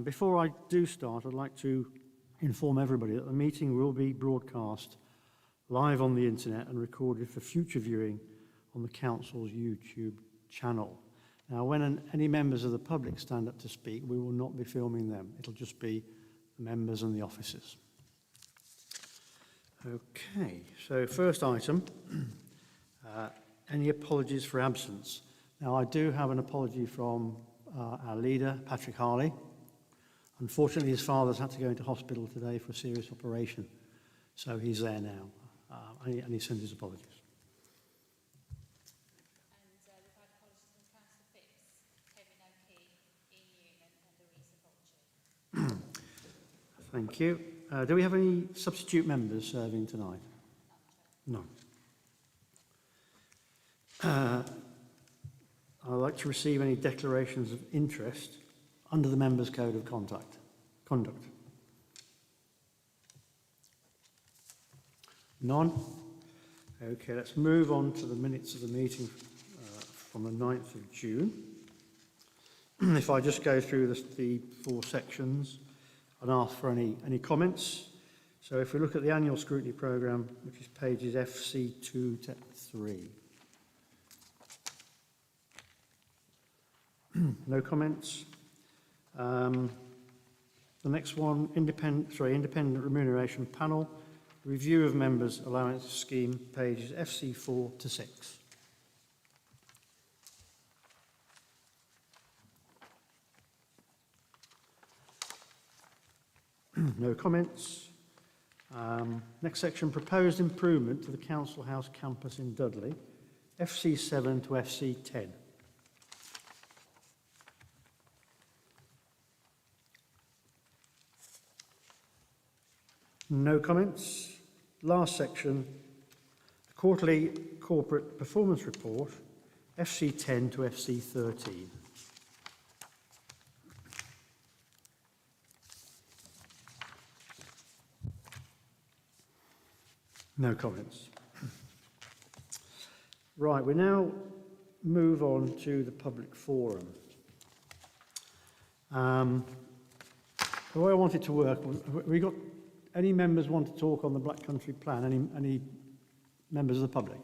Before I do start, I'd like to inform everybody that the meeting will be broadcast live on the internet and recorded for future viewing on the Council's YouTube channel. Now, when any members of the public stand up to speak, we will not be filming them. It'll just be the members and the officers. Okay, so first item, any apologies for absence. Now, I do have an apology from our leader, Patrick Harley. Unfortunately, his father's had to go into hospital today for a serious operation, so he's there now, and he sends his apologies. And we've had apologies from Councillor Phipps, Kevin O'Key, Ian Newman and Louisa Vulture. Thank you. Do we have any substitute members serving tonight? No. I'd like to receive any declarations of interest under the Members' Code of Conduct. None? Okay, let's move on to the minutes of the meeting from the 9th of June. If I just go through the four sections and ask for any comments. So if we look at the annual scrutiny programme, which is pages FC2 to 3. No comments. The next one, independent remuneration panel, review of members' allowance scheme, pages FC4 to 6. No comments. Next section, proposed improvement to the Council House campus in Dudley, FC7 to FC10. No comments. Last section, the quarterly corporate performance report, FC10 to FC13. No comments. Right, we now move on to the public forum. The way I want it to work, we got any members want to talk on the Black Country Plan? Any members of the public?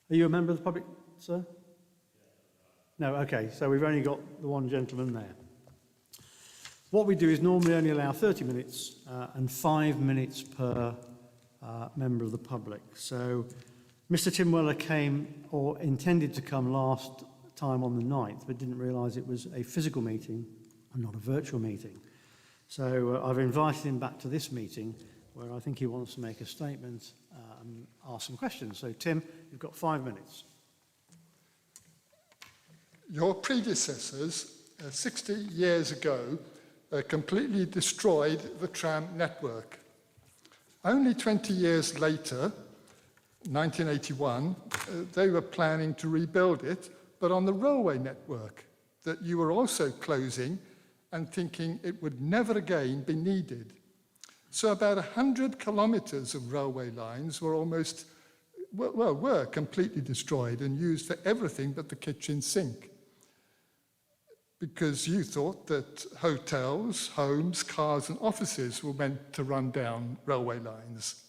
Are you a member of the public, sir? No, okay, so we've only got the one gentleman there. What we do is normally only allow 30 minutes and 5 minutes per member of the public. So Mr. Tim Weller came, or intended to come last time on the 9th, but didn't realise it was a physical meeting and not a virtual meeting. So I've invited him back to this meeting where I think he wants to make a statement and ask some questions. So Tim, you've got 5 minutes. Your predecessors, 60 years ago, completely destroyed the tram network. Only 20 years later, 1981, they were planning to rebuild it, but on the railway network that you were also closing and thinking it would never again be needed. So about 100 kilometres of railway lines were were completely destroyed and used for everything but the kitchen sink, because you thought that hotels, homes, cars and offices were meant to run down railway lines.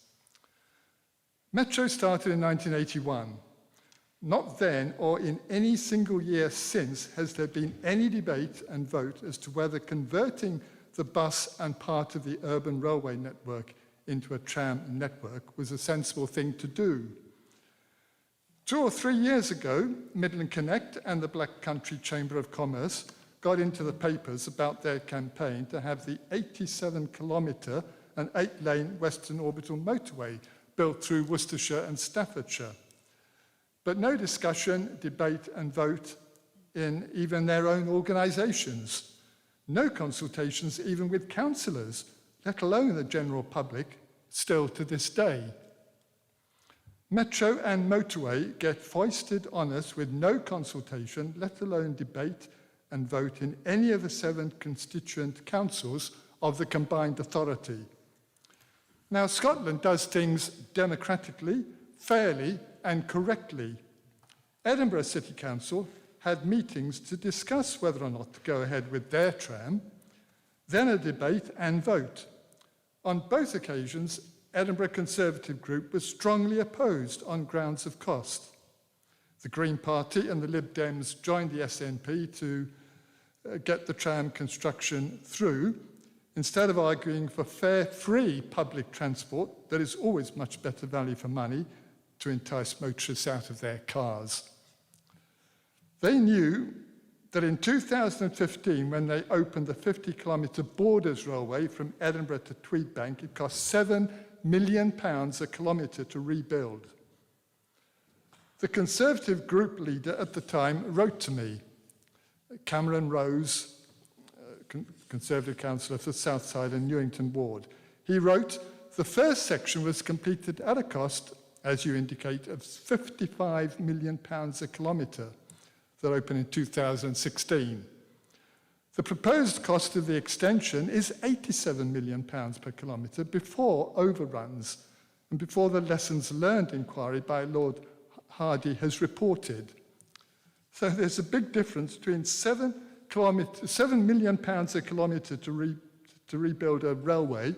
Metro started in 1981. Not then or in any single year since has there been any debate and vote as to whether converting the bus and part of the urban railway network into a tram network was a sensible thing to do. 2 or 3 years ago, Midland Connect and the Black Country Chamber of Commerce got into the papers about their campaign to have the 87-kilometre and 8-lane Western Orbital motorway built through Worcestershire and Staffordshire. But no discussion, debate and vote in even their own organisations. No consultations even with councillors, let alone the general public, still to this day. Metro and motorway get foisted on us with no consultation, let alone debate and vote in any of the 7 constituent councils of the combined authority. Now, Scotland does things democratically, fairly and correctly. Edinburgh City Council had meetings to discuss whether or not to go ahead with their tram, then a debate and vote. On both occasions, Edinburgh Conservative Group was strongly opposed on grounds of cost. The Green Party and the Lib Dems joined the SNP to get the tram construction through, instead of arguing for fair, free public transport that is always much better value for money to entice motorists out of their cars. They knew that in 2015, when they opened the 50-kilometre Borders Railway from Edinburgh to Tweedbank, it cost £7 million a kilometre to rebuild. The Conservative group leader at the time wrote to me, Cameron Rose, Conservative councillor for Southside and Newington Ward. He wrote, the first section was completed at a cost, as you indicate, of £55 million a kilometre that opened in 2016. The proposed cost of the extension is £87 million per kilometre before overruns and before the lessons learned inquiry by Lord Hardy has reported. So there's a big difference between £7 million a kilometre to rebuild a railway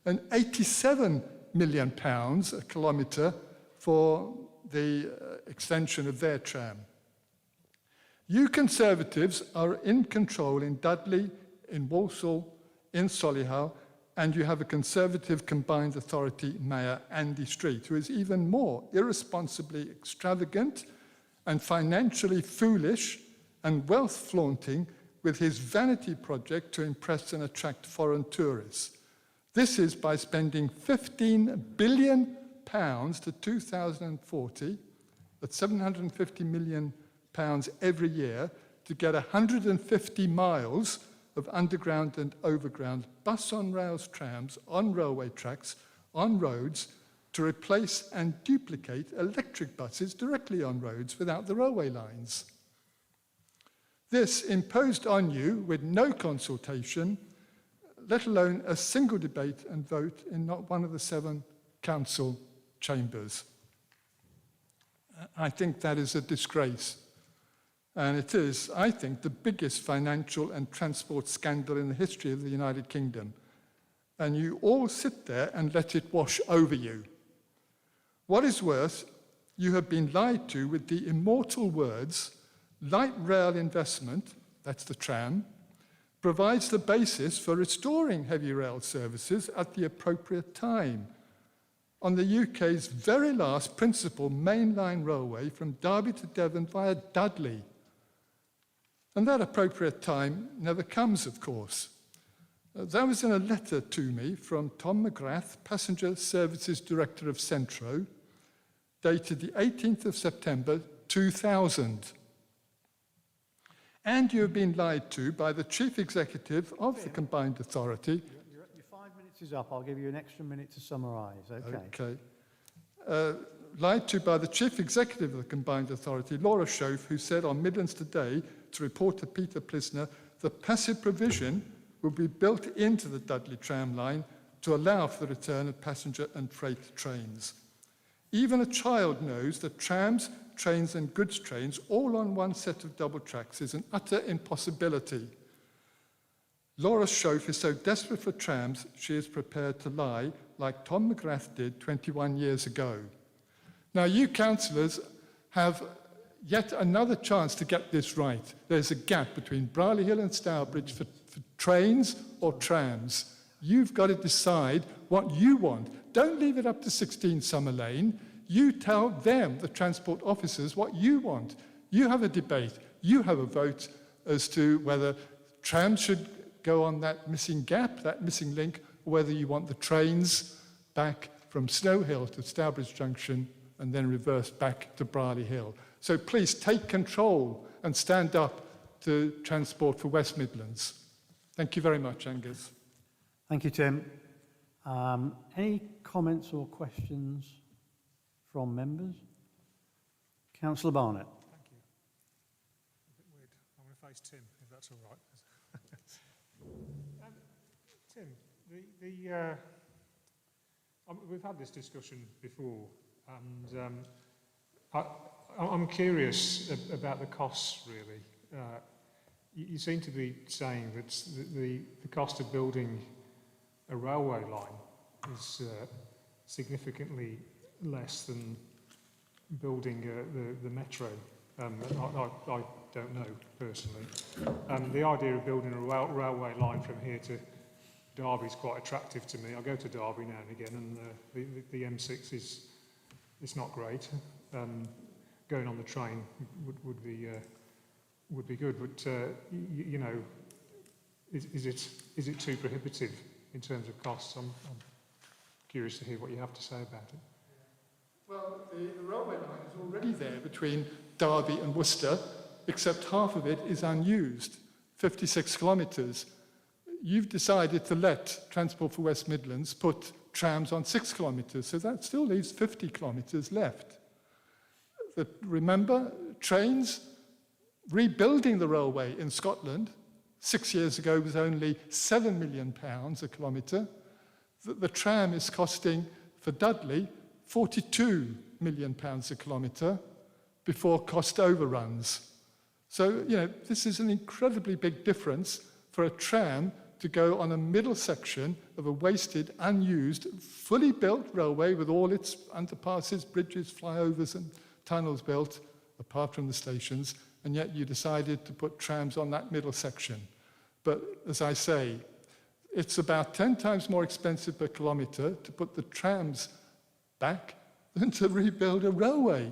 and £87 million a kilometre for the extension of their tram. You Conservatives are in control in Dudley, in Walsall, in Solihull, and you have a Conservative combined authority mayor, Andy Street, who is even more irresponsibly extravagant and financially foolish and wealth-flaunting with his vanity project to impress and attract foreign tourists. This is by spending £15 billion to 2040, that's £750 million every year, to get 150 miles of underground and overground bus-on-rails trams on railway tracks, on roads, to replace and duplicate electric buses directly on roads without the railway lines. This imposed on you with no consultation, let alone a single debate and vote in not one of the 7 council chambers. I think that is a disgrace. And it is, I think, the biggest financial and transport scandal in the history of the United Kingdom. And you all sit there and let it wash over you. What is worse, you have been lied to with the immortal words, light rail investment, that's the tram, provides the basis for restoring heavy rail services at the appropriate time on the UK's very last principal mainline railway from Derby to Devon via Dudley. And that appropriate time never comes, of course. That was in a letter to me from Tom McGrath, Passenger Services Director of Centro, dated the 18th of September 2000. And you have been lied to by the Chief Executive of the Combined Authority. Your 5 minutes is up. I'll give you an extra minute to summarise. Okay. Lied to by the Chief Executive of the Combined Authority, Laura Schoaf, who said on Midlands Today to report to Peter Plisner that passive provision will be built into the Dudley tram line to allow for the return of passenger and freight trains. Even a child knows that trams, trains and goods trains all on one set of double tracks is an utter impossibility. Laura Schoaf is so desperate for trams, she is prepared to lie like Tom McGrath did 21 years ago. Now, you councillors have yet another chance to get this right. There's a gap between Brierley Hill and Stourbridge for trains or trams. You've got to decide what you want. Don't leave it up to 16 Summer Lane. You tell them, the transport officers, what you want. You have a debate. You have a vote as to whether trams should go on that missing gap, that missing link, or whether you want the trains back from Snow Hill to Stourbridge Junction and then reverse back to Brierley Hill. So please take control and stand up to Transport for West Midlands. Thank you very much, Angus. Thank you, Tim. Any comments or questions from members? Councillor Barnett. Thank you. A bit weird. I'm going to face Tim, if that's all right. Tim, we've had this discussion before, and I'm curious about the costs, really. You seem to be saying that the cost of building a railway line is significantly less than building the metro. I don't know personally. The idea of building a railway line from here to Derby is quite attractive to me. I go to Derby now and again, and the M6 is not great. Going on the train would be good, but you know, is it too prohibitive in terms of costs? I'm curious to hear what you have to say about it. Well, the railway line is already there between Derby and Worcester, except half of it is unused, 56 kilometres. You've decided to let Transport for West Midlands put trams on 6 kilometres, so that still leaves 50 kilometres left. Remember, trains, rebuilding the railway in Scotland 6 years ago was only £7 million a kilometre. The tram is costing, for Dudley, £42 million a kilometre before cost overruns. So, you know, this is an incredibly big difference for a tram to go on a middle section of a wasted, unused, fully built railway with all its underpasses, bridges, flyovers and tunnels built, apart from the stations, and yet you decided to put trams on that middle section. But as I say, it's about 10 times more expensive per kilometre to put the trams back than to rebuild a railway.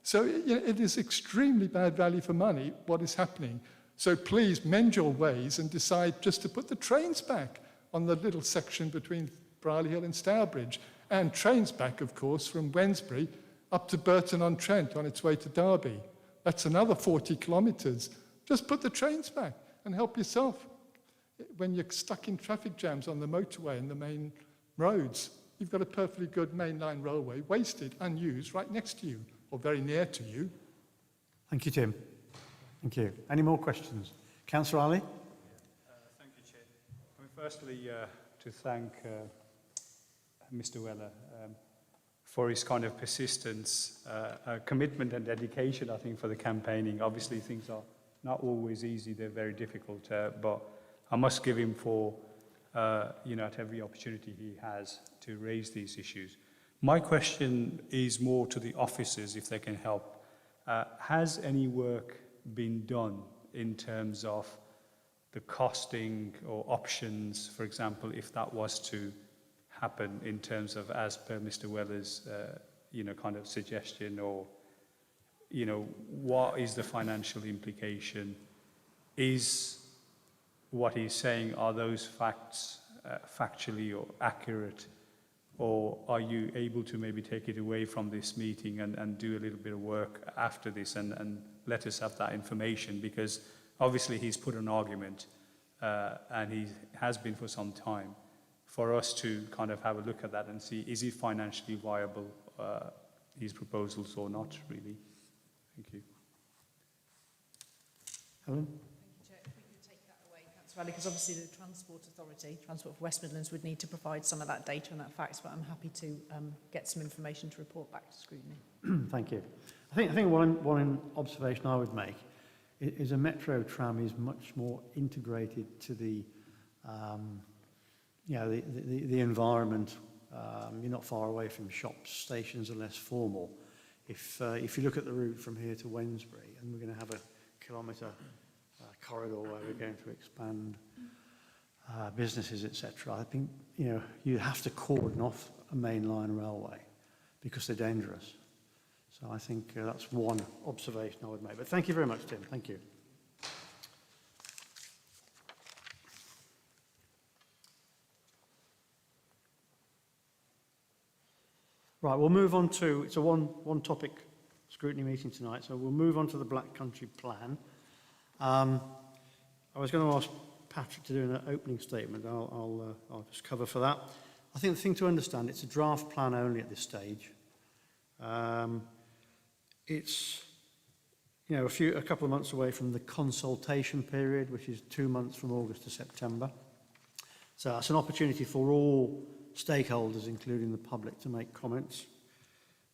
So it is extremely bad value for money, what is happening. So please mend your ways and decide just to put the trains back on the little section between Brierley Hill and Stourbridge, and trains back, of course, from Wednesbury up to Burton-on-Trent on its way to Derby. That's another 40 kilometres. Just put the trains back and help yourself. When you're stuck in traffic jams on the motorway and the main roads, you've got a perfectly good mainline railway, wasted, unused, right next to you, or very near to you. Thank you, Tim. Thank you. Any more questions? Councillor Ali? Thank you, Chair. I mean, firstly, to thank Mr. Weller for his kind of persistence, commitment and dedication, I think, for the campaigning. Obviously, things are not always easy. They're very difficult, but I must give him for, at every opportunity he has to raise these issues. My question is more to the officers, if they can help. Has any work been done in terms of the costing or options, for example, if that was to happen in terms of, as per Mr. Weller's, kind of suggestion, or, what is the financial implication? Is what he's saying, are those facts factually or accurate? Or are you able to maybe take it away from this meeting and do a little bit of work after this and let us have that information? Because obviously he's put an argument, and he has been for some time, for us to kind of have a look at that and see, is it financially viable, these proposals, or not really? Thank you. Helen? Chair, if we could take that away, Councillor Ali, because obviously the Transport Authority, Transport for West Midlands, would need to provide some of that data and that facts, but I'm happy to get some information to report back to Scrutiny. Thank you. I think one observation I would make is a metro tram is much more integrated to the environment. You're not far away from shops, stations are less formal. If you look at the route from here to Wednesbury, and we're going to have a kilometre corridor where we're going to expand businesses, etc. I think you have to cordon off a mainline railway because they're dangerous. So I think that's one observation I would make. But thank you very much, Tim. Thank you. Right, we'll move on to, it's a one topic scrutiny meeting tonight, so we'll move on to the Black Country Plan. I was going to ask Patrick to do an opening statement. I'll just cover for that. I think the thing to understand, it's a draft plan only at this stage. It's a couple of months away from the consultation period, which is 2 months from August to September. So that's an opportunity for all stakeholders, including the public, to make comments.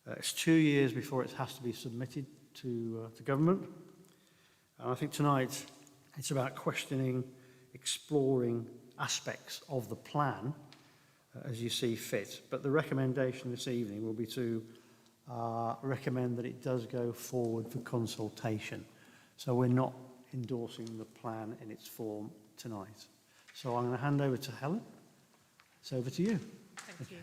It's 2 years before it has to be submitted to government. And I think tonight it's about questioning, exploring aspects of the plan as you see fit. But the recommendation this evening will be to recommend that it does go forward for consultation. So we're not endorsing the plan in its form tonight. So I'm going to hand over to Helen. It's over to you. Thank you.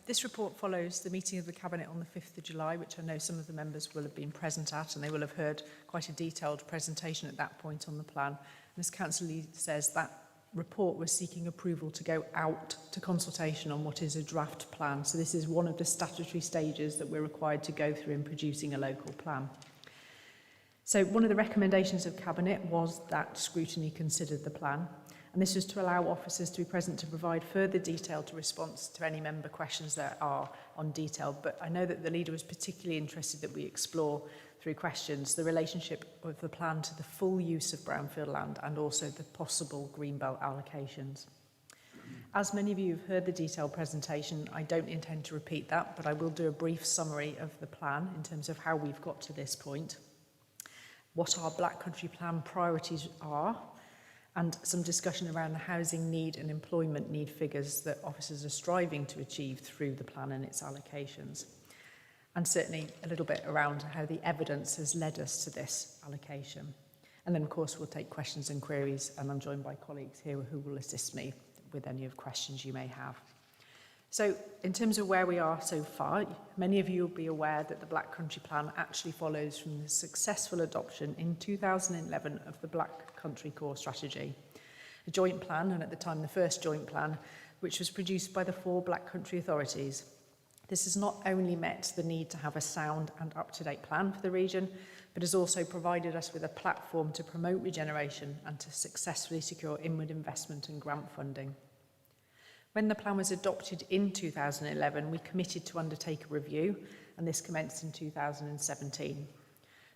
This report follows the meeting of the Cabinet on the 5th of July, which I know some of the members will have been present at, and they will have heard quite a detailed presentation at that point on the plan. And as Councillor Lee says, that report was seeking approval to go out to consultation on what is a draft plan. So this is one of the statutory stages that we're required to go through in producing a local plan. So one of the recommendations of Cabinet was that Scrutiny considered the plan, and this was to allow officers to be present to provide further detailed response to any member questions that are on detail. But I know that the leader was particularly interested that we explore through questions the relationship of the plan to the full use of brownfield land and also the possible greenbelt allocations. As many of you have heard the detailed presentation, I don't intend to repeat that, but I will do a brief summary of the plan in terms of how we've got to this point, what our Black Country Plan priorities are, and some discussion around the housing need and employment need figures that officers are striving to achieve through the plan and its allocations. And certainly a little bit around how the evidence has led us to this allocation. And then, of course, we'll take questions and queries, and I'm joined by colleagues here who will assist me with any of questions you may have. So, in terms of where we are so far, many of you will be aware that the Black Country Plan actually follows from the successful adoption in 2011 of the Black Country Core Strategy, a joint plan, and at the time the first joint plan, which was produced by the 4 Black Country authorities. This has not only met the need to have a sound and up-to-date plan for the region, but has also provided us with a platform to promote regeneration and to successfully secure inward investment and grant funding. When the plan was adopted in 2011, we committed to undertake a review, and this commenced in 2017.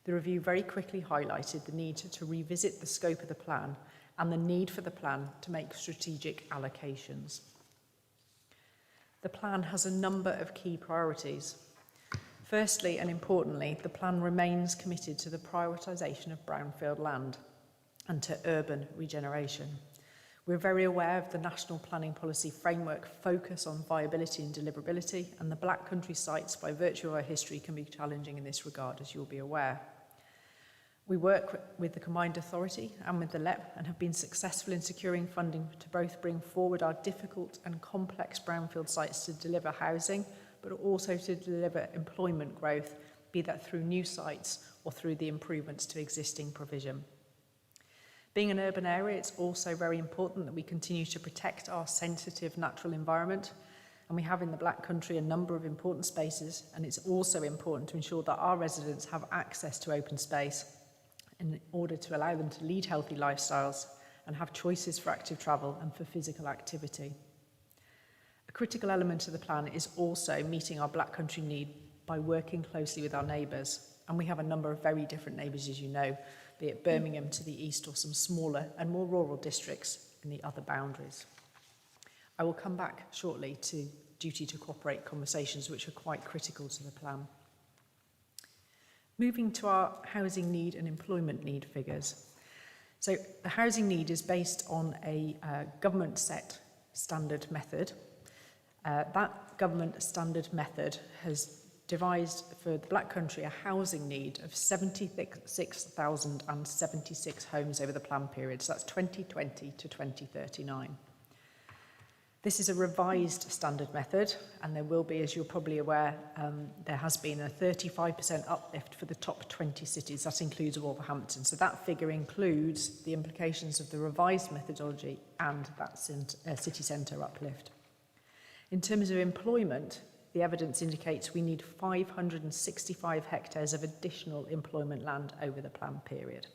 The review very quickly highlighted the need to revisit the scope of the plan and the need for the plan to make strategic allocations. The plan has a number of key priorities. Firstly, and importantly, the plan remains committed to the prioritisation of brownfield land and to urban regeneration. We're very aware of the National Planning Policy Framework focus on viability and deliverability, and the Black Country sites, by virtue of our history, can be challenging in this regard, as you'll be aware. We work with the Combined Authority and with the LEP and have been successful in securing funding to both bring forward our difficult and complex brownfield sites to deliver housing, but also to deliver employment growth, be that through new sites or through the improvements to existing provision. Being an urban area, it's also very important that we continue to protect our sensitive natural environment, and we have in the Black Country a number of important spaces, and it's also important to ensure that our residents have access to open space in order to allow them to lead healthy lifestyles and have choices for active travel and for physical activity. A critical element of the plan is also meeting our Black Country need by working closely with our neighbours, and we have a number of very different neighbours, as you know, be it Birmingham to the east or some smaller and more rural districts in the other boundaries. I will come back shortly to duty to cooperate conversations, which are quite critical to the plan. Moving to our housing need and employment need figures. So the housing need is based on a government set standard method. That government standard method has devised for the Black Country a housing need of 76,076 homes over the plan period. So that's 2020 to 2039. This is a revised standard method, and there will be, as you're probably aware, there has been a 35% uplift for the top 20 cities. That includes Wolverhampton. So that figure includes the implications of the revised methodology and that city centre uplift. In terms of employment, the evidence indicates we need 565 hectares of additional employment land over the plan period.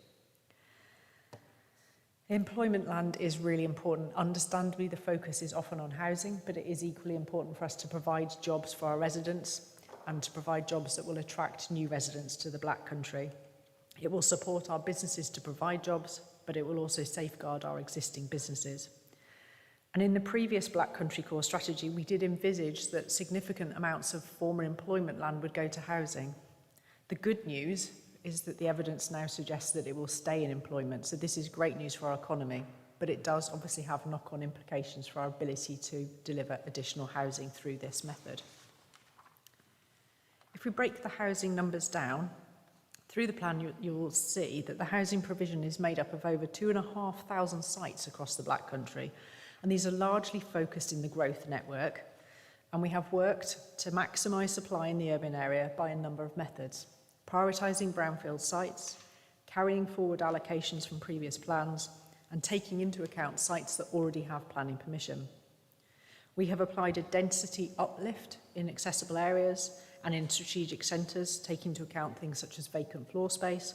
Employment land is really important. Understandably, the focus is often on housing, but it is equally important for us to provide jobs for our residents and to provide jobs that will attract new residents to the Black Country. It will support our businesses to provide jobs, but it will also safeguard our existing businesses. And in the previous Black Country Core strategy, we did envisage that significant amounts of former employment land would go to housing. The good news is that the evidence now suggests that it will stay in employment, so this is great news for our economy, but it does obviously have knock-on implications for our ability to deliver additional housing through this method. If we break the housing numbers down, through the plan you will see that the housing provision is made up of over 2,500 sites across the Black Country, and these are largely focused in the growth network, and we have worked to maximise supply in the urban area by a number of methods, prioritising brownfield sites, carrying forward allocations from previous plans, and taking into account sites that already have planning permission. We have applied a density uplift in accessible areas and in strategic centres, taking into account things such as vacant floor space,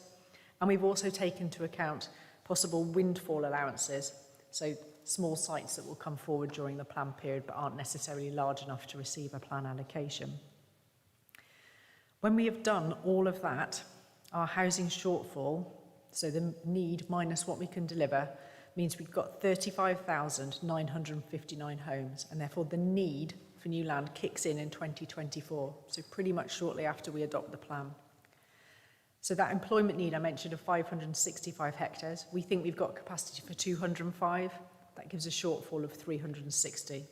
and we've also taken into account possible windfall allowances, so small sites that will come forward during the plan period but aren't necessarily large enough to receive a plan allocation. When we have done all of that, our housing shortfall, so the need minus what we can deliver, means we've got 35,959 homes, and therefore the need for new land kicks in 2024, so pretty much shortly after we adopt the plan. So that employment need I mentioned of 565 hectares, we think we've got capacity for 205. That gives a shortfall of 360.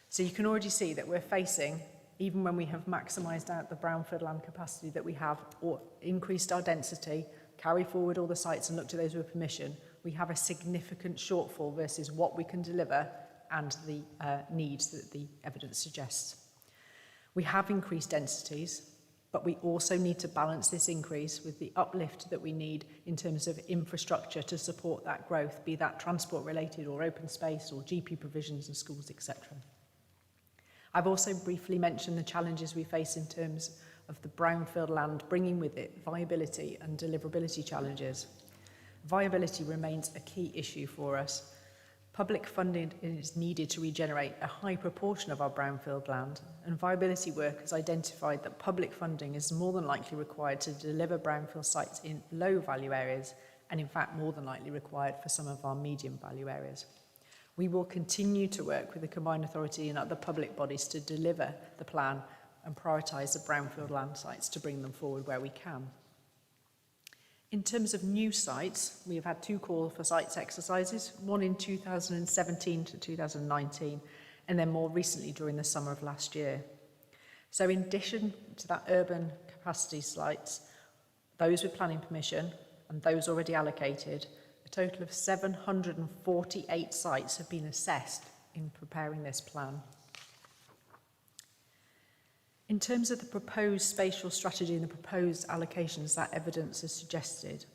So you can already see that we're facing, even when we have maximised out the brownfield land capacity that we have, or increased our density, carry forward all the sites and looked at those with permission, we have a significant shortfall versus what we can deliver and the needs that the evidence suggests. We have increased densities, but we also need to balance this increase with the uplift that we need in terms of infrastructure to support that growth, be that transport related or open space or GP provisions in schools, etc. I've also briefly mentioned the challenges we face in terms of the brownfield land, bringing with it viability and deliverability challenges. Viability remains a key issue for us. Public funding is needed to regenerate a high proportion of our brownfield land, and viability work has identified that public funding is more than likely required to deliver brownfield sites in low value areas, and in fact more than likely required for some of our medium value areas. We will continue to work with the Combined Authority and other public bodies to deliver the plan and prioritise the brownfield land sites to bring them forward where we can. In terms of new sites, we have had 2 call for sites exercises, one in 2017 to 2019, and then more recently during the summer of last year. So in addition to that urban capacity sites, those with planning permission and those already allocated, a total of 748 sites have been assessed in preparing this plan. In terms of the proposed spatial strategy and the proposed allocations that evidence has suggested,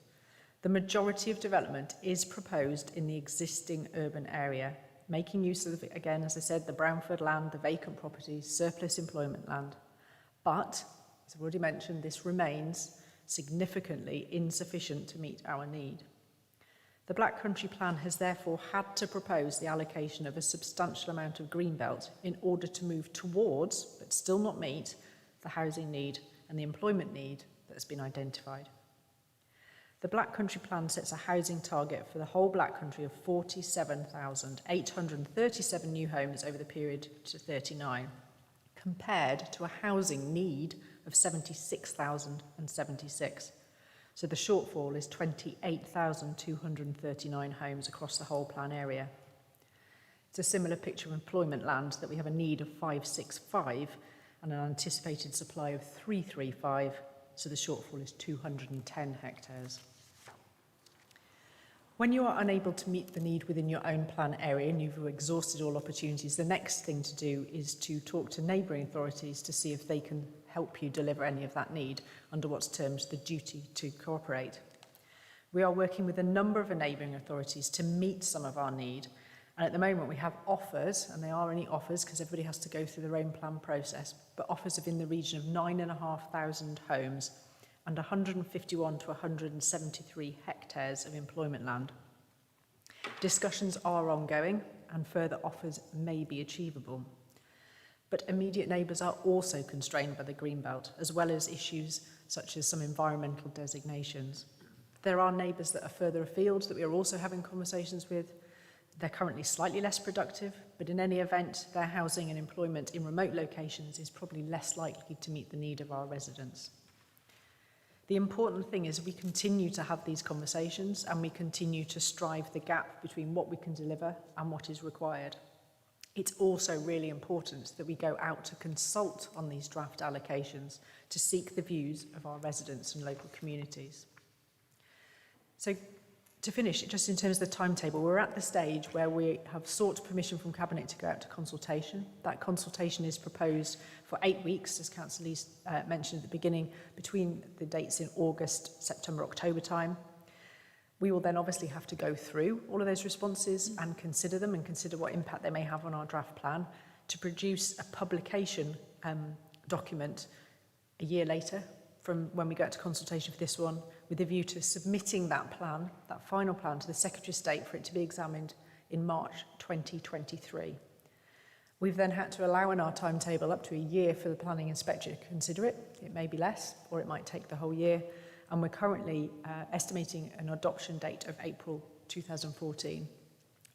the majority of development is proposed in the existing urban area, making use of, again, as I said, the brownfield land, the vacant properties, surplus employment land. But, as I've already mentioned, this remains significantly insufficient to meet our need. The Black Country Plan has therefore had to propose the allocation of a substantial amount of greenbelt in order to move towards, but still not meet, the housing need and the employment need that has been identified. The Black Country Plan sets a housing target for the whole Black Country of 47,837 new homes over the period to 39, compared to a housing need of 76,076. So the shortfall is 28,239 homes across the whole plan area. It's a similar picture of employment land, that we have a need of 565 and an anticipated supply of 335, so the shortfall is 210 hectares. When you are unable to meet the need within your own plan area and you've exhausted all opportunities, the next thing to do is to talk to neighbouring authorities to see if they can help you deliver any of that need under what's termed the duty to cooperate. We are working with a number of neighbouring authorities to meet some of our need, and at the moment we have offers, and they are only offers because everybody has to go through their own plan process, but offers of in the region of 9,500 homes and 151 to 173 hectares of employment land. Discussions are ongoing and further offers may be achievable. But immediate neighbours are also constrained by the Greenbelt, as well as issues such as some environmental designations. There are neighbours that are further afield that we are also having conversations with. They're currently slightly less productive, but in any event, their housing and employment in remote locations is probably less likely to meet the need of our residents. The important thing is we continue to have these conversations and we continue to strive the gap between what we can deliver and what is required. It's also really important that we go out to consult on these draft allocations to seek the views of our residents and local communities. So to finish, just in terms of the timetable, we're at the stage where we have sought permission from Cabinet to go out to consultation. That consultation is proposed for 8 weeks, as Councillor Lee mentioned at the beginning, between the dates in August, September, October time. We will then obviously have to go through all of those responses and consider them and consider what impact they may have on our draft plan to produce a publication document a year later from when we go out to consultation for this one, with a view to submitting that plan, that final plan, to the Secretary of State for it to be examined in March 2023. We've then had to allow in our timetable up to a year for the planning inspector to consider it. It may be less, or it might take the whole year. And we're currently estimating an adoption date of April 2014.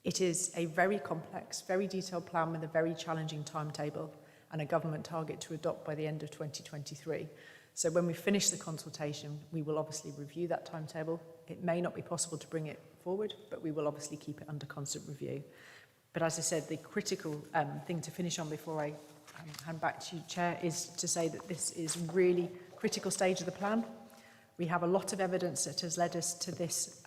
It is a very complex, very detailed plan with a very challenging timetable and a government target to adopt by the end of 2023. So when we finish the consultation, we will obviously review that timetable. It may not be possible to bring it forward, but we will obviously keep it under constant review. But as I said, the critical thing to finish on before I hand back to you, Chair, is to say that this is really critical stage of the plan. We have a lot of evidence that has led us to this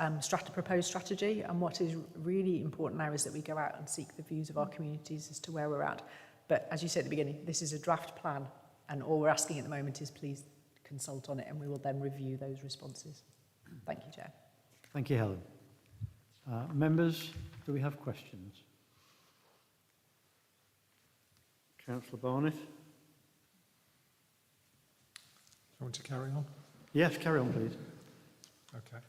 proposed strategy, and what is really important now is that we go out and seek the views of our communities as to where we're at. But as you said at the beginning, this is a draft plan, and all we're asking at the moment is please consult on it, and we will then review those responses. Thank you, Chair. Thank you, Helen. Members, do we have questions? Councillor Barnett? Do you want to carry on? Yes, carry on, please. Okay.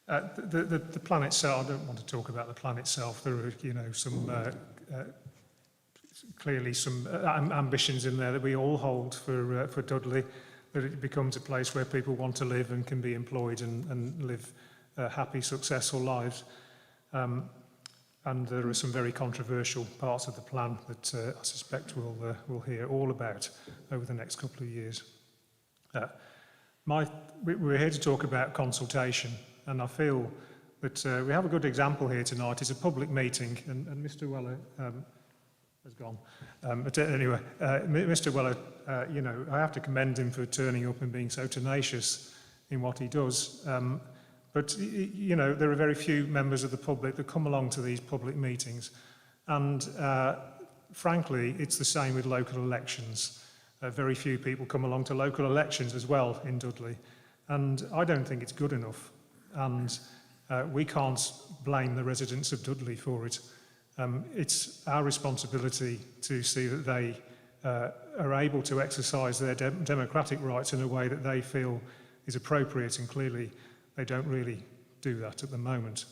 The plan itself, I don't want to talk about the plan itself. There are, clearly some ambitions in there that we all hold for Dudley, that it becomes a place where people want to live and can be employed and live happy, successful lives. And there are some very controversial parts of the plan that I suspect we'll hear all about over the next couple of years. We're here to talk about consultation, and I feel that we have a good example here tonight. It's a public meeting, and Mr. Weller has gone. But anyway, Mr. Weller, I have to commend him for turning up and being so tenacious in what he does. But, there are very few members of the public that come along to these public meetings. And frankly, it's the same with local elections. Very few people come along to local elections as well in Dudley. And I don't think it's good enough. And we can't blame the residents of Dudley for it. It's our responsibility to see that they are able to exercise their democratic rights in a way that they feel is appropriate, and clearly they don't really do that at the moment.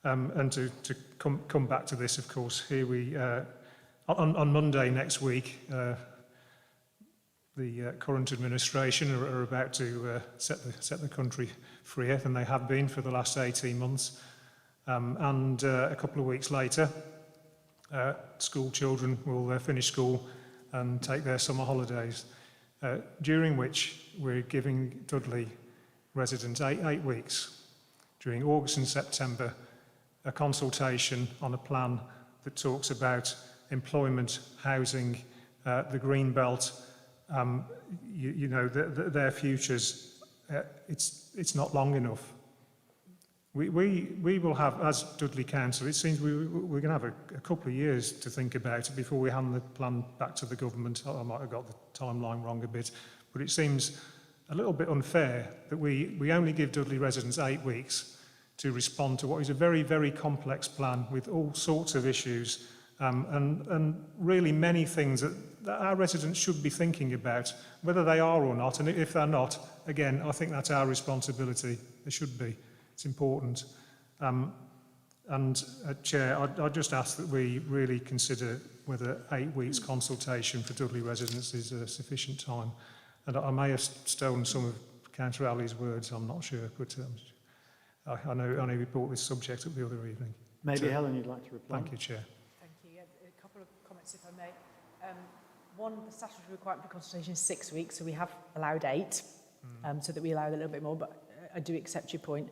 And to come back to this, of course, here we, on Monday next week, the current administration are about to set the country freer than they have been for the last 18 months. And a couple of weeks later, school children will finish school and take their summer holidays, during which we're giving Dudley residents 8 weeks, during August and September, a consultation on a plan that talks about employment, housing, the green belt, their futures. It's not long enough. We will have, as Dudley Council, it seems we're going to have a couple of years to think about it before we hand the plan back to the government. I might have got the timeline wrong a bit, but it seems a little bit unfair that we only give Dudley residents 8 weeks to respond to what is a very, very complex plan with all sorts of issues, and really many things that our residents should be thinking about, whether they are or not. And if they're not, again, I think that's our responsibility. They should be. It's important. Chair, I'd just ask that we really consider whether 8 weeks consultation for Dudley residents is a sufficient time. And I may have stolen some of Councillor Ali's words, I'm not sure, but I know we brought this subject up the other evening. Maybe Chair. Helen, you'd like to reply? Thank you, Chair. Thank you. Yeah, a couple of comments, if I may. One, the statutory requirement for consultation is 6 weeks, so we have allowed 8, so that we allowed a little bit more, but I do accept your point.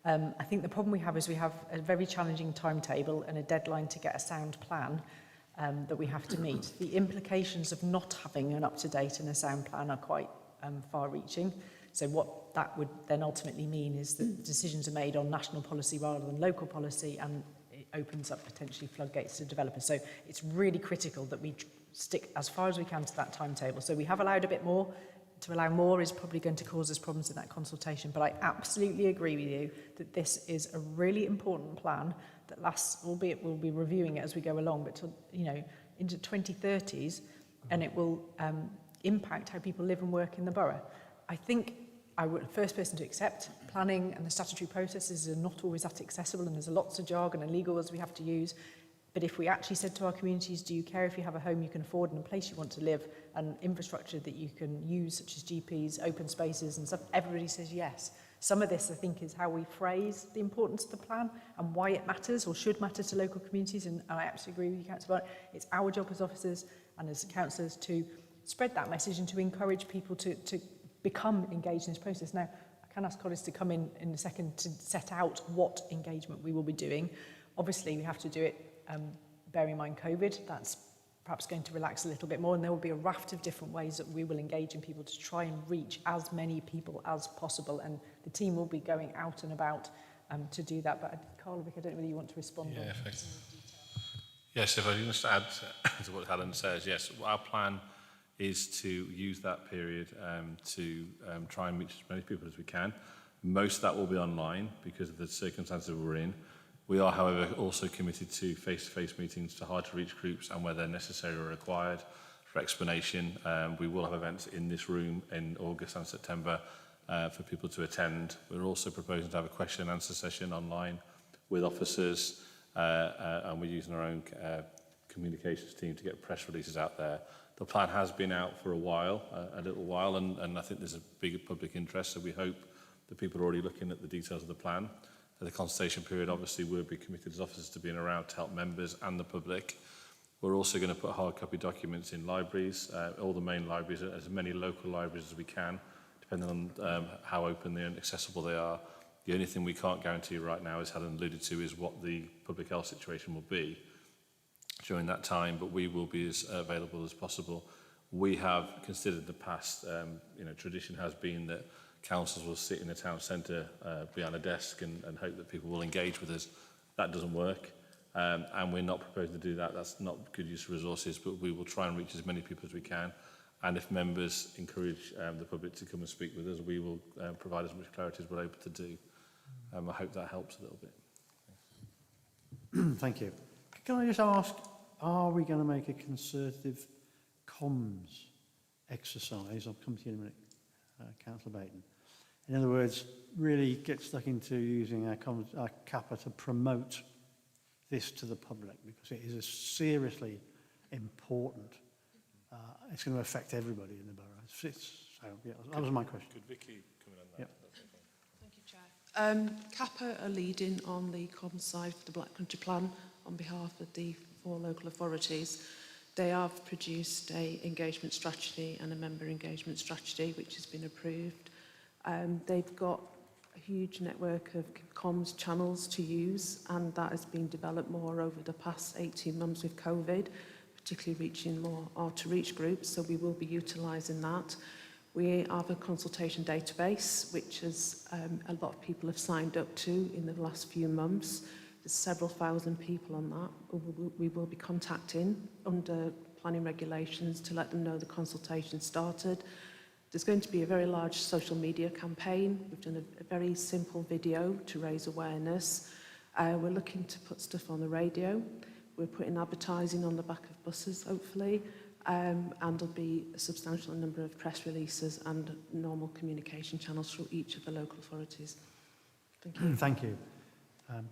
I think the problem we have is we have a very challenging timetable and a deadline to get a sound plan that we have to meet. The implications of not having an up-to-date and a sound plan are quite far-reaching. So what that would then ultimately mean is that decisions are made on national policy rather than local policy, and it opens up potentially floodgates to developers. So it's really critical that we stick as far as we can to that timetable. So we have allowed a bit more. To allow more is probably going to cause us problems in that consultation, but I absolutely agree with you that this is a really important plan that lasts, albeit we'll be reviewing it as we go along, but to, you know, into 2030s, and it will impact how people live and work in the borough. I think I would the first person to accept planning and the statutory processes are not always that accessible, and there's lots of jargon and legal words we have to use. But if we actually said to our communities, do you care if you have a home you can afford and a place you want to live and infrastructure that you can use, such as GPs, open spaces and stuff, everybody says yes. Some of this, I think, is how we phrase the importance of the plan and why it matters or should matter to local communities. And I absolutely agree with you, Councillor Barnett. It's our job as officers and as councillors to spread that message and to encourage people to become engaged in this process. Now, I can ask colleagues to come in a second to set out what engagement we will be doing. Obviously, we have to do it bearing in mind COVID. That's perhaps going to relax a little bit more, and there will be a raft of different ways that we will engage in people to try and reach as many people as possible, and the team will be going out and about to do that. But Carl, I don't know whether you want to respond. Yeah, yes, if I can just add to what Helen says, yes, our plan is to use that period to try and reach as many people as we can. Most of that will be online because of the circumstances we're in. We are, however, also committed to face-to-face meetings to hard-to-reach groups, and where they're necessary or required. For explanation, we will have events in this room in August and September for people to attend. We're also proposing to have a question and answer session online with officers, and we're using our own communications team to get press releases out there. The plan has been out for a little while, and I think there's a big public interest, so we hope that people are already looking at the details of the plan. The consultation period, obviously, we'll be committed as officers to being around to help members and the public. We're also going to put hard copy documents in libraries, all the main libraries, as many local libraries as we can, depending on how open and accessible they are. The only thing we can't guarantee right now, as Helen alluded to, is what the public health situation will be during that time, but we will be as available as possible. We have considered the past, tradition has been that councils will sit in the town centre behind a desk and hope that people will engage with us. That doesn't work, and we're not proposing to do that. That's not good use of resources, but we will try and reach as many people as we can. And if members encourage the public to come and speak with us, we will provide as much clarity as we're able to do. I hope that helps a little bit. Thank you. Can I just ask, are we going to make a concerted comms exercise? I'll come to you in a minute, Councillor Baton. In other words, really get stuck into using our CAPA to promote this to the public, because it is a seriously important. It's going to affect everybody in the borough. So, yeah, that was my question. Could Vicky come in on that? Yep. Thank you, Chair. CAPA are leading on the comms side for the Black Country Plan on behalf of the 4 local authorities. They have produced an engagement strategy and a member engagement strategy, which has been approved. They've got a huge network of comms channels to use, and that has been developed more over the past 18 months with COVID, particularly reaching more hard-to-reach groups, so we will be utilising that. We have a consultation database, which is a lot of people have signed up to in the last few months. There's several thousand people on that. We will be contacting under planning regulations to let them know the consultation started. There's going to be a very large social media campaign. We've done a very simple video to raise awareness. We're looking to put stuff on the radio. We're putting advertising on the back of buses, hopefully. And there'll be a substantial number of press releases and normal communication channels through each of the local authorities. Thank you. Thank you.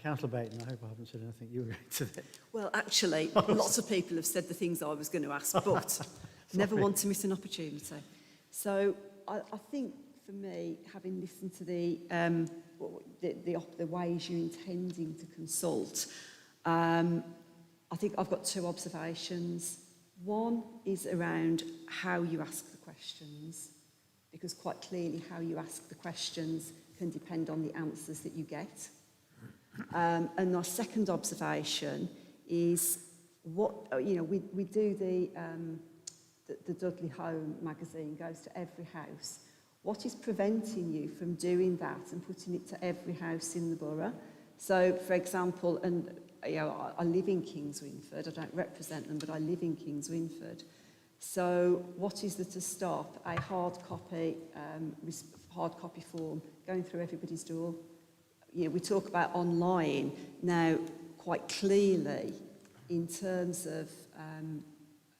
Councillor Baton, I hope I haven't said anything you were going to say. Well, actually, lots of people have said the things I was going to ask, but never want to miss an opportunity. So I think for me, having listened to the ways you're intending to consult, I think I've got two observations. One is around how you ask the questions, because quite clearly how you ask the questions can depend on the answers that you get. And our second observation is what, we do the Dudley Home magazine goes to every house. What is preventing you from doing that and putting it to every house in the borough? So, for example, and I live in Kings Winford. I don't represent them, but I live in Kings Winford. So, what is there to stop a hard copy form going through everybody's door? We talk about online now. Quite clearly, in terms of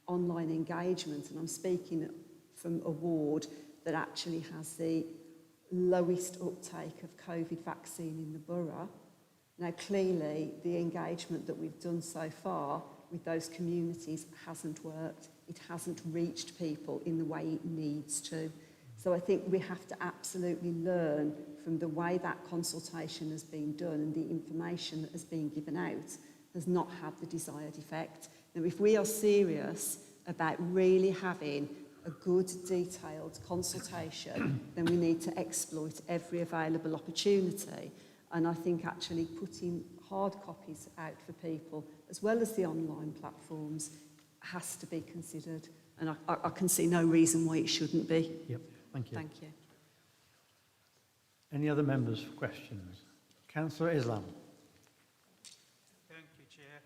online engagement, and I'm speaking from a ward that actually has the lowest uptake of COVID vaccine in the borough. Now, clearly, the engagement that we've done so far with those communities hasn't worked. It hasn't reached people in the way it needs to. So I think we have to absolutely learn from the way that consultation has been done, and the information that has been given out has not had the desired effect. Now, if we are serious about really having a good, detailed consultation, then we need to exploit every available opportunity. And I think actually putting hard copies out for people, as well as the online platforms, has to be considered. And I can see no reason why it shouldn't be. Yep, thank you. Thank you. Any other members for questions? Councillor Islam. Thank you, Chair.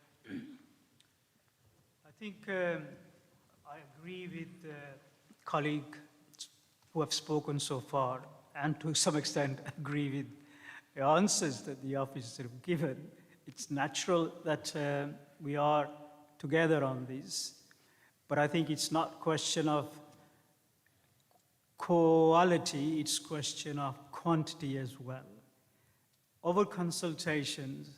I think I agree with colleagues who have spoken so far, and to some extent agree with the answers that the officers have given. It's natural that we are together on this, but I think it's not a question of quality, it's a question of quantity as well. Our consultations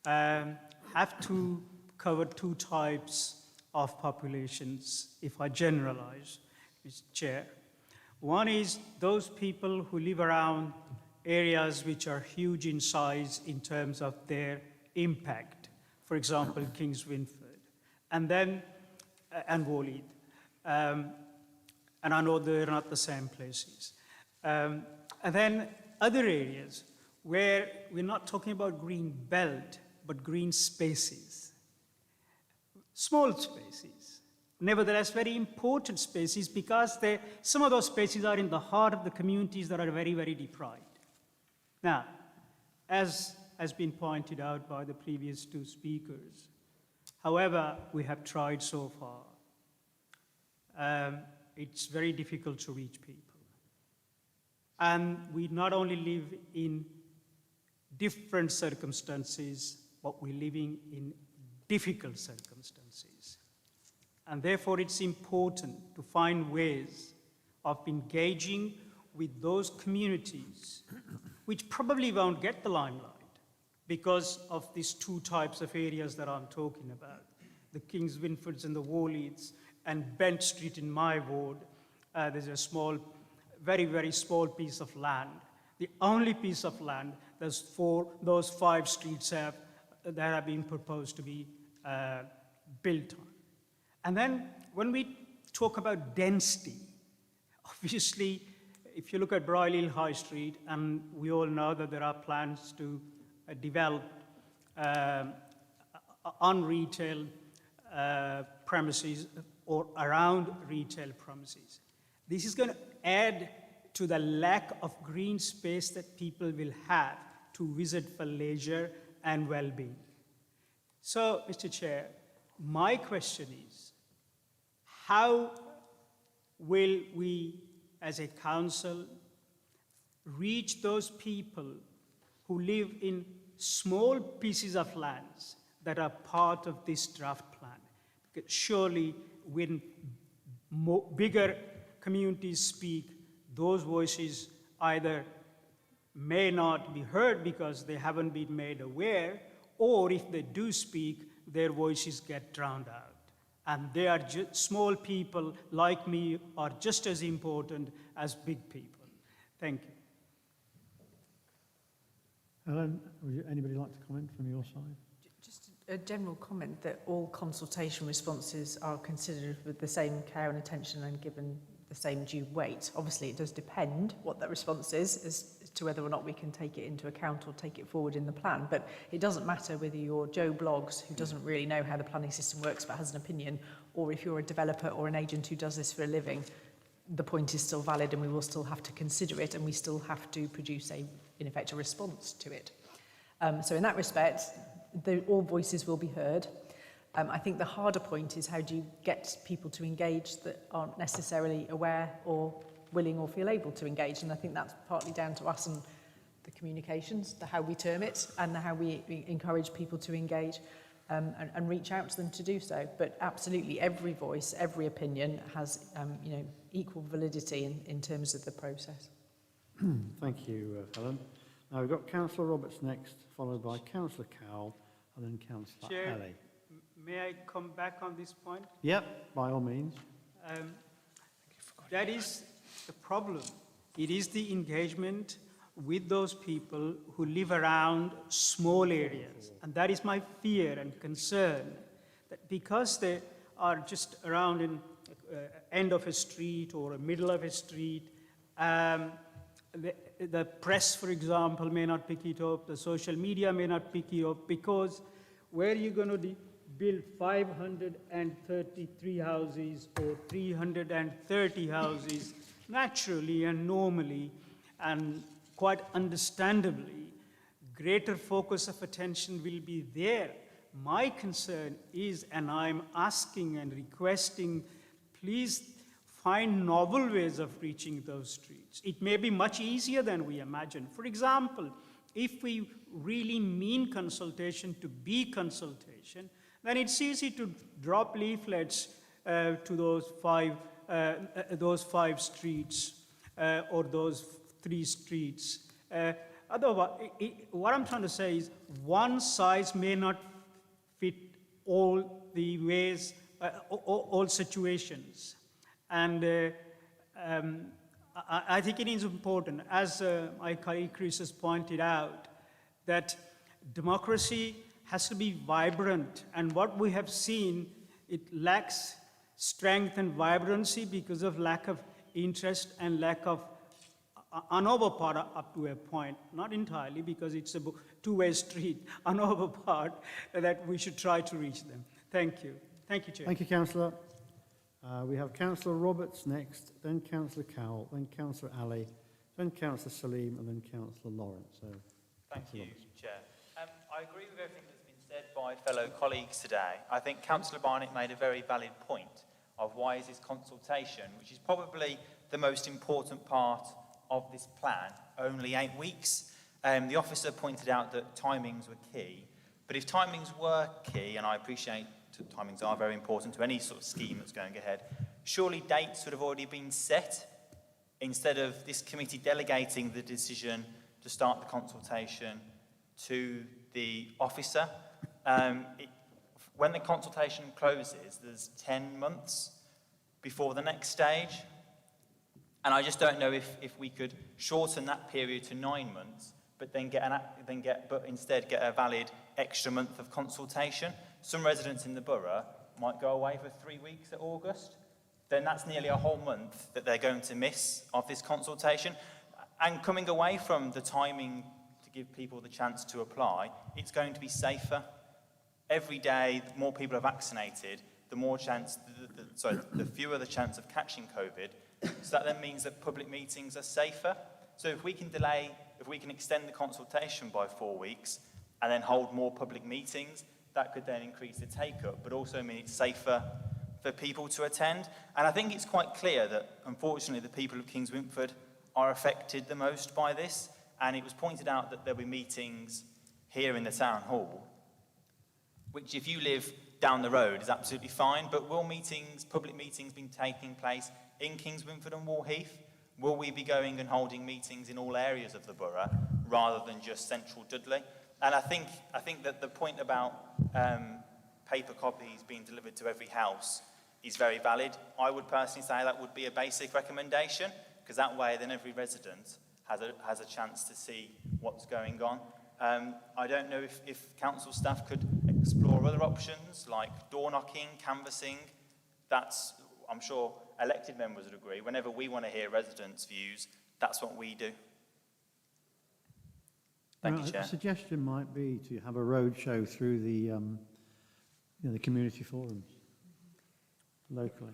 have to cover two types of populations, if I generalize, Mr. Chair. One is those people who live around areas which are huge in size in terms of their impact. For example, Kings Winford, and then and Woolhead. And I know they're not the same places. And then other areas where we're not talking about green belt, but green spaces. Small spaces, nevertheless very important spaces, because some of those spaces are in the heart of the communities that are very, very deprived. Now, as has been pointed out by the previous two speakers, however we have tried so far, it's very difficult to reach people. And we not only live in different circumstances, but we're living in difficult circumstances. And therefore, it's important to find ways of engaging with those communities which probably won't get the limelight because of these two types of areas that I'm talking about, the Kings Winfords and the Woolheads, and Bent Street in my ward. There's a small, very, very small piece of land. The only piece of land those 5 streets that have been proposed to be built on. And then when we talk about density, obviously, if you look at Broyle Hill High Street, and we all know that there are plans to develop on retail premises or around retail premises. This is going to add to the lack of green space that people will have to visit for leisure and well-being. So, Mr. Chair, my question is, how will we as a council reach those people who live in small pieces of lands that are part of this draft plan? Because surely when bigger communities speak, those voices either may not be heard because they haven't been made aware, or if they do speak, their voices get drowned out. And they are small people like me are just as important as big people. Thank you. Helen, would anybody like to comment from your side? Just a general comment that all consultation responses are considered with the same care and attention and given the same due weight. Obviously, it does depend what that response is as to whether or not we can take it into account or take it forward in the plan. But it doesn't matter whether you're Joe Bloggs, who doesn't really know how the planning system works but has an opinion, or if you're a developer or an agent who does this for a living. The point is still valid and we will still have to consider it and we still have to produce in effect, a response to it. So in that respect, all voices will be heard. I think the harder point is how do you get people to engage that aren't necessarily aware or willing or feel able to engage, and I think that's partly down to us and the communications, the how we term it, and the how we encourage people to engage and reach out to them to do so. But absolutely every voice, every opinion has equal validity in terms of the process. Thank you, Helen. Now we've got Councillor Roberts next, followed by Councillor Cowell, and then Councillor Chair, Alley. may I come back on this point? Yep, by all means. That is the problem. It is the engagement with those people who live around small areas. And that is my fear and concern, that because they are just around in end of a street or a middle of a street, the press, for example, may not pick it up, the social media may not pick it up, because where are you going to build 533 houses or 330 houses? Naturally and normally and quite understandably, greater focus of attention will be there. My concern is, and I'm asking and requesting, please find novel ways of reaching those streets. It may be much easier than we imagine. For example, if we really mean consultation to be consultation, then it's easy to drop leaflets to those five streets or those 3 streets. Otherwise, what I'm trying to say is one size may not fit all the ways, all situations. And I think it is important, as my colleague Chris has pointed out, that democracy has to be vibrant. And what we have seen, it lacks strength and vibrancy because of lack of interest and lack of, on our part up to a point, not entirely because it's a two-way street, on our part, that we should try to reach them. Thank you. Thank you, Chair. Thank you, Councillor. We have Councillor Roberts next, then Councillor Cowell, then Councillor Alley, then Councillor Salim, and then Councillor Lawrence. So, thank you, Chair. I agree with everything that's been said by fellow colleagues today. I think Councillor Barnett made a very valid point of why is this consultation, which is probably the most important part of this plan, only 8 weeks. The officer pointed out that timings were key, but if timings were key, and I appreciate timings are very important to any sort of scheme that's going ahead, surely dates would have already been set instead of this committee delegating the decision to start the consultation to the officer. When the consultation closes, there's 10 months before the next stage. And I just don't know if we could shorten that period to 9 months, but then instead get a valid extra month of consultation. Some residents in the borough might go away for 3 weeks at August. Then that's nearly a whole month that they're going to miss of this consultation. And coming away from the timing to give people the chance to apply, it's going to be safer. Every day, the more people are vaccinated, the more chance, the fewer the chance of catching COVID. So that then means that public meetings are safer. So if we can extend the consultation by 4 weeks and then hold more public meetings, that could then increase the take-up, but also mean it's safer for people to attend. And I think it's quite clear that, unfortunately, the people of Kings Wynford are affected the most by this. And it was pointed out that there'll be meetings here in the town hall, which if you live down the road is absolutely fine, but will public meetings be taking place in Kings Wynford and Warheath? Will we be going and holding meetings in all areas of the borough rather than just central Dudley? And I think that the point about paper copies being delivered to every house is very valid. I would personally say that would be a basic recommendation, because that way then every resident has a chance to see what's going on. I don't know if council staff could explore other options like door knocking, canvassing. That's, I'm sure elected members would agree. Whenever we want to hear residents' views, that's what we do. Thank you, Chair. A suggestion might be to have a road show through the, the community forums locally.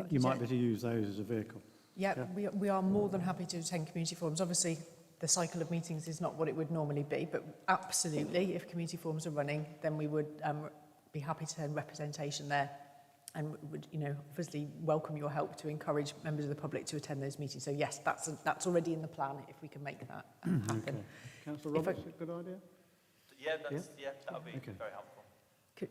You might be able to use those as a vehicle. Yeah, we are more than happy to attend community forums. Obviously, the cycle of meetings is not what it would normally be, but absolutely, if community forums are running, then we would be happy to send representation there, and would, obviously welcome your help to encourage members of the public to attend those meetings. So yes, that's already in the plan if we can make that happen. Okay. Councillor Roberts, a good idea? Yeah, that would be very helpful.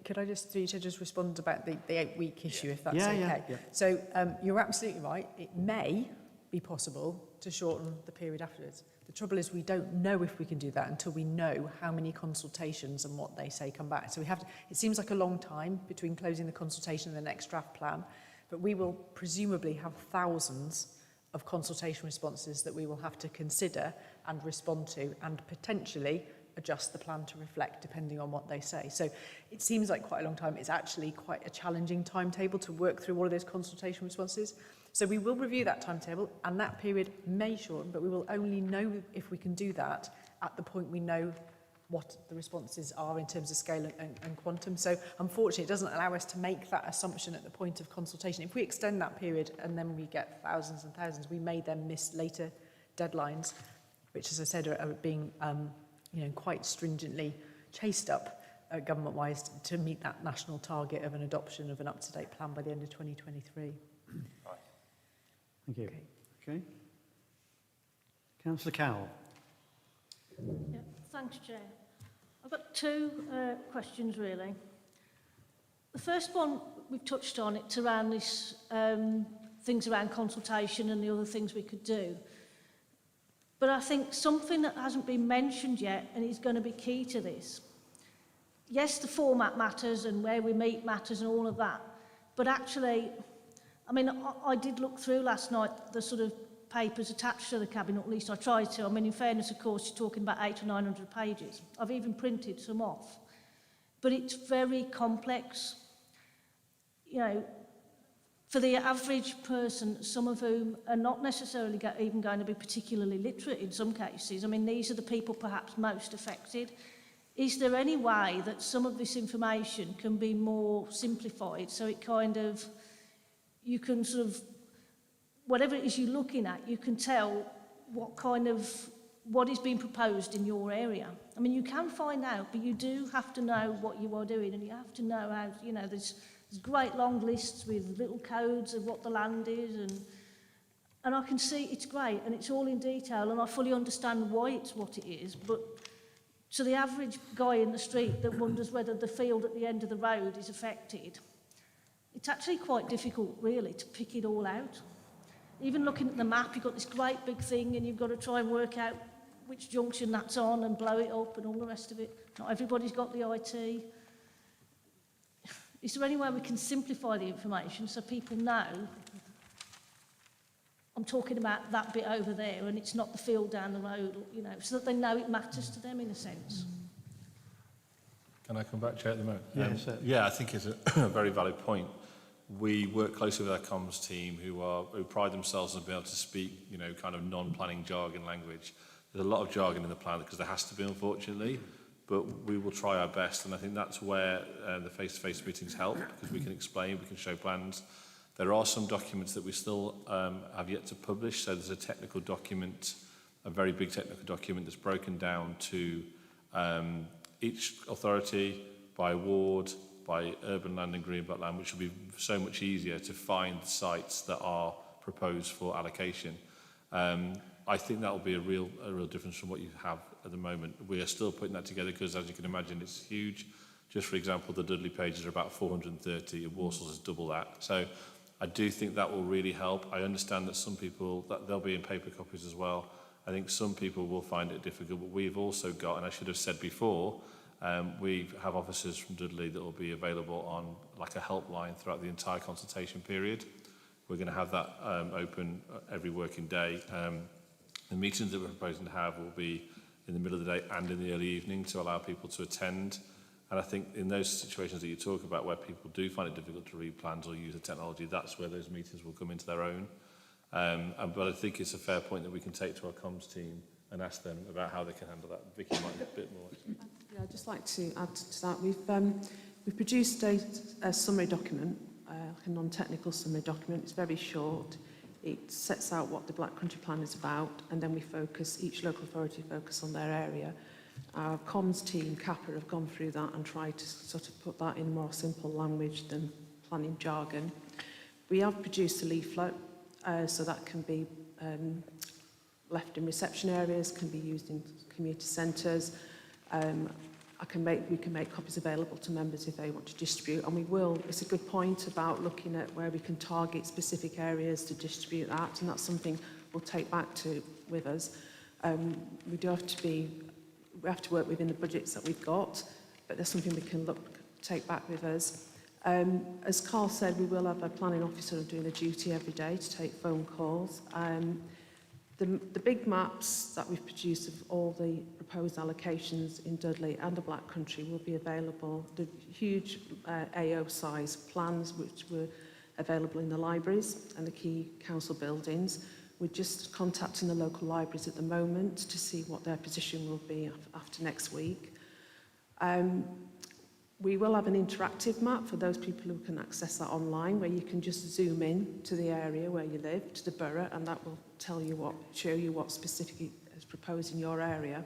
Could I just respond about the 8-week issue, if that's Yeah, okay? yeah. So you're absolutely right. It may be possible to shorten the period afterwards. The trouble is we don't know if we can do that until we know how many consultations and what they say come back. So we have to, it seems like a long time between closing the consultation and the next draft plan, but we will presumably have thousands of consultation responses that we will have to consider and respond to, and potentially adjust the plan to reflect depending on what they say. So it seems like quite a long time. It's actually quite a challenging timetable to work through all of those consultation responses. So we will review that timetable, and that period may shorten, but we will only know if we can do that at the point we know what the responses are in terms of scale and quantum. So unfortunately, it doesn't allow us to make that assumption at the point of consultation. If we extend that period and then we get thousands and thousands, we may then miss later deadlines, which, as I said, are being quite stringently chased up government-wise to meet that national target of an adoption of an up-to-date plan by the end of 2023. Thank you. Okay. Councillor Cowell. Yeah, thanks, Chair. I've got two questions, really. The first one, we've touched on, it's around this, things around consultation and the other things we could do. But I think something that hasn't been mentioned yet, and is going to be key to this, yes, the format matters and where we meet matters and all of that, but actually, I mean, I did look through last night the sort of papers attached to the cabinet, at least I tried to. I mean, in fairness, of course, you're talking about 800 or 900 pages. I've even printed some off. But it's very complex. For the average person, some of whom are not necessarily even going to be particularly literate in some cases, I mean, these are the people perhaps most affected. Is there any way that some of this information can be more simplified so it kind of, you can sort of, whatever it is you're looking at, you can tell what is being proposed in your area? I mean, you can find out, but you do have to know what you are doing, and you have to know how, there's great long lists with little codes of what the land is, and I can see it's great, and it's all in detail, and I fully understand why it's what it is, but to the average guy in the street that wonders whether the field at the end of the road is affected, it's actually quite difficult, really, to pick it all out. Even looking at the map, you've got this great big thing, and you've got to try and work out which junction that's on and blow it up and all the rest of it. Not everybody's got the IT. Is there any way we can simplify the information so people know I'm talking about that bit over there and it's not the field down the road, so that they know it matters to them in a sense? Can I come back, Chair, at the moment? Yes, I think it's a very valid point. We work closely with our comms team who pride themselves on being able to speak, kind of non-planning jargon language. There's a lot of jargon in the plan because there has to be, unfortunately, but we will try our best, and I think that's where the face-to-face meetings help, because we can explain, we can show plans. There are some documents that we still have yet to publish, so there's a technical document, a very big technical document that's broken down to each authority by ward, by urban land and green belt land, which will be so much easier to find sites that are proposed for allocation. I think that will be a real difference from what you have at the moment. We are still putting that together because, as you can imagine, it's huge. Just for example, the Dudley pages are about 430, and Warsaw's is double that. So I do think that will really help. I understand that some people, that they'll be in paper copies as well. I think some people will find it difficult, but we've also got, and I should have said before, we have officers from Dudley that will be available on like a helpline throughout the entire consultation period. We're going to have that open every working day. The meetings that we're proposing to have will be in the middle of the day and in the early evening to allow people to attend. And I think in those situations that you talk about where people do find it difficult to read plans or use the technology, that's where those meetings will come into their own. But I think it's a fair point that we can take to our comms team and ask them about how they can handle that. Vicky might be a bit more. Yeah, I'd just like to add to that. We've produced a summary document, like a non-technical summary document. It's very short. It sets out what the Black Country Plan is about, and then we focus, each local authority focus on their area. Our comms team, CAPA, have gone through that and tried to sort of put that in more simple language than planning jargon. We have produced a leaflet, so that can be left in reception areas, can be used in community centres. We can make copies available to members if they want to distribute, and we will. It's a good point about looking at where we can target specific areas to distribute that, and that's something we'll take back with us. We have to work within the budgets that we've got, but there's something we can take back with us. As Carl said, we will have a planning officer doing a duty every day to take phone calls. The big maps that we've produced of all the proposed allocations in Dudley and the Black Country will be available. The huge AO size plans which were available in the libraries and the key council buildings. We're just contacting the local libraries at the moment to see what their position will be after next week. We will have an interactive map for those people who can access that online, where you can just zoom in to the area where you live, to the borough, and that will show you what specifically is proposed in your area.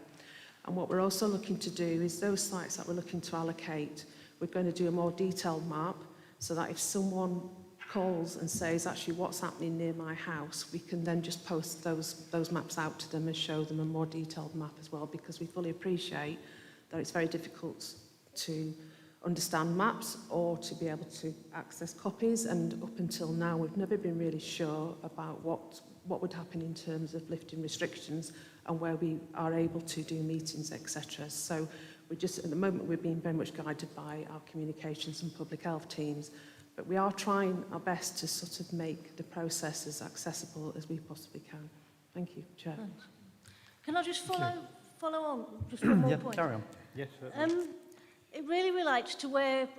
And what we're also looking to do is those sites that we're looking to allocate, we're going to do a more detailed map so that if someone calls and says, actually, what's happening near my house, we can then just post those maps out to them and show them a more detailed map as well, because we fully appreciate that it's very difficult to understand maps or to be able to access copies, and up until now we've never been really sure about what would happen in terms of lifting restrictions and where we are able to do meetings, etc. So we're just, at the moment, we're being very much guided by our communications and public health teams, but we are trying our best to sort of make the process as accessible as we possibly can. Thank you, Chair. Thanks. Can I just follow on just one more point? Carry on. Yes, it really relates to where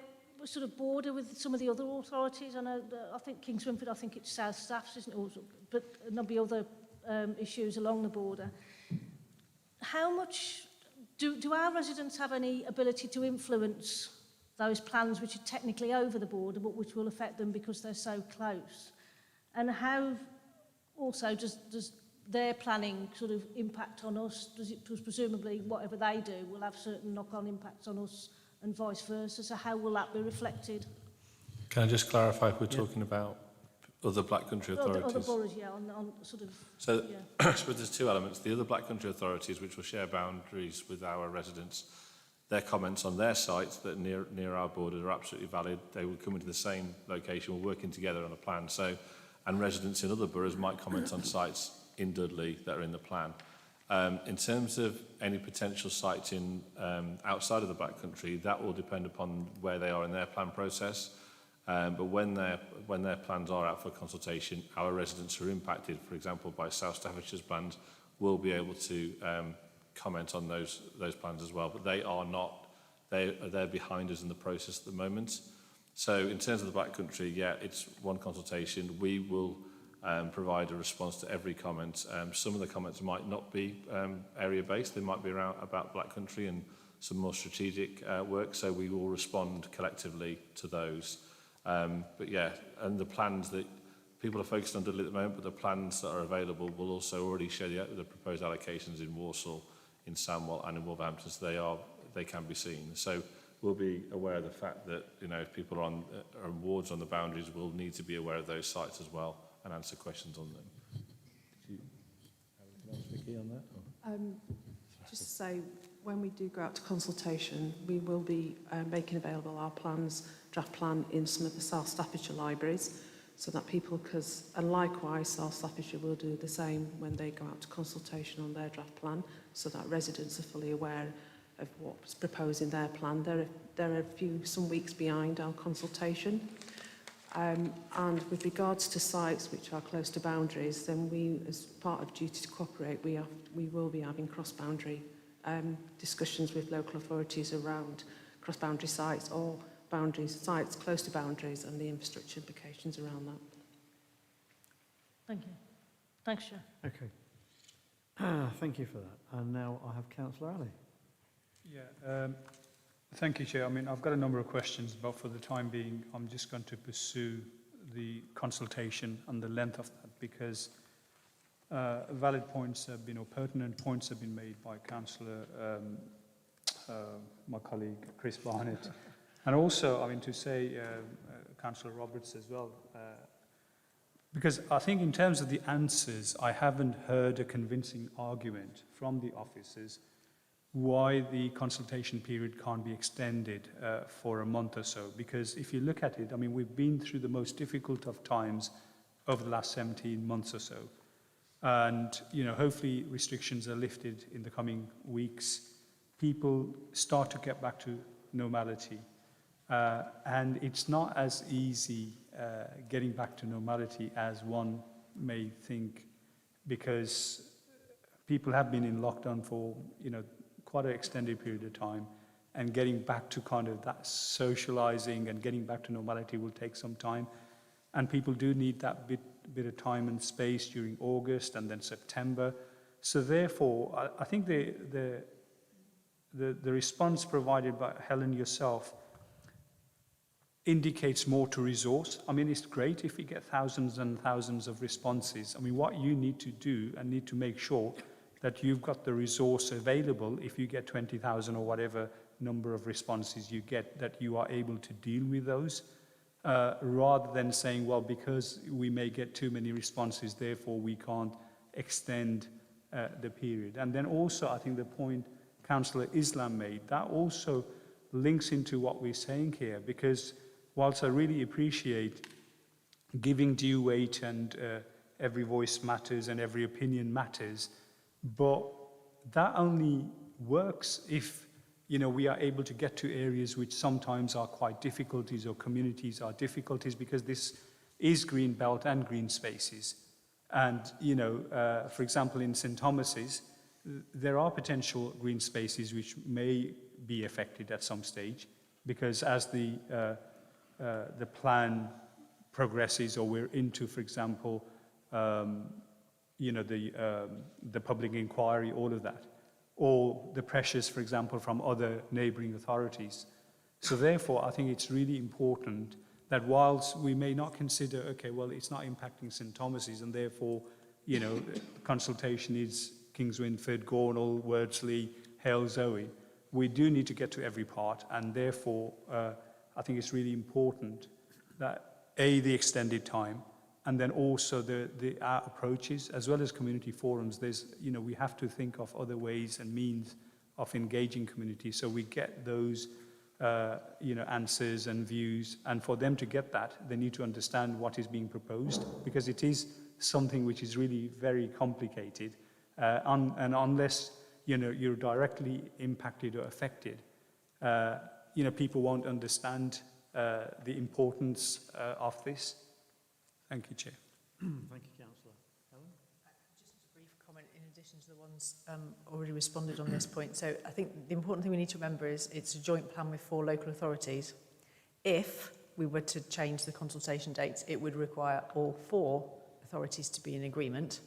we sort of border with some of the other authorities. I know that, I think Kings Winford, I think it's South Staffs, isn't it? Also, but there'll be other issues along the border. How much do our residents have any ability to influence those plans which are technically over the border but which will affect them because they're so close? And how also does their planning sort of impact on us? Because presumably whatever they do will have certain knock-on impacts on us and vice versa. So how will that be reflected? Can I just clarify if we're talking about other Black Country authorities? Other boroughs, yeah, on sort of... So yeah. I suppose there's two elements. The other Black Country authorities, which will share boundaries with our residents, their comments on their sites that near our borders are absolutely valid. They will come into the same location. We're working together on a plan. So, and residents in other boroughs might comment on sites in Dudley that are in the plan. In terms of any potential sites in outside of the Black Country, that will depend upon where they are in their plan process. But when their plans are out for consultation, our residents who are impacted, for example, by South Staffordshire's plans, will be able to comment on those plans as well. But they are not; they're behind us in the process at the moment. So in terms of the Black Country, yeah, it's one consultation. We will provide a response to every comment. Some of the comments might not be area-based. They might be around about Black Country and some more strategic work. So we will respond collectively to those. But yeah, and the plans that people are focused on Dudley at the moment, but the plans that are available will also already show the proposed allocations in Walsall, in Sandwell and in Wolverhampton, so they can be seen. So we'll be aware of the fact that, you know, if people are on wards on the boundaries, we'll need to be aware of those sites as well and answer questions on them. Did you have anything else, Vicky, on that? Just to say, when we do go out to consultation, we will be making available our plans, draft plan, in some of the South Staffordshire libraries, so that people, and likewise South Staffordshire will do the same when they go out to consultation on their draft plan, so that residents are fully aware of what's proposed in their plan. They're some weeks behind our consultation. And with regards to sites which are close to boundaries, then we, as part of duty to cooperate, we will be having cross-boundary discussions with local authorities around cross-boundary sites or sites close to boundaries and the infrastructure implications around that. Thank you. Thanks, Chair. Okay. Thank you for that. And now I have Councillor Ali. Yeah, thank you, Chair. I mean, I've got a number of questions, but for the time being, I'm just going to pursue the consultation and the length of that, because valid points have been, or pertinent points have been made by Councillor, my colleague Chris Barnett, and also, I mean, to say Councillor Roberts as well, because I think in terms of the answers, I haven't heard a convincing argument from the officers why the consultation period can't be extended for a month or so. Because if you look at it, I mean, we've been through the most difficult of times over the last 17 months or so. And, you know, hopefully restrictions are lifted in the coming weeks. People start to get back to normality. And it's not as easy getting back to normality as one may think, because people have been in lockdown for, you know, quite an extended period of time, and getting back to kind of that socializing and getting back to normality will take some time. And people do need that bit of time and space during August and then September. So therefore, I think the response provided by Helen yourself indicates more to resource. I mean, it's great if we get thousands and thousands of responses. I mean, what you need to do and need to make sure that you've got the resource available if you get 20,000 or whatever number of responses you get, that you are able to deal with those, rather than saying, well, because we may get too many responses, therefore we can't extend the period. And then also, I think the point Councillor Islam made, that also links into what we're saying here, because whilst I really appreciate giving due weight and every voice matters and every opinion matters, but that only works if, you know, we are able to get to areas which sometimes are quite difficulties, or communities are difficulties, because this is green belt and green spaces. And, you know, for example, in St. Thomas's, there are potential green spaces which may be affected at some stage, because as the plan progresses, or we're into, for example, you know, the public inquiry, all of that, or the pressures, for example, from other neighbouring authorities. So therefore, I think it's really important that whilst we may not consider, okay, well, it's not impacting St. Thomas's, and therefore, you know, consultation is Kings Winford, Gornal, Wordsley, Hale, Zoe, we do need to get to every part, and therefore, I think it's really important that, A, the extended time, and then also our approaches, as well as community forums. There's, you know, we have to think of other ways and means of engaging community, so we get those, you know, answers and views. And for them to get that, they need to understand what is being proposed, because it is something which is really very complicated. And unless, you know, you're directly impacted or affected, you know, people won't understand the importance of this. Thank you, Chair. Thank you, Councillor. Helen? Just a brief comment in addition to the ones already responded on this point. So I think the important thing we need to remember is it's a joint plan with 4 local authorities. If we were to change the consultation dates, it would require all 4 authorities to be in agreement.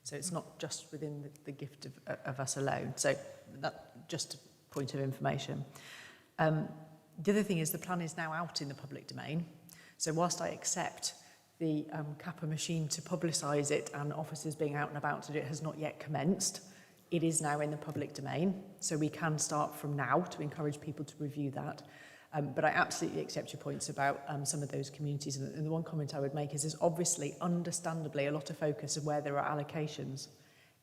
So it's not just within the gift of us alone. So that just a point of information. The other thing is the plan is now out in the public domain. So whilst I accept the Kappa machine to publicise it and officers being out and about to do it has not yet commenced, it is now in the public domain. So we can start from now to encourage people to review that. But I absolutely accept your points about some of those communities. And the one comment I would make is there's obviously, understandably, a lot of focus of where there are allocations.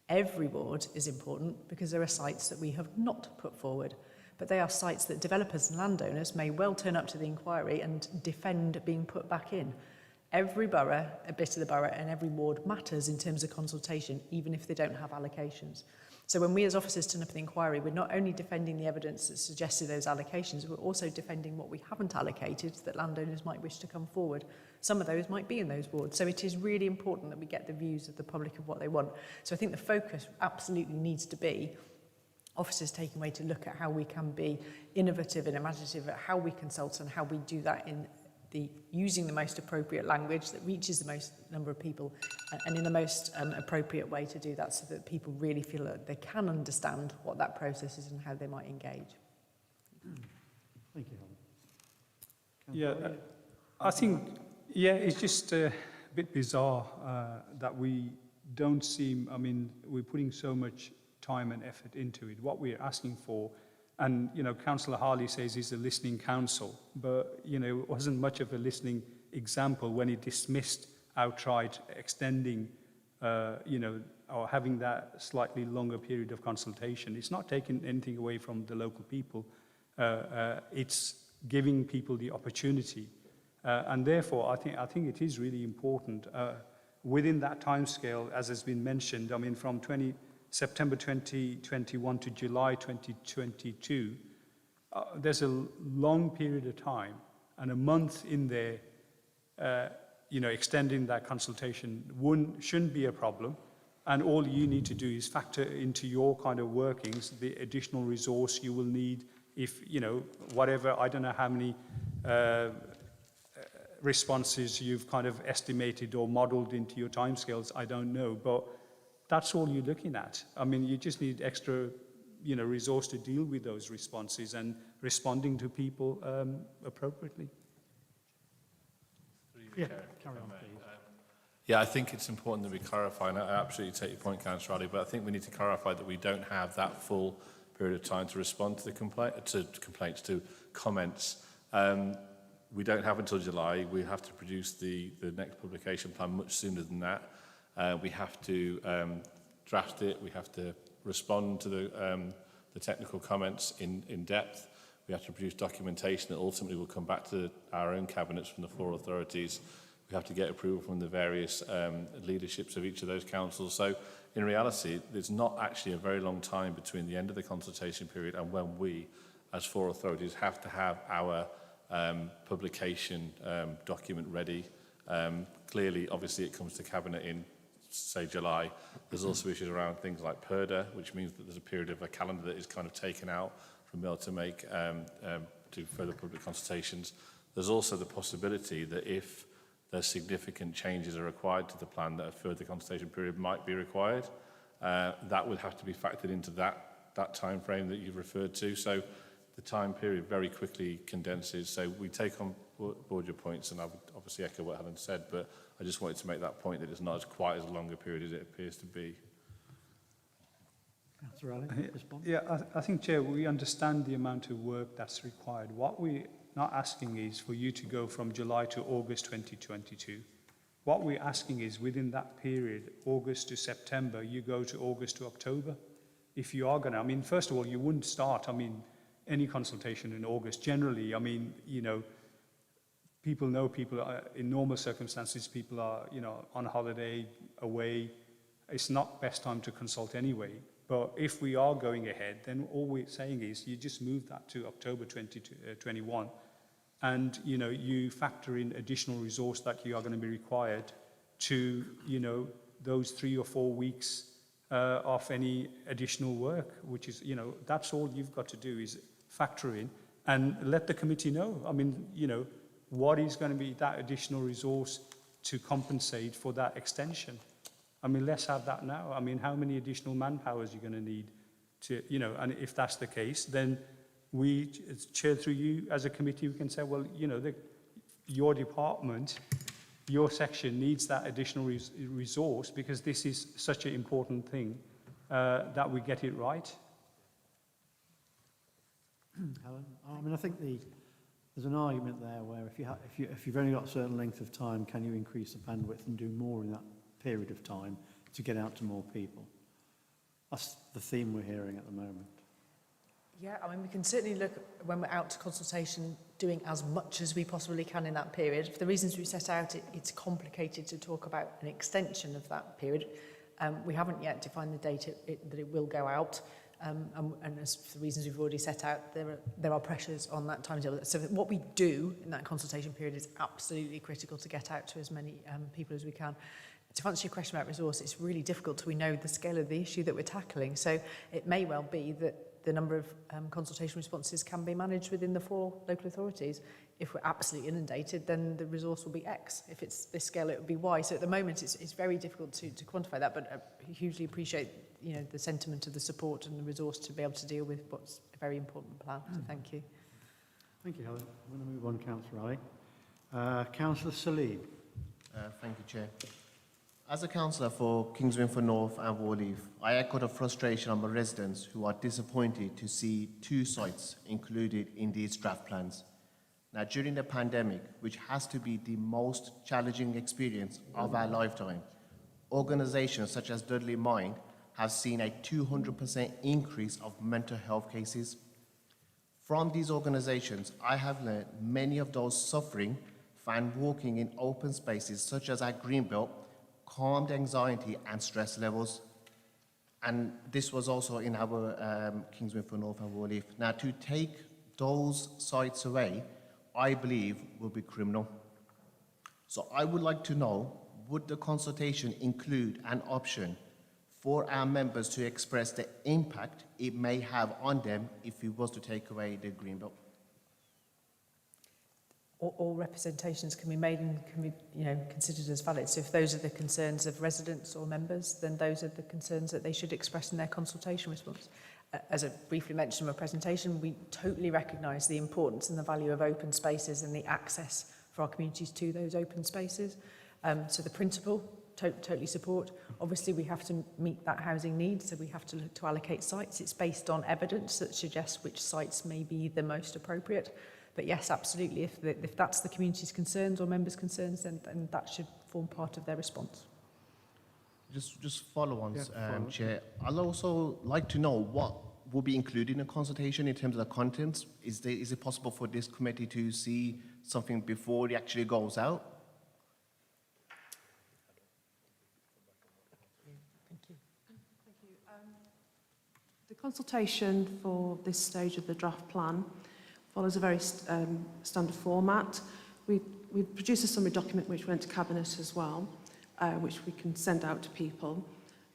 Every ward is important because there are sites that we have not put forward. But they are sites that developers and landowners may well turn up to the inquiry and defend being put back in. Every borough, a bit of the borough, and every ward matters in terms of consultation, even if they don't have allocations. So when we as officers turn up at the inquiry, we're not only defending the evidence that suggested those allocations, we're also defending what we haven't allocated that landowners might wish to come forward. some of those might be in those wards. So it is really important that we get the views of the public of what they want. So I think the focus absolutely needs to be officers taking away to look at how we can be innovative and imaginative at how we consult and how we do that in using the most appropriate language that reaches the most number of people and in the most appropriate way to do that, so that people really feel that they can understand what that process is and how they might engage. Thank you, Helen. Yeah, I think, it's just a bit bizarre that we don't seem, we're putting so much time and effort into it. What we're asking for, and, Councillor Harley says he's a listening council, but, it wasn't much of a listening example when he dismissed outright extending, or having that slightly longer period of consultation. It's not taking anything away from the local people. It's giving people the opportunity. And therefore, I think it is really important within that timescale, as has been mentioned, from September 2021 to July 2022, there's a long period of time, and a month in there, extending that consultation shouldn't be a problem. And all you need to do is factor into your kind of workings the additional resource you will need if, whatever, I don't know how many responses you've kind of estimated or modeled into your timescales, I don't know, but that's all you're looking at. You just need extra, resource to deal with those responses and responding to people appropriately. Yeah, carry on, please. Yeah, I think it's important that we clarify, and I absolutely take your point, Councillor Riley, but I think we need to clarify that we don't have that full period of time to respond to the comments. We don't have until July. We have to produce the next publication plan much sooner than that. We have to draft it. We have to respond to the technical comments in depth. We have to produce documentation that ultimately will come back to our own cabinets from the four authorities. We have to get approval from the various leaderships of each of those councils. So in reality, there's not actually a very long time between the end of the consultation period and when we, as four authorities, have to have our publication document ready. Clearly, obviously, it comes to Cabinet in, say, July. There's also issues around things like PERDA, which means that there's a period of a calendar that is kind of taken out from being able to make do further public consultations. There's also the possibility that if there's significant changes are required to the plan, that a further consultation period might be required. That would have to be factored into that time frame that you've referred to. So the time period very quickly condenses. So we take on board your points, and I would obviously echo what Helen said, but I just wanted to make that point that it's not quite as long a period as it appears to be. Councillor Riley, respond? Yeah, I think, Chair, we understand the amount of work that's required. What we're not asking is for you to go from July to August 2022. What we're asking is within that period, August to September, you go to August to October. If you are going to, first of all, you wouldn't start, any consultation in August. Generally, people know in normal circumstances, people are, on holiday, away. It's not best time to consult anyway. But if we are going ahead, then all we're saying is you just move that to October 2021, and you factor in additional resource that you are going to be required to those 3 or 4 weeks of any additional work, which is that's all you've got to do is factor in and let the committee know. What is going to be that additional resource to compensate for that extension? Let's have that now. How many additional manpowers are you going to need to, and if that's the case, then we, Chair, through you as a committee, we can say, well, your department, your section needs that additional resource because this is such an important thing that we get it right. Helen? I think there's an argument there where if you've only got a certain length of time, can you increase the bandwidth and do more in that period of time to get out to more people? That's the theme we're hearing at the moment. Yeah, we can certainly look, when we're out to consultation, doing as much as we possibly can in that period. For the reasons we set out, it's complicated to talk about an extension of that period. We haven't yet defined the date that it will go out. and as for the reasons we've already set out, there are pressures on that timetable. So what we do in that consultation period is absolutely critical to get out to as many people as we can. To answer your question about resource, it's really difficult till we know the scale of the issue that we're tackling. So it may well be that the number of consultation responses can be managed within the 4 local authorities. If we're absolutely inundated, then the resource will be X. If it's this scale, it would be Y. So at the moment, it's very difficult to quantify that, but I hugely appreciate the sentiment of the support and the resource to be able to deal with what's a very important plan. So thank you. Thank you, Helen. I'm going to move on, Councillor Ali. Councillor Salib. Thank you, Chair. As a councillor for Kings Winford North and Warleaf, I echo the frustration of my residents who are disappointed to see 2 sites included in these draft plans. Now, during the pandemic, which has to be the most challenging experience of our lifetime, organisations such as Dudley Mind have seen a 200% increase of mental health cases. From these organisations, I have learned many of those suffering find walking in open spaces such as our Greenbelt calmed anxiety and stress levels. And this was also in our Kings Winford North and Warleaf. Now, to take those sites away, I believe will be criminal. So I would like to know, would the consultation include an option for our members to express the impact it may have on them if we was to take away the Greenbelt? All representations can be made and can be considered as valid. So if those are the concerns of residents or members, then those are the concerns that they should express in their consultation response. As I briefly mentioned in my presentation, we totally recognise the importance and the value of open spaces and the access for our communities to those open spaces. So the principle, totally support. Obviously, we have to meet that housing need, so we have to look to allocate sites. It's based on evidence that suggests which sites may be the most appropriate. But yes, absolutely, if that's the community's concerns or members' concerns, then that should form part of their response. Just follow on, Chair. I'd also like to know what will be included in the consultation in terms of the contents. Is it possible for this committee to see something before it actually goes out? Thank you. Thank you. The consultation for this stage of the draft plan follows a very standard format. We've produced a summary document which went to Cabinet as well, which we can send out to people.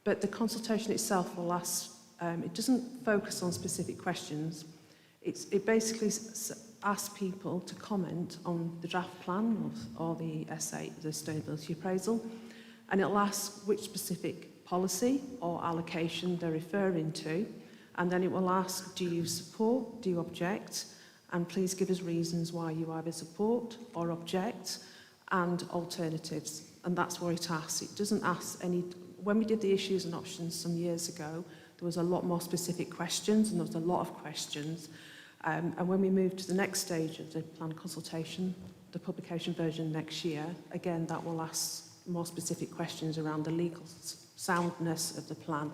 But the consultation itself will last, it doesn't focus on specific questions. It basically asks people to comment on the draft plan or the essay, the sustainability appraisal, and it'll ask which specific policy or allocation they're referring to, and then it will ask, do you support, do you object, and please give us reasons why you either support or object, and alternatives. And that's what it asks. It doesn't ask any... When we did the issues and options some years ago, there was a lot more specific questions, and there was a lot of questions. And when we move to the next stage of the plan consultation, the publication version next year, again, that will ask more specific questions around the legal soundness of the plan.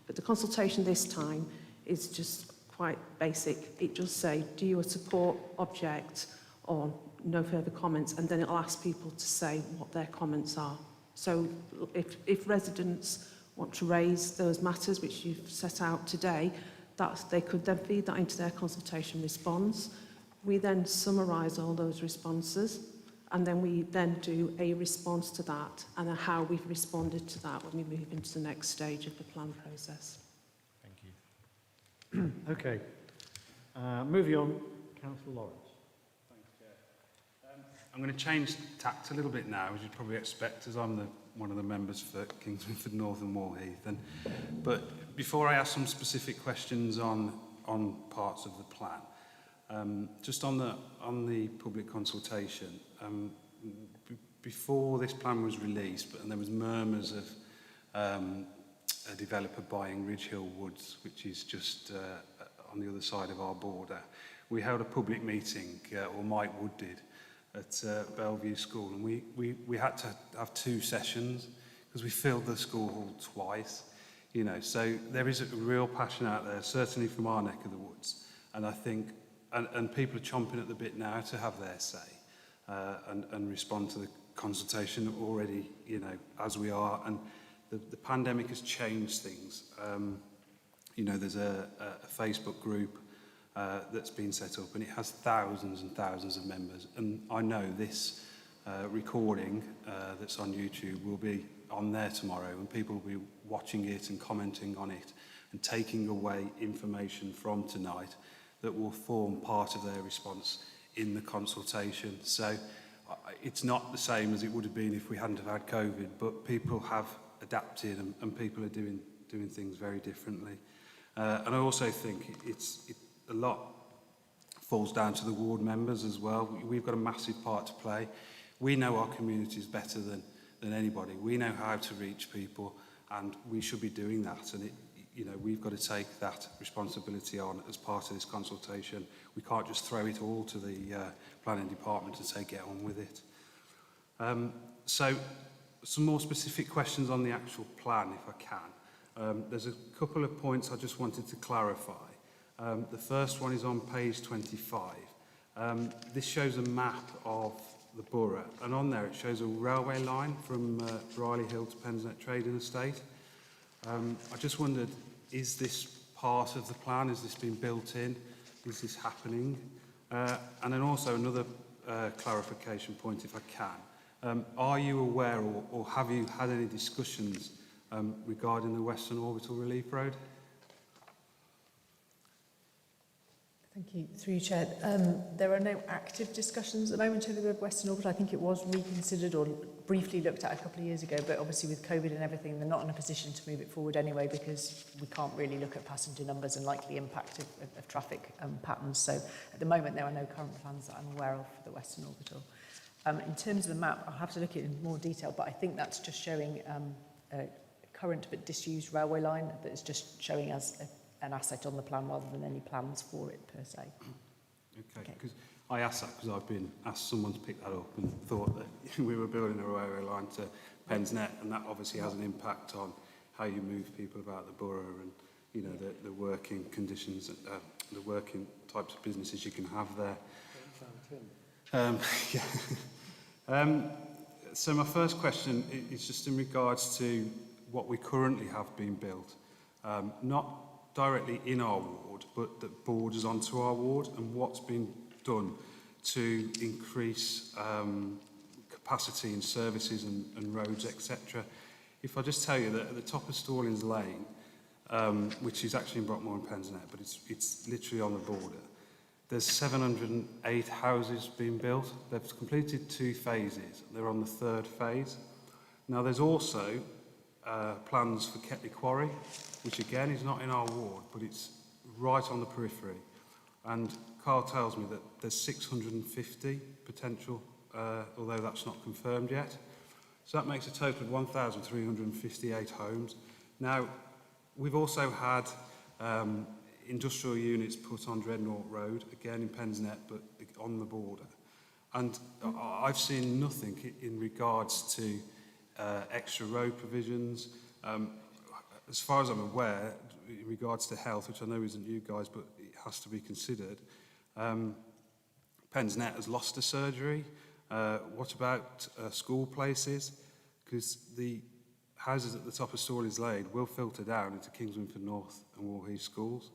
But the consultation this time is just quite basic. It just say, do you support, object, or no further comments? And then it'll ask people to say what their comments are. So if residents want to raise those matters which you've set out today, they could then feed that into their consultation response. We then summarise all those responses, and then we then do a response to that and how we've responded to that when we move into the next stage of the plan process. Thank you. Okay. Moving on, Councillor Lawrence. Thanks, Chair. I'm going to change tact a little bit now, as you'd probably expect, as I'm one of the members for Kings Winford North and Warheath. But before I ask some specific questions on parts of the plan, just on the public consultation, before this plan was released, and there was murmurs of a developer buying Ridge Hill Woods, which is just on the other side of our border. We held a public meeting, or Mike Wood did, at Bellevue School, and we had to have 2 sessions because we filled the school hall twice. So there is a real passion out there, certainly from our neck of the woods, and I think, and people are chomping at the bit now to have their say and respond to the consultation already, as we are, and the pandemic has changed things. you know, there's a Facebook group that's been set up, and it has thousands and thousands of members. And I know this recording that's on YouTube will be on there tomorrow, and people will be watching it and commenting on it and taking away information from tonight that will form part of their response in the consultation. So it's not the same as it would have been if we hadn't have had COVID, but people have adapted, and people are doing things very differently. And I also think a lot falls down to the ward members as well. We've got a massive part to play. We know our communities better than anybody. We know how to reach people, and we should be doing that. And you know, we've got to take that responsibility on as part of this consultation. We can't just throw it all to the planning department and say, get on with it. So some more specific questions on the actual plan, if I can. There's a couple of points I just wanted to clarify. The first one is on page 25. This shows a map of the borough, and on there it shows a railway line from Briley Hill to Pensnet Trading Estate. I just wondered, is this part of the plan? Has this been built in? Is this happening? And then also another clarification point, if I can. Are you aware or have you had any discussions regarding the Western Orbital Relief Road? Thank you. Through you, Chair. There are no active discussions at the moment over the Western Orbital. I think it was reconsidered or briefly looked at a couple of years ago, but obviously with COVID and everything, they're not in a position to move it forward anyway, because we can't really look at passenger numbers and likely impact of traffic patterns. So at the moment, there are no current plans that I'm aware of for the Western Orbital. In terms of the map, I'll have to look at it in more detail, but I think that's just showing a current but disused railway line that is just showing as an asset on the plan rather than any plans for it per se. Okay, because I asked that because I've been asked someone to pick that up and thought that we were building a railway line to Pensnet, and that obviously has an impact on how you move people about the borough and, you know, the working conditions, the working types of businesses you can have there. So my first question is just in regards to what we currently have being built, not directly in our ward, but that borders onto our ward, and what's been done to increase capacity in services and roads, etc. If I just tell you that at the top of Stallings Lane, which is actually in Brockmore and Pensnet, but it's literally on the border, there's 708 houses being built. They've completed 2 phases. They're on the 3rd phase. Now there's also plans for Ketley Quarry, which again is not in our ward, but it's right on the periphery. And Carl tells me that there's 650 potential, although that's not confirmed yet. So that makes a total of 1,358 homes. Now, we've also had industrial units put on Dreadnought Road, again in Pensnet, but on the border. And I've seen nothing in regards to extra road provisions. As far as I'm aware, in regards to health, which I know isn't you guys, but it has to be considered, Pensnet has lost a surgery. What about school places? Because the houses at the top of Stallings Lane will filter down into Kingswinford North and Warheath schools.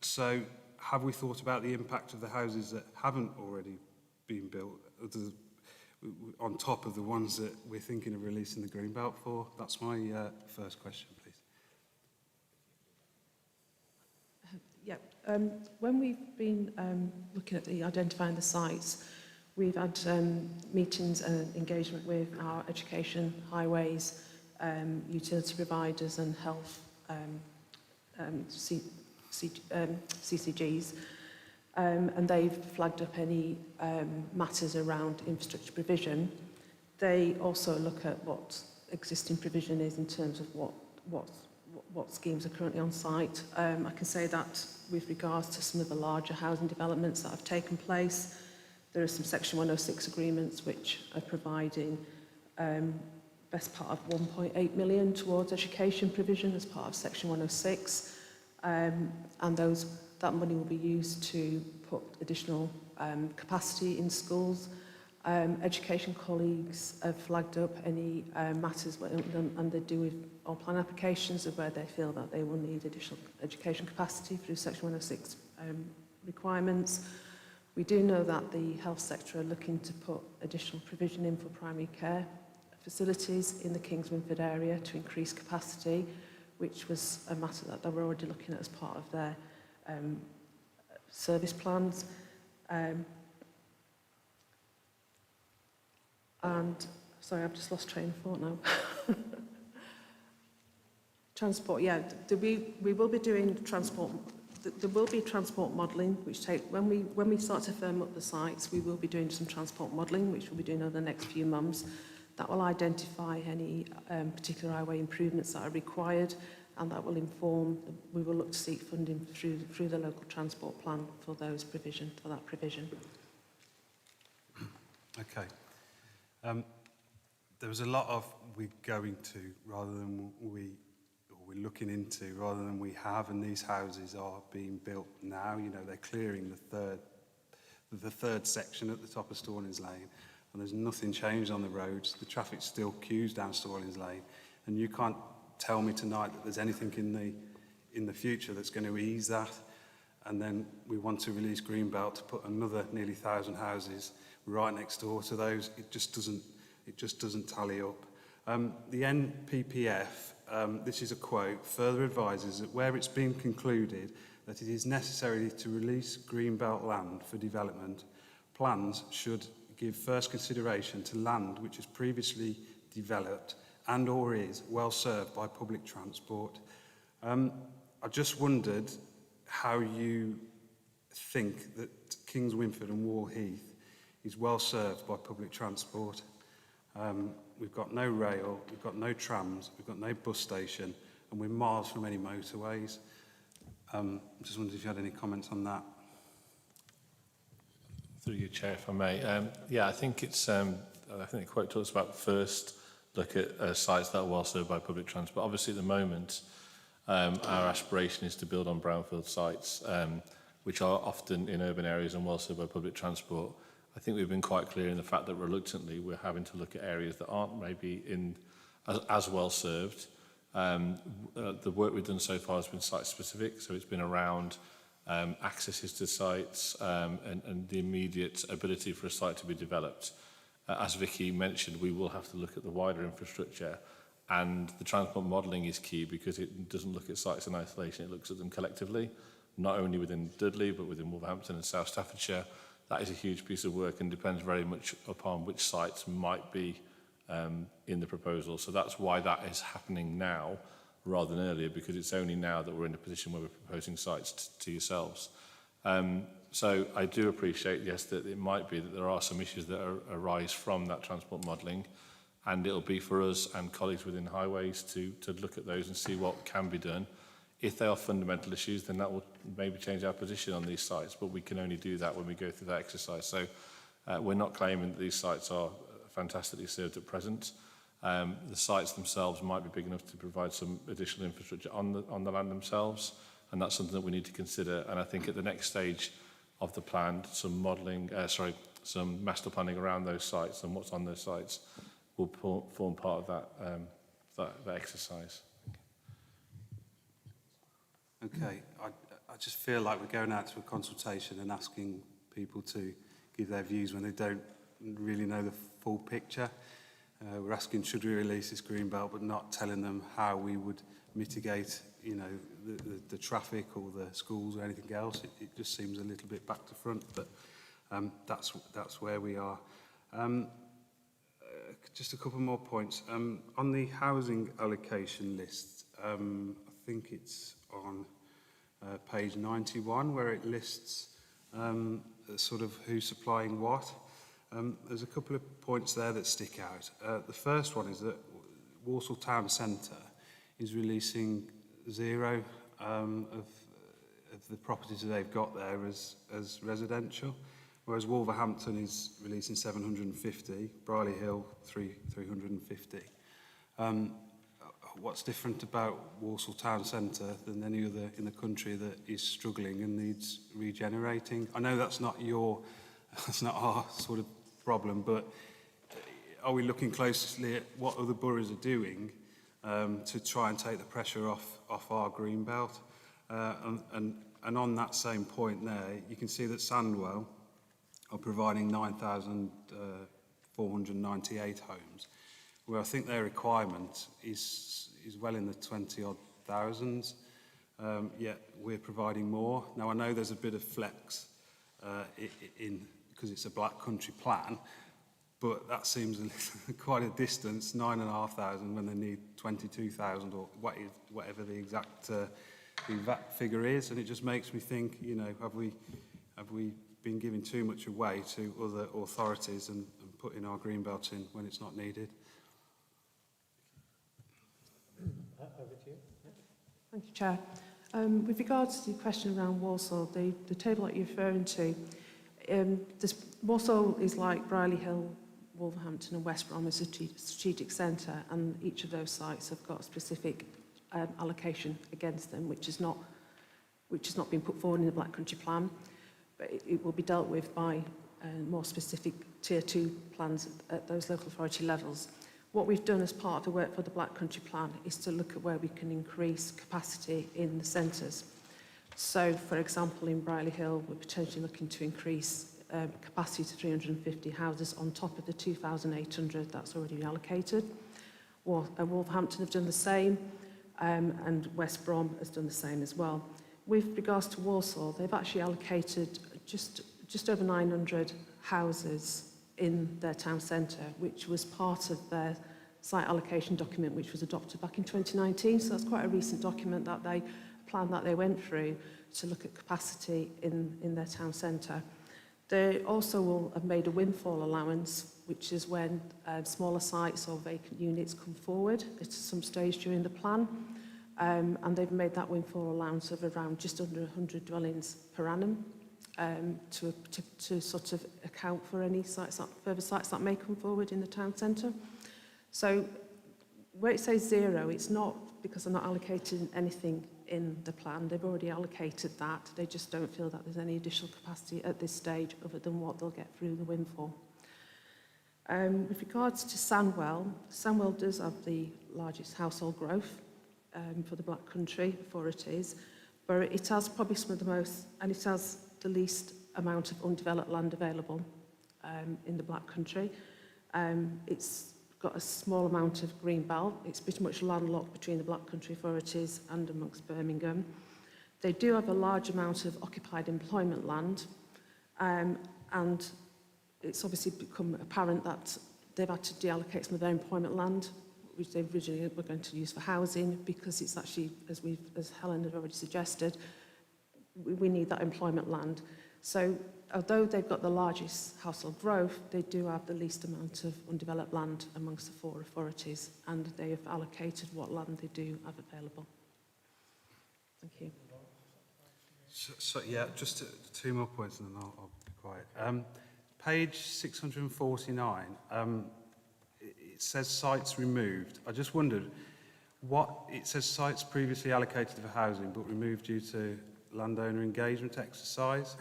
So have we thought about the impact of the houses that haven't already been built on top of the ones that we're thinking of releasing the Greenbelt for? That's my first question, please. When we've been looking at identifying the sites, we've had meetings and engagement with our education, highways, utility providers and health CCGs, and they've flagged up any matters around infrastructure provision. They also look at what existing provision is in terms of what schemes are currently on site. I can say that with regards to some of the larger housing developments that have taken place, there are some Section 106 agreements which are providing best part of 1.8 million towards education provision as part of Section 106, and that money will be used to put additional capacity in schools. Education colleagues have flagged up any matters and they do with our plan applications of where they feel that they will need additional education capacity through Section 106 requirements. We do know that the health sector are looking to put additional provision in for primary care facilities in the Kings Winford area to increase capacity, which was a matter that they were already looking at as part of their service plans. And, sorry, I've just lost train of thought now. Transport, yeah, we will be doing transport. There will be transport modelling, which when we start to firm up the sites, we will be doing some transport modelling, which we'll be doing over the next few months. That will identify any particular highway improvements that are required, and that will inform. We will look to seek funding through the local transport plan for that provision. Okay. There was a lot of we're going to rather than we're looking into rather than we have, and these houses are being built now. You know, they're clearing the third section at the top of Stallings Lane, and there's nothing changed on the roads. The traffic still queues down Stallings Lane, and you can't tell me tonight that there's anything in the future that's going to ease that. And then we want to release Greenbelt to put another nearly 1,000 houses right next door to those. It just doesn't tally up. The NPPF, this is a quote, further advises that where it's been concluded that it is necessary to release Greenbelt land for development, plans should give first consideration to land which is previously developed and or is well served by public transport. I just wondered how you think that Kings Winford and Wall Heath is well served by public transport. We've got no rail, we've got no trams, we've got no bus station, and we're miles from any motorways. Just wondered if you had any comments on that. Through you, Chair, if I may. Yeah, I think it's. I think the quote talks about first look at sites that are well served by public transport. Obviously, at the moment, our aspiration is to build on brownfield sites, which are often in urban areas and well served by public transport. I think we've been quite clear in the fact that reluctantly we're having to look at areas that aren't maybe as well served. The work we've done so far has been site specific, so it's been around accesses to sites and the immediate ability for a site to be developed. As Vicky mentioned, we will have to look at the wider infrastructure, and the transport modelling is key because it doesn't look at sites in isolation, it looks at them collectively, not only within Dudley but within Wolverhampton and South Staffordshire. That is a huge piece of work and depends very much upon which sites might be in the proposal. So that's why that is happening now rather than earlier, because it's only now that we're in a position where we're proposing sites to yourselves. So I do appreciate, yes, that it might be that there are some issues that arise from that transport modelling, and it'll be for us and colleagues within highways to look at those and see what can be done. If they are fundamental issues, then that will maybe change our position on these sites, but we can only do that when we go through that exercise. So we're not claiming that these sites are fantastically served at present. The sites themselves might be big enough to provide some additional infrastructure on the land themselves, and that's something that we need to consider. And I think at the next stage of the plan, some modelling, some master planning around those sites and what's on those sites will form part of that exercise. Okay, I just feel like we're going out to a consultation and asking people to give their views when they don't really know the full picture. We're asking, should we release this green belt, but not telling them how we would mitigate, you know, the traffic or the schools or anything else. It just seems a little bit back to front, but that's where we are. Just a couple more points. On the housing allocation list, I think it's on page 91 where it lists sort of who's supplying what. There's a couple of points there that stick out. The first one is that Walsall Town Centre is releasing 0 of the properties that they've got there as residential, whereas Wolverhampton is releasing 750, Brierley Hill 350. What's different about Walsall Town Centre than any other in the country that is struggling and needs regenerating? I know that's not our sort of problem, but are we looking closely at what other boroughs are doing to try and take the pressure off our green belt? And on that same point there, you can see that Sandwell are providing 9,498 homes, where I think their requirement is well in the 20-odd thousands, yet we're providing more. Now, I know there's a bit of flex because it's a Black Country plan, but that seems quite a distance, 9,500 when they need 22,000 or whatever the exact figure is, and it just makes me think, you know, have we been giving too much away to other authorities and putting our green belt in when it's not needed? Over to you. Thank you, Chair. With regards to the question around Walsall, the table that you're referring to, Walsall is like Brierley Hill, Wolverhampton and West Brom as a strategic centre, and each of those sites have got a specific allocation against them, which has not been put forward in the Black Country plan, but it will be dealt with by more specific Tier 2 plans at those local authority levels. What we've done as part of the work for the Black Country plan is to look at where we can increase capacity in the centres. So, for example, in Brierley Hill, we're potentially looking to increase capacity to 350 houses on top of the 2,800 that's already been allocated. Wolverhampton have done the same, and West Brom has done the same as well. With regards to Walsall, they've actually allocated just over 900 houses in their town centre, which was part of their site allocation document, which was adopted back in 2019. So that's quite a recent document that plan that they went through to look at capacity in their town centre. They also will have made a windfall allowance, which is when smaller sites or vacant units come forward at some stage during the plan. And they've made that windfall allowance of around just under 100 dwellings per annum to sort of account for any further sites that may come forward in the town centre. So where it says zero, it's not because they're not allocating anything in the plan. They've already allocated that. They just don't feel that there's any additional capacity at this stage other than what they'll get through the windfall. With regards to Sandwell, Sandwell does have the largest household growth for the Black Country authorities, but it has probably some of the most, and it has the least amount of undeveloped land available in the Black Country. It's got a small amount of green belt. It's pretty much landlocked between the Black Country authorities and amongst Birmingham. They do have a large amount of occupied employment land, and it's obviously become apparent that they've had to deallocate some of their employment land, which they originally were going to use for housing, because it's actually, as Helen had already suggested, we need that employment land. So although they've got the largest household growth, they do have the least amount of undeveloped land amongst the 4 authorities, and they have allocated what land they do have available. Thank you. So yeah, just two more points and then I'll be quiet. Page 649, it says sites removed. I just wondered, it says sites previously allocated for housing but removed due to landowner engagement exercise.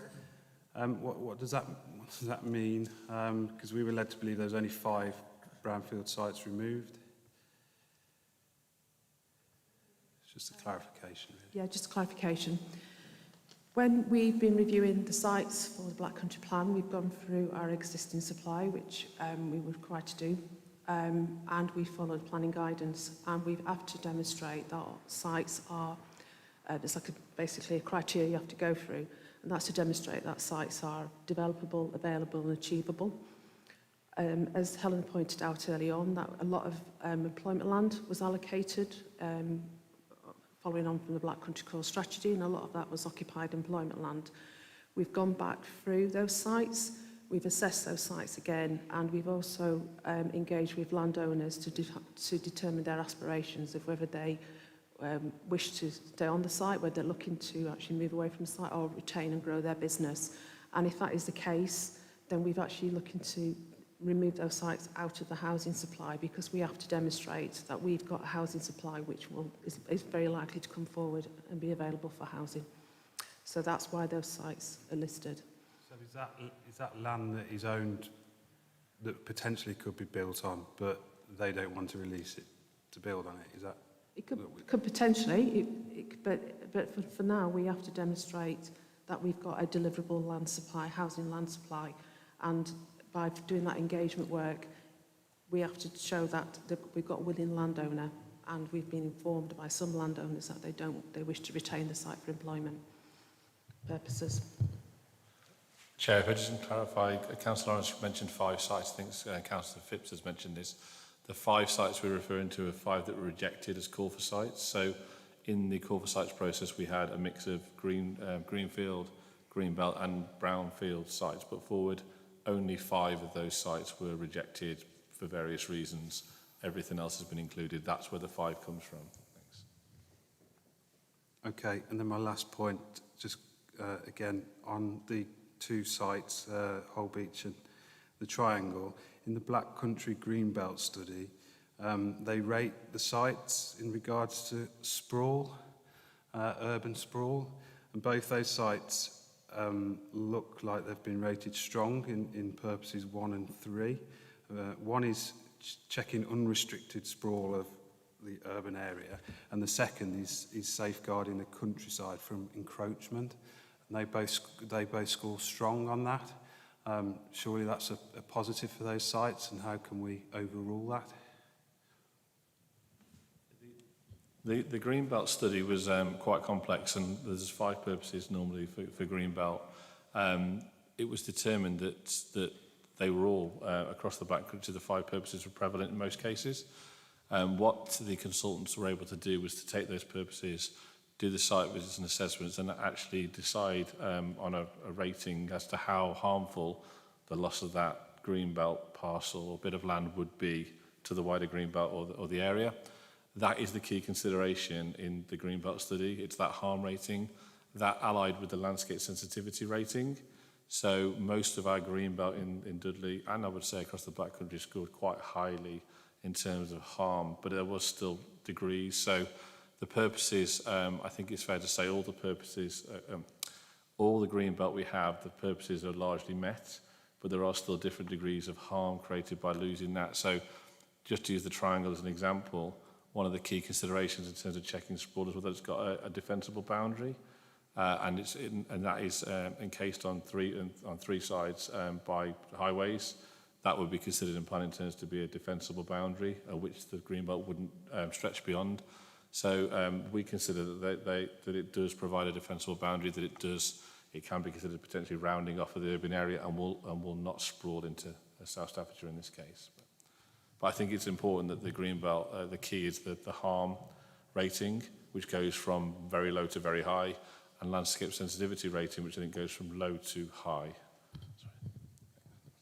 What does that mean? Because we were led to believe there's only 5 brownfield sites removed. It's just a clarification. Really. Yeah, just a clarification. When we've been reviewing the sites for the Black Country plan, we've gone through our existing supply, which we were required to do, and we followed planning guidance, and we've had to demonstrate that sites are, there's basically a criteria you have to go through, and that's to demonstrate that sites are developable, available and achievable. As Helen pointed out early on, that a lot of employment land was allocated following on from the Black Country Core strategy, and a lot of that was occupied employment land. We've gone back through those sites, we've assessed those sites again, and we've also engaged with landowners to determine their aspirations of whether they wish to stay on the site, whether they're looking to actually move away from the site or retain and grow their business. And if that is the case, then we've actually looking to remove those sites out of the housing supply, because we have to demonstrate that we've got a housing supply which is very likely to come forward and be available for housing. So that's why those sites are listed. So is that land that is owned that potentially could be built on, but they don't want to release it to build on it. Is that? It could potentially, but for now we have to demonstrate that we've got a deliverable land supply, housing land supply, and by doing that engagement work, we have to show that we've got a willing landowner, and we've been informed by some landowners that they wish to retain the site for employment purposes. Chair, if I just clarify, Councillor Lawrence mentioned 5 sites. I think Councillor Phipps has mentioned this. The 5 sites we're referring to are 5 that were rejected as call for sites. So in the call for sites process, we had a mix of greenfield, greenbelt and brownfield sites put forward. Only 5 of those sites were rejected for various reasons. Everything else has been included. That's where the 5 comes from. Thanks. Okay, and then my last point, just again, on the 2 sites, Holbeach and the Triangle, in the Black Country Greenbelt study, they rate the sites in regards to sprawl, urban sprawl, and both those sites look like they've been rated strong in purposes 1 and 3. One is checking unrestricted sprawl of the urban area, and the second is safeguarding the countryside from encroachment. And they both score strong on that. Surely that's a positive for those sites, and how can we overrule that? The Greenbelt study was quite complex, and there's 5 purposes normally for Greenbelt. It was determined that they were all, across the Black Country, the 5 purposes were prevalent in most cases. What the consultants were able to do was to take those purposes, do the site visits and assessments, and actually decide on a rating as to how harmful the loss of that Greenbelt parcel or bit of land would be to the wider Greenbelt or the area. That is the key consideration in the Greenbelt study. It's that harm rating, that allied with the landscape sensitivity rating. So most of our Greenbelt in Dudley, and I would say across the Black Country, scored quite highly in terms of harm, but there was still degrees. So the purposes, I think it's fair to say all the purposes, all the Greenbelt we have, the purposes are largely met, but there are still different degrees of harm created by losing that. So just to use the Triangle as an example, one of the key considerations in terms of checking sprawl is whether it's got a defensible boundary, and that is encased on three sides by highways. That would be considered in planning terms to be a defensible boundary, which the Greenbelt wouldn't stretch beyond. So we consider that it does provide a defensible boundary, that it can be considered potentially rounding off of the urban area and will not sprawl into South Staffordshire in this case. But I think it's important that the Greenbelt, the key is the harm rating, which goes from very low to very high, and landscape sensitivity rating, which I think goes from low to high.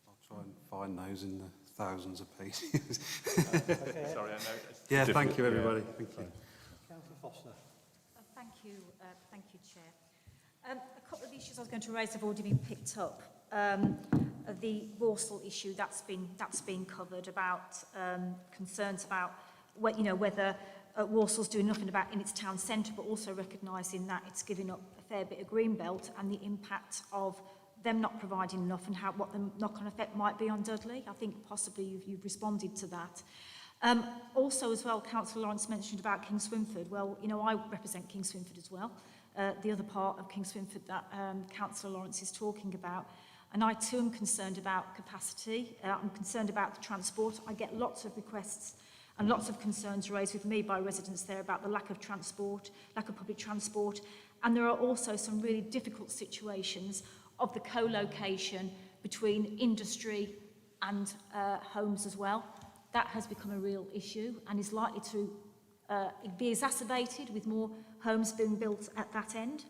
I'll try and find those in the thousands of pages. Okay. Sorry, I know. Yeah, thank you, everybody. Thank you. Councillor Foster. Thank you, Chair. A couple of issues I was going to raise have already been picked up. The Walsall issue, that's been covered, about concerns about whether Walsall's doing nothing about in its town centre, but also recognising that it's giving up a fair bit of greenbelt and the impact of them not providing enough and what the knock-on effect might be on Dudley. I think possibly you've responded to that. Also as well, Councillor Lawrence mentioned about King Swinford. Well, I represent King Swinford as well, the other part of King Swinford that Councillor Lawrence is talking about. And I too am concerned about capacity. I'm concerned about the transport. I get lots of requests and lots of concerns raised with me by residents there about the lack of transport, lack of public transport. And there are also some really difficult situations of the co-location between industry and homes as well. That has become a real issue and is likely to be exacerbated with more homes being built at that end.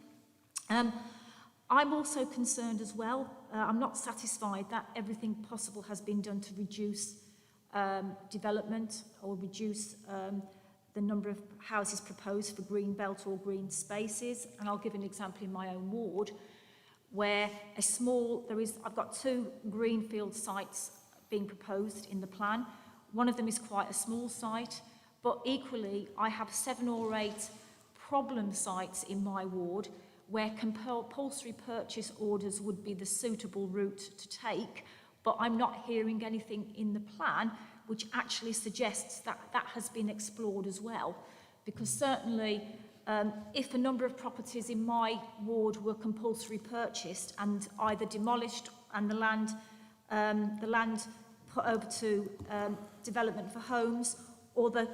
I'm also concerned as well, I'm not satisfied that everything possible has been done to reduce development or reduce the number of houses proposed for green belt or green spaces. And I'll give an example in my own ward where I've got 2 greenfield sites being proposed in the plan. One of them is quite a small site, but equally I have 7 or 8 problem sites in my ward where compulsory purchase orders would be the suitable route to take, but I'm not hearing anything in the plan which actually suggests that that has been explored as well. Because certainly, if a number of properties in my ward were compulsory purchased and either demolished and the land put over to development for homes, or the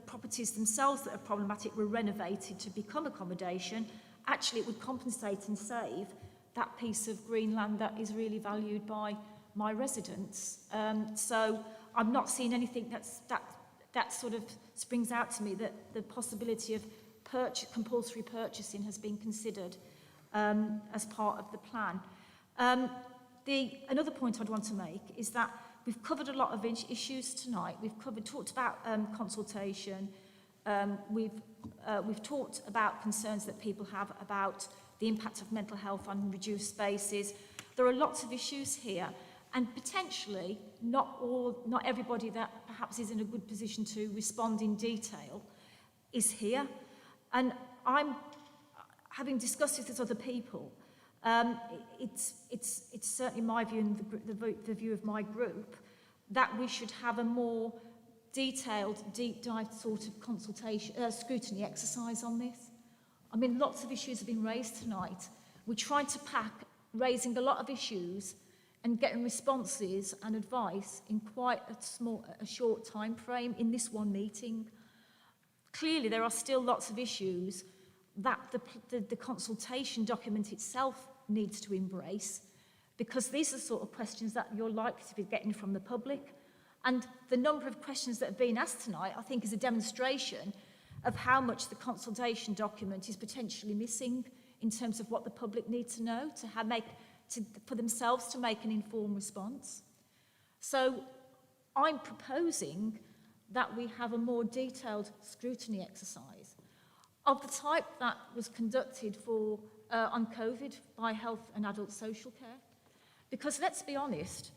properties themselves that are problematic were renovated to become accommodation, actually it would compensate and save that piece of green land that is really valued by my residents. So I'm not seeing anything that sort of springs out to me that the possibility of compulsory purchasing has been considered as part of the plan. Another point I'd want to make is that we've covered a lot of issues tonight. We've talked about consultation. We've talked about concerns that people have about the impact of mental health on reduced spaces. There are lots of issues here, and potentially not everybody that perhaps is in a good position to respond in detail is here. And I'm having discussed this with other people. It's certainly my view and the view of my group that we should have a more detailed, deep dive sort of consultation, scrutiny exercise on this. I mean, lots of issues have been raised tonight. We're trying to pack raising a lot of issues and getting responses and advice in quite a short time frame in this one meeting. Clearly, there are still lots of issues that the consultation document itself needs to embrace, because these are the sort of questions that you're likely to be getting from the public. And the number of questions that have been asked tonight, I think, is a demonstration of how much the consultation document is potentially missing in terms of what the public need to know for themselves to make an informed response. So I'm proposing that we have a more detailed scrutiny exercise of the type that was conducted on COVID by Health and Adult Social Care. Because let's be honest,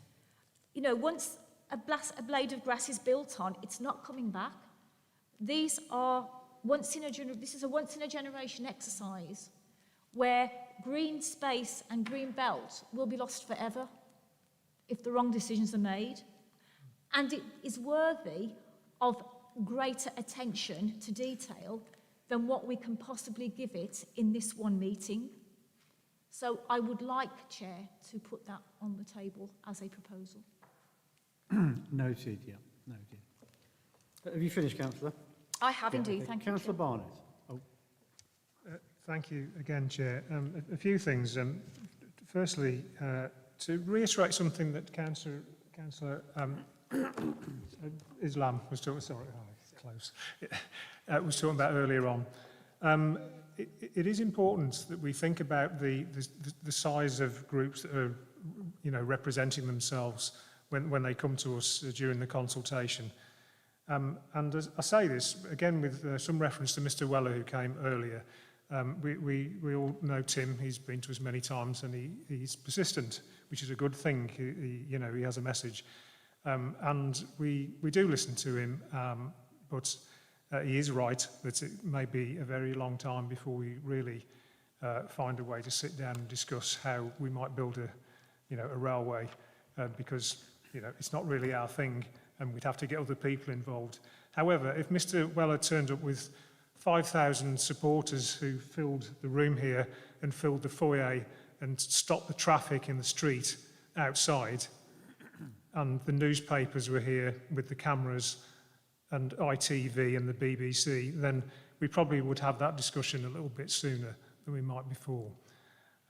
you know, once a blade of grass is built on, it's not coming back. This is a once in a generation exercise where green space and green belt will be lost forever if the wrong decisions are made. And it is worthy of greater attention to detail than what we can possibly give it in this one meeting. So I would like, Chair, to put that on the table as a proposal. Noted, yeah, noted. Have you finished, Councillor? I have indeed, thank you. Councillor Barnett. Thank you again, Chair. A few things. Firstly, to reiterate something that Councillor Islam was talking. Sorry, close. Was talking about earlier on. It is important that we think about the size of groups that are, you know, representing themselves when they come to us during the consultation. And as I say this again with some reference to Mr. Weller, who came earlier. We all know Tim. He's been to us many times, and he's persistent, which is a good thing. He has a message, and we do listen to him. But he is right that it may be a very long time before we really find a way to sit down and discuss how we might build a railway, because it's not really our thing, and we'd have to get other people involved. However, if Mr. Weller turned up with 5,000 supporters who filled the room here and filled the foyer and stopped the traffic in the street outside, and the newspapers were here with the cameras and ITV and the BBC, then we probably would have that discussion a little bit sooner than we might before.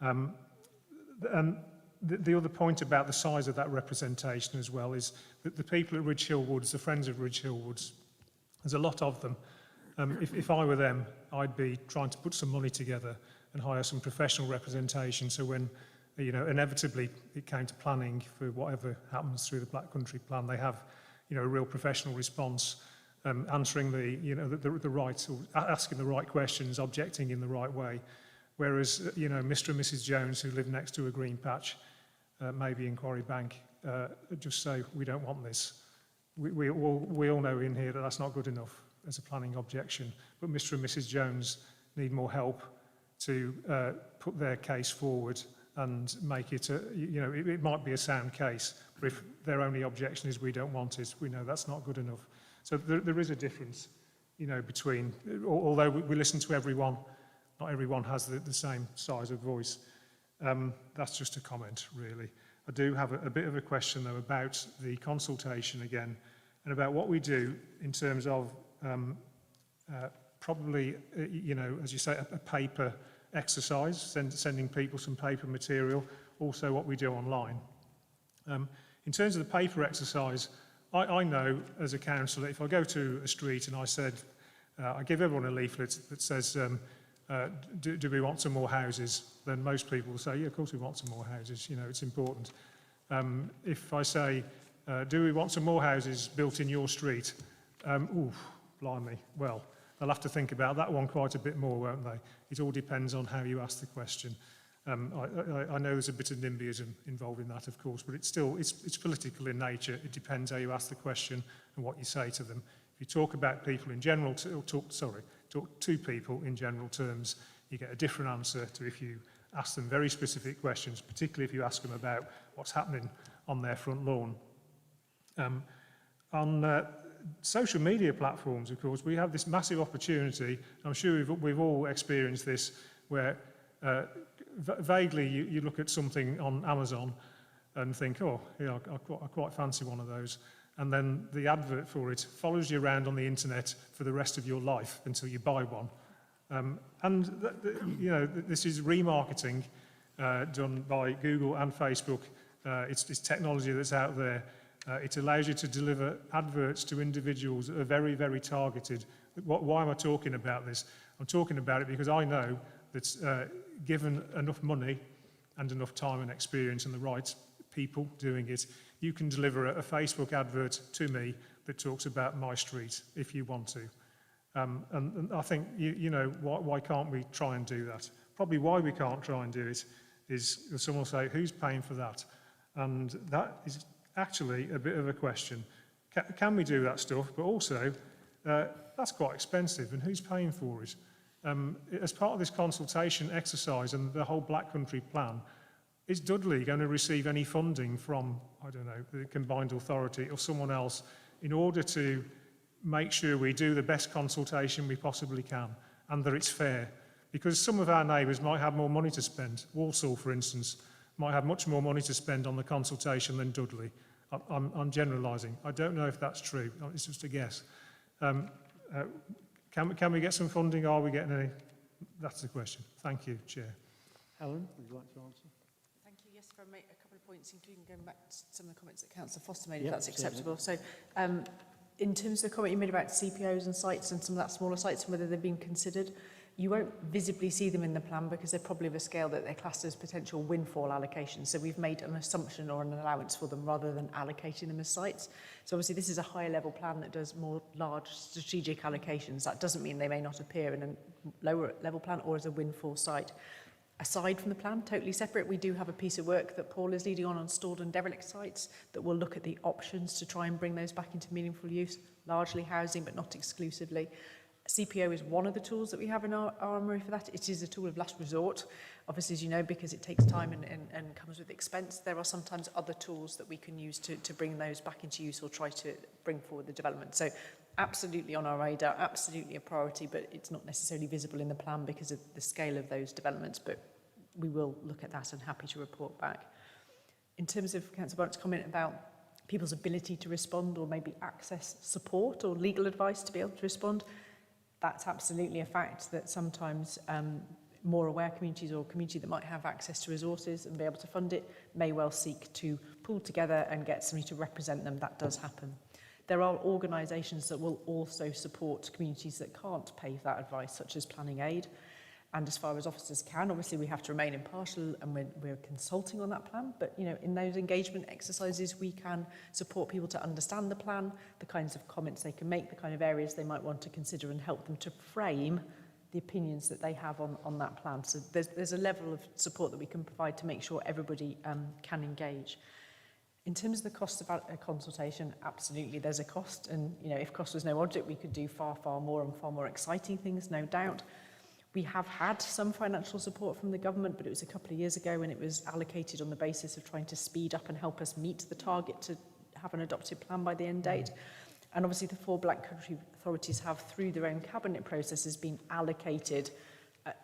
And the other point about the size of that representation as well is that the people at Ridge Hill Woods, the Friends of Ridge Hill Woods, there's a lot of them. If I were them, I'd be trying to put some money together and hire some professional representation, so when inevitably it came to planning for whatever happens through the Black Country Plan, they have a real professional response, answering the right, or asking the right questions, objecting in the right way. Whereas Mr. and Mrs. Jones, who live next to a green patch, maybe in Quarry Bank, just say we don't want this. We all know in here that that's not good enough as a planning objection, but Mr. and Mrs. Jones need more help to put their case forward and make it, it might be a sound case, but if their only objection is we don't want it, we know that's not good enough. So there is a difference, between, although we listen to everyone, not everyone has the same size of voice. That's just a comment, really. I do have a bit of a question, though, about the consultation again, and about what we do in terms of probably, as you say, a paper exercise, sending people some paper material, also what we do online. In terms of the paper exercise, I know as a councillor, if I go to a street and I said, I give everyone a leaflet that says, do we want some more houses? Then most people will say, yeah, of course we want some more houses, it's important. If I say, do we want some more houses built in your street? Blimey, well, they'll have to think about that one quite a bit more, won't they? It all depends on how you ask the question. I know there's a bit of NIMBYism involved in that, of course, but it's political in nature. It depends how you ask the question and what you say to them. If you talk about people in general, talk to people in general terms, you get a different answer to if you ask them very specific questions, particularly if you ask them about what's happening on their front lawn. On social media platforms, of course, we have this massive opportunity. I'm sure we've all experienced this, where vaguely you look at something on Amazon and think, oh, yeah, I quite fancy one of those. And then the advert for it follows you around on the internet for the rest of your life until you buy one. This is remarketing done by Google and Facebook. It's technology that's out there. It allows you to deliver adverts to individuals that are very, very targeted. Why am I talking about this? I'm talking about it because I know that given enough money and enough time and experience and the right people doing it, you can deliver a Facebook advert to me that talks about my street if you want to. And I think, why can't we try and do that? Probably why we can't try and do it is someone will say, who's paying for that? And that is actually a bit of a question. Can we do that stuff? But also, that's quite expensive, and who's paying for it? As part of this consultation exercise and the whole Black Country plan, is Dudley going to receive any funding from, I don't know, the Combined Authority or someone else in order to make sure we do the best consultation we possibly can and that it's fair? Because some of our neighbours might have more money to spend. Walsall, for instance, might have much more money to spend on the consultation than Dudley. I'm generalising. I don't know if that's true. It's just a guess. Can we get some funding? Are we getting any? That's the question. Thank you, Chair. Helen, would you like to answer? Thank you. Yes, if I make a couple of points, including going back to some of the comments that Councillor Foster made, if that's acceptable. So, in terms of the comment you made about CPOs and sites and some of that smaller sites and whether they've been considered, you won't visibly see them in the plan because they're probably of a scale that they're classed as potential windfall allocations. So we've made an assumption or an allowance for them rather than allocating them as sites. So obviously this is a higher level plan that does more large strategic allocations. That doesn't mean they may not appear in a lower level plan or as a windfall site. Aside from the plan, totally separate, we do have a piece of work that Paul is leading on stored and derelict sites that will look at the options to try and bring those back into meaningful use, largely housing but not exclusively. CPO is one of the tools that we have in our armoury for that. It is a tool of last resort, obviously, as you know, because it takes time and comes with expense. There are sometimes other tools that we can use to bring those back into use or try to bring forward the development. So absolutely on our radar, absolutely a priority, but it's not necessarily visible in the plan because of the scale of those developments, but we will look at that and happy to report back. In terms of Councillor Barnett's comment about people's ability to respond or maybe access support or legal advice to be able to respond, that's absolutely a fact that sometimes more aware communities or community that might have access to resources and be able to fund it may well seek to pull together and get somebody to represent them. That does happen. There are organisations that will also support communities that can't pay for that advice, such as Planning Aid. And as far as officers can, obviously we have to remain impartial and we're consulting on that plan. But, you know, in those engagement exercises, we can support people to understand the plan, the kinds of comments they can make, the kind of areas they might want to consider and help them to frame the opinions that they have on that plan. So there's a level of support that we can provide to make sure everybody can engage. In terms of the cost of a consultation, absolutely there's a cost. And, you know, if cost was no object, we could do far, far more and far more exciting things, no doubt. We have had some financial support from the government, but it was a couple of years ago and it was allocated on the basis of trying to speed up and help us meet the target to have an adopted plan by the end date. And obviously the 4 Black Country authorities have, through their own cabinet processes, been allocated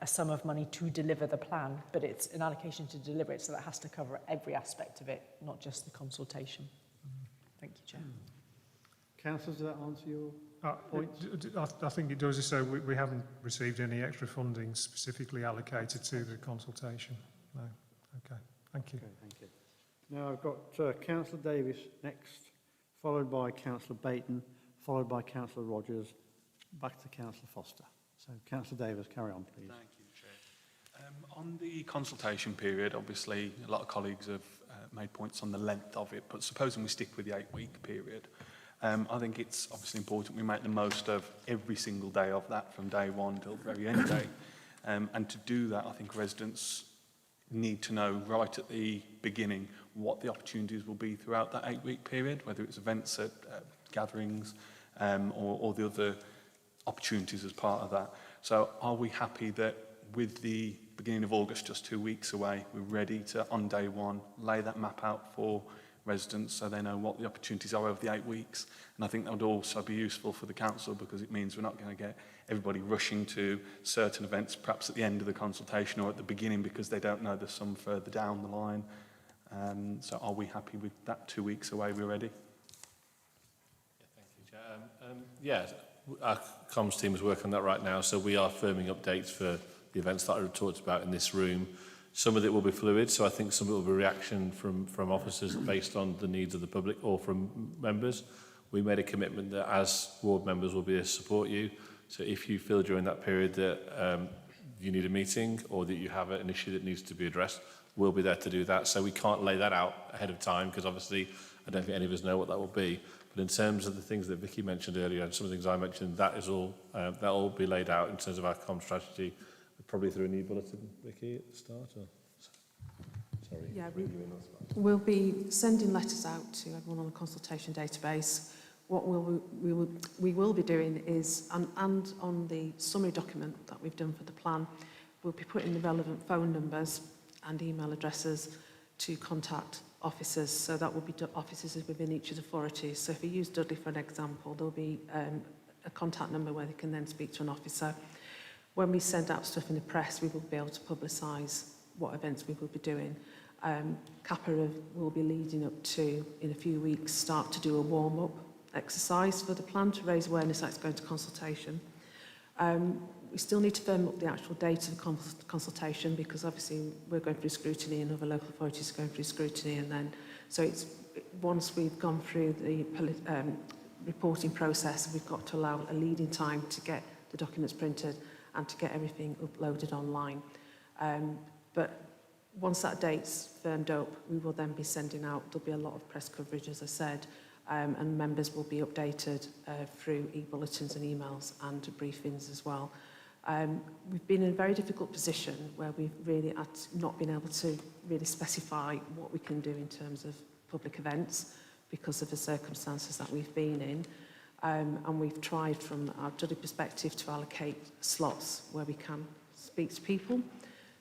a sum of money to deliver the plan, but it's an allocation to deliver it, so that has to cover every aspect of it, not just the consultation. Thank you, Chair. Councillors, does that answer your point? I think it does. So we haven't received any extra funding specifically allocated to the consultation. No. Okay. Thank you. Okay, thank you. Now I've got Councillor Davis next, followed by Councillor Baton, followed by Councillor Rogers, back to Councillor Foster. So Councillor Davis, carry on, please. Thank you, Chair. On the consultation period, obviously a lot of colleagues have made points on the length of it, but supposing we stick with the 8-week period, I think it's obviously important we make the most of every single day of that from day one till the very end day. And to do that, I think residents need to know right at the beginning what the opportunities will be throughout that 8-week period, whether it's events at gatherings or the other opportunities as part of that. So are we happy that with the beginning of August, just 2 weeks away, we're ready to, on day one, lay that map out for residents so they know what the opportunities are over the 8 weeks? And I think that would also be useful for the council, because it means we're not going to get everybody rushing to certain events perhaps at the end of the consultation or at the beginning because they don't know there's some further down the line. So are we happy with that 2 weeks away we're ready? Yeah, thank you, Chair. Yeah, our comms team is working on that right now, so we are firming updates for the events that I talked about in this room. Some of it will be fluid, so I think some of it will be reaction from officers based on the needs of the public or from members. We made a commitment that as ward members will be there to support you. So if you feel during that period that you need a meeting or that you have an issue that needs to be addressed, we'll be there to do that. So we can't lay that out ahead of time because obviously I don't think any of us know what that will be. But in terms of the things that Vicky mentioned earlier and some of the things I mentioned, that is all that will be laid out in terms of our comm strategy. Probably through a new bulletin, Vicky, at the start? Or? Sorry. Yeah, we'll be sending letters out to everyone on the consultation database. What we will be doing is, and on the summary document that we've done for the plan, we'll be putting the relevant phone numbers and email addresses to contact officers. So that will be officers within each of the authorities. So if you use Dudley for an example, there'll be a contact number where they can then speak to an officer. When we send out stuff in the press, we will be able to publicise what events we will be doing. CAPA will be leading up to, in a few weeks, start to do a warm-up exercise for the plan to raise awareness that it's going to consultation. We still need to firm up the actual date of the consultation because obviously we're going through scrutiny and other local authorities are going through scrutiny, and then so it's once we've gone through the reporting process, we've got to allow a leading time to get the documents printed and to get everything uploaded online. But once that date's firmed up, we will then be sending out, there'll be a lot of press coverage, as I said, and members will be updated through e-bulletins and emails and briefings as well. We've been in a very difficult position where we've really not been able to really specify what we can do in terms of public events because of the circumstances that we've been in. And we've tried from our Dudley perspective to allocate slots where we can speak to people.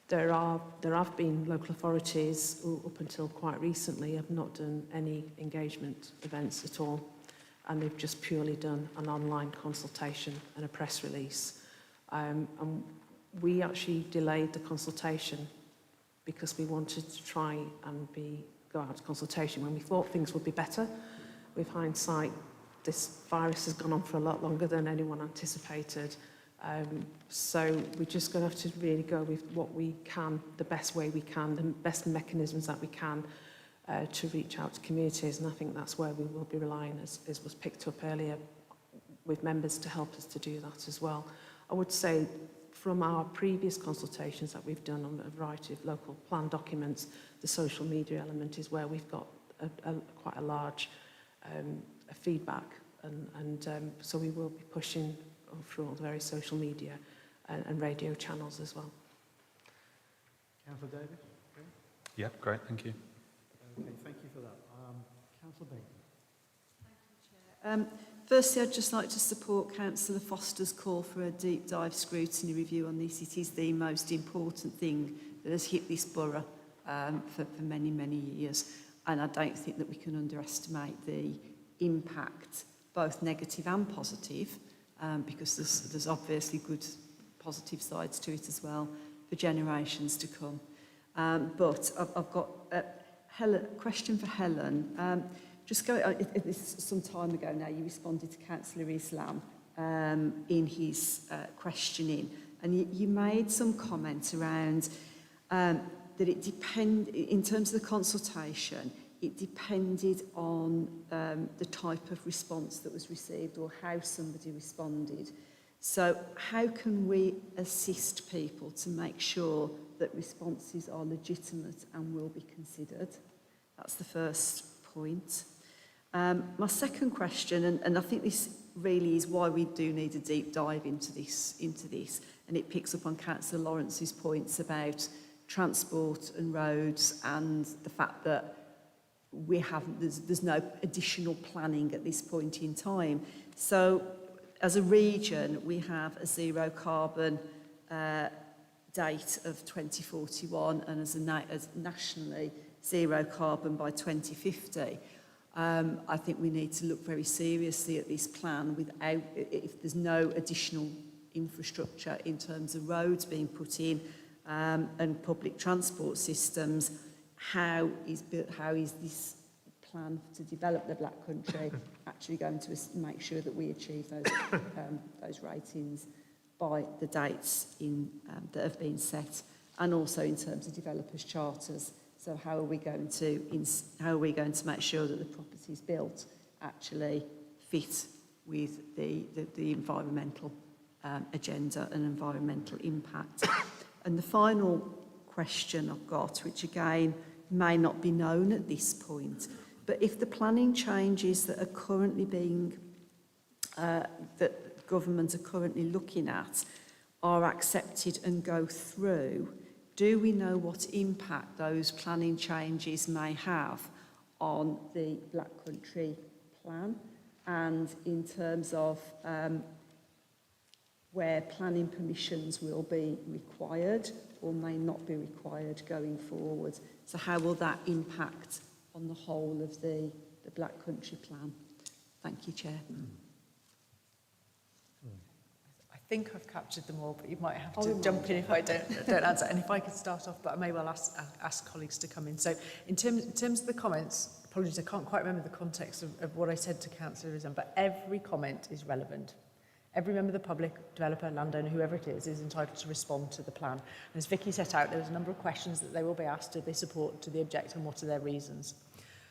There have been local authorities who, up until quite recently, have not done any engagement events at all, and they've just purely done an online consultation and a press release. And we actually delayed the consultation because we wanted to try and go out to consultation when we thought things would be better. With hindsight, this virus has gone on for a lot longer than anyone anticipated. So we're just going to have to really go with what we can, the best way we can, the best mechanisms that we can to reach out to communities. And I think that's where we will be relying, as was picked up earlier, with members to help us to do that as well. I would say from our previous consultations that we've done on a variety of local plan documents, the social media element is where we've got quite a large feedback, and so we will be pushing through all the various social media and radio channels as well. Councillor Davis? Okay. Yeah, great, thank you. Okay, thank you for that. Councillor Bain. Thank you, Chair. Firstly, I'd just like to support Councillor Foster's call for a deep dive scrutiny review on this. It is the most important thing that has hit this borough for many, many years. And I don't think that we can underestimate the impact, both negative and positive, because there's obviously good positive sides to it as well for generations to come. But I've got a question for Helen. It's some time ago now, you responded to Councillor Islam in his questioning, and you made some comments around that it in terms of the consultation, it depended on the type of response that was received or how somebody responded. So how can we assist people to make sure that responses are legitimate and will be considered? That's the first point. My second question, and I think this really is why we do need a deep dive into this, and it picks up on Councillor Lawrence's points about transport and roads and the fact that there's no additional planning at this point in time. So as a region, we have a zero carbon date of 2041, and as nationally, zero carbon by 2050. I think we need to look very seriously at this plan if there's no additional infrastructure in terms of roads being put in and public transport systems. How is this plan to develop the Black Country actually going to make sure that we achieve those ratings by the dates that have been set, and also in terms of developers' charters? So how are we going to make sure that the properties built actually fit with the environmental agenda and environmental impact? And the final question I've got, which again may not be known at this point, but if the planning changes that are currently that governments are currently looking at are accepted and go through, do we know what impact those planning changes may have on the Black Country plan, and in terms of where planning permissions will be required or may not be required going forward? So how will that impact on the whole of the Black Country plan? Thank you, Chair. I think I've captured them all, but you might have to jump in if I don't answer. And if I could start off, but I may well ask colleagues to come in. So in terms of the comments, apologies, I can't quite remember the context of what I said to Councillor Rizan, but every comment is relevant. Every member of the public, developer, landowner, whoever it is entitled to respond to the plan. And as Vicky set out, there was a number of questions that they will be asked. Do they support, do they object, and what are their reasons?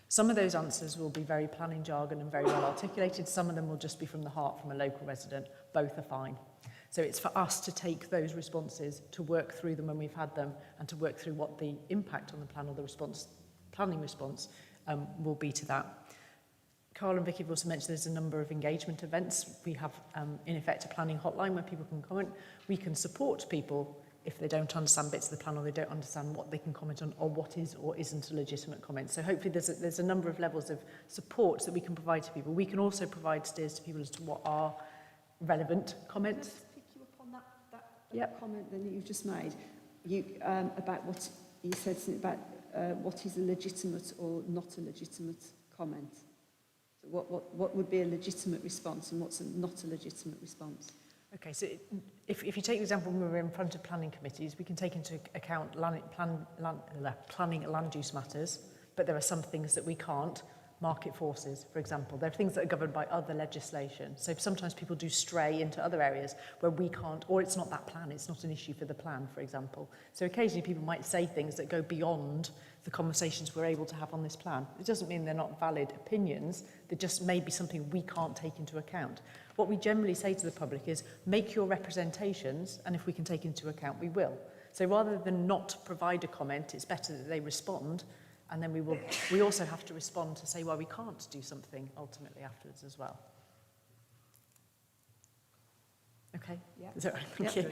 Some of those answers will be very planning jargon and very well articulated. Some of them will just be from the heart, from a local resident. Both are fine. So it's for us to take those responses, to work through them when we've had them, and to work through what the impact on the plan or the planning response will be to that. Carl and Vicky have also mentioned there's a number of engagement events. We have, in effect, a planning hotline where people can comment. We can support people if they don't understand bits of the plan or they don't understand what they can comment on or what is or isn't a legitimate comment. So hopefully there's a number of levels of support that we can provide to people. We can also provide steers to people as to what are relevant comments. Can I just pick you up on that comment that you've just made? About what you said something about what is a legitimate or not a legitimate comment. What would be a legitimate response and what's not a legitimate response? Okay, so if you take the example when we're in front of planning committees, we can take into account planning land use matters, but there are some things that we can't. Market forces, for example. There are things that are governed by other legislation. So sometimes people do stray into other areas where we can't, or it's not that plan, it's not an issue for the plan, for example. So occasionally people might say things that go beyond the conversations we're able to have on this plan. It doesn't mean they're not valid opinions, they just may be something we can't take into account. What we generally say to the public is, make your representations, and if we can take into account, we will. So rather than not provide a comment, it's better that they respond, and then we also have to respond to say, well, we can't do something ultimately afterwards as well. Okay, yeah. Is that right? Thank you.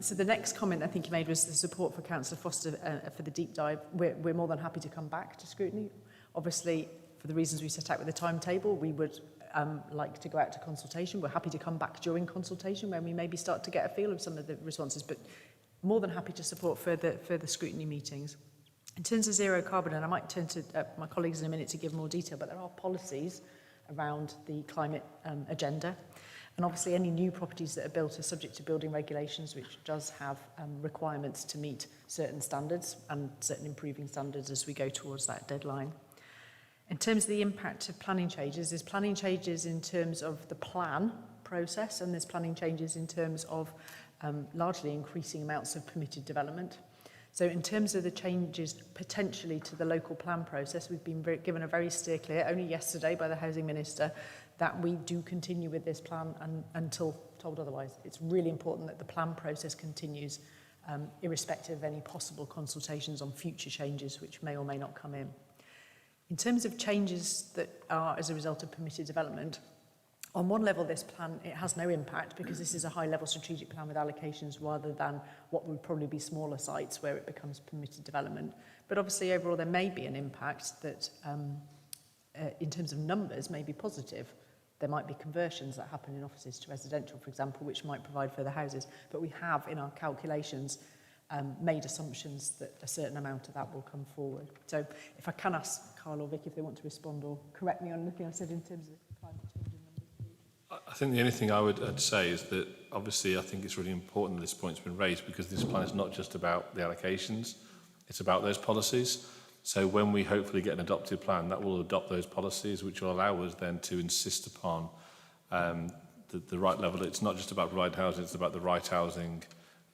So the next comment I think you made was the support for Councillor Foster for the deep dive. We're more than happy to come back to scrutiny. Obviously, for the reasons we set out with the timetable, we would like to go out to consultation. We're happy to come back during consultation when we maybe start to get a feel of some of the responses, but more than happy to support further scrutiny meetings. In terms of zero carbon, and I might turn to my colleagues in a minute to give more detail, but there are policies around the climate agenda. And obviously any new properties that are built are subject to building regulations, which does have requirements to meet certain standards and certain improving standards as we go towards that deadline. In terms of the impact of planning changes, there's planning changes in terms of the plan process, and there's planning changes in terms of largely increasing amounts of permitted development. So in terms of the changes potentially to the local plan process, we've been given a very steer clear, only yesterday by the Housing Minister, that we do continue with this plan until told otherwise. It's really important that the plan process continues, irrespective of any possible consultations on future changes which may or may not come in. In terms of changes that are as a result of permitted development, on one level this plan, it has no impact because this is a high-level strategic plan with allocations rather than what would probably be smaller sites where it becomes permitted development. But obviously overall there may be an impact that in terms of numbers may be positive. There might be conversions that happen in offices to residential, for example, which might provide further houses. But we have in our calculations made assumptions that a certain amount of that will come forward. So if I can ask Carl or Vic if they want to respond or correct me on anything I said in terms of climate change and numbers. I think the only thing I would say is that obviously I think it's really important that this point's been raised because this plan is not just about the allocations, it's about those policies. So when we hopefully get an adopted plan, that will adopt those policies, which will allow us then to insist upon the right level. It's not just about right housing, it's about the right housing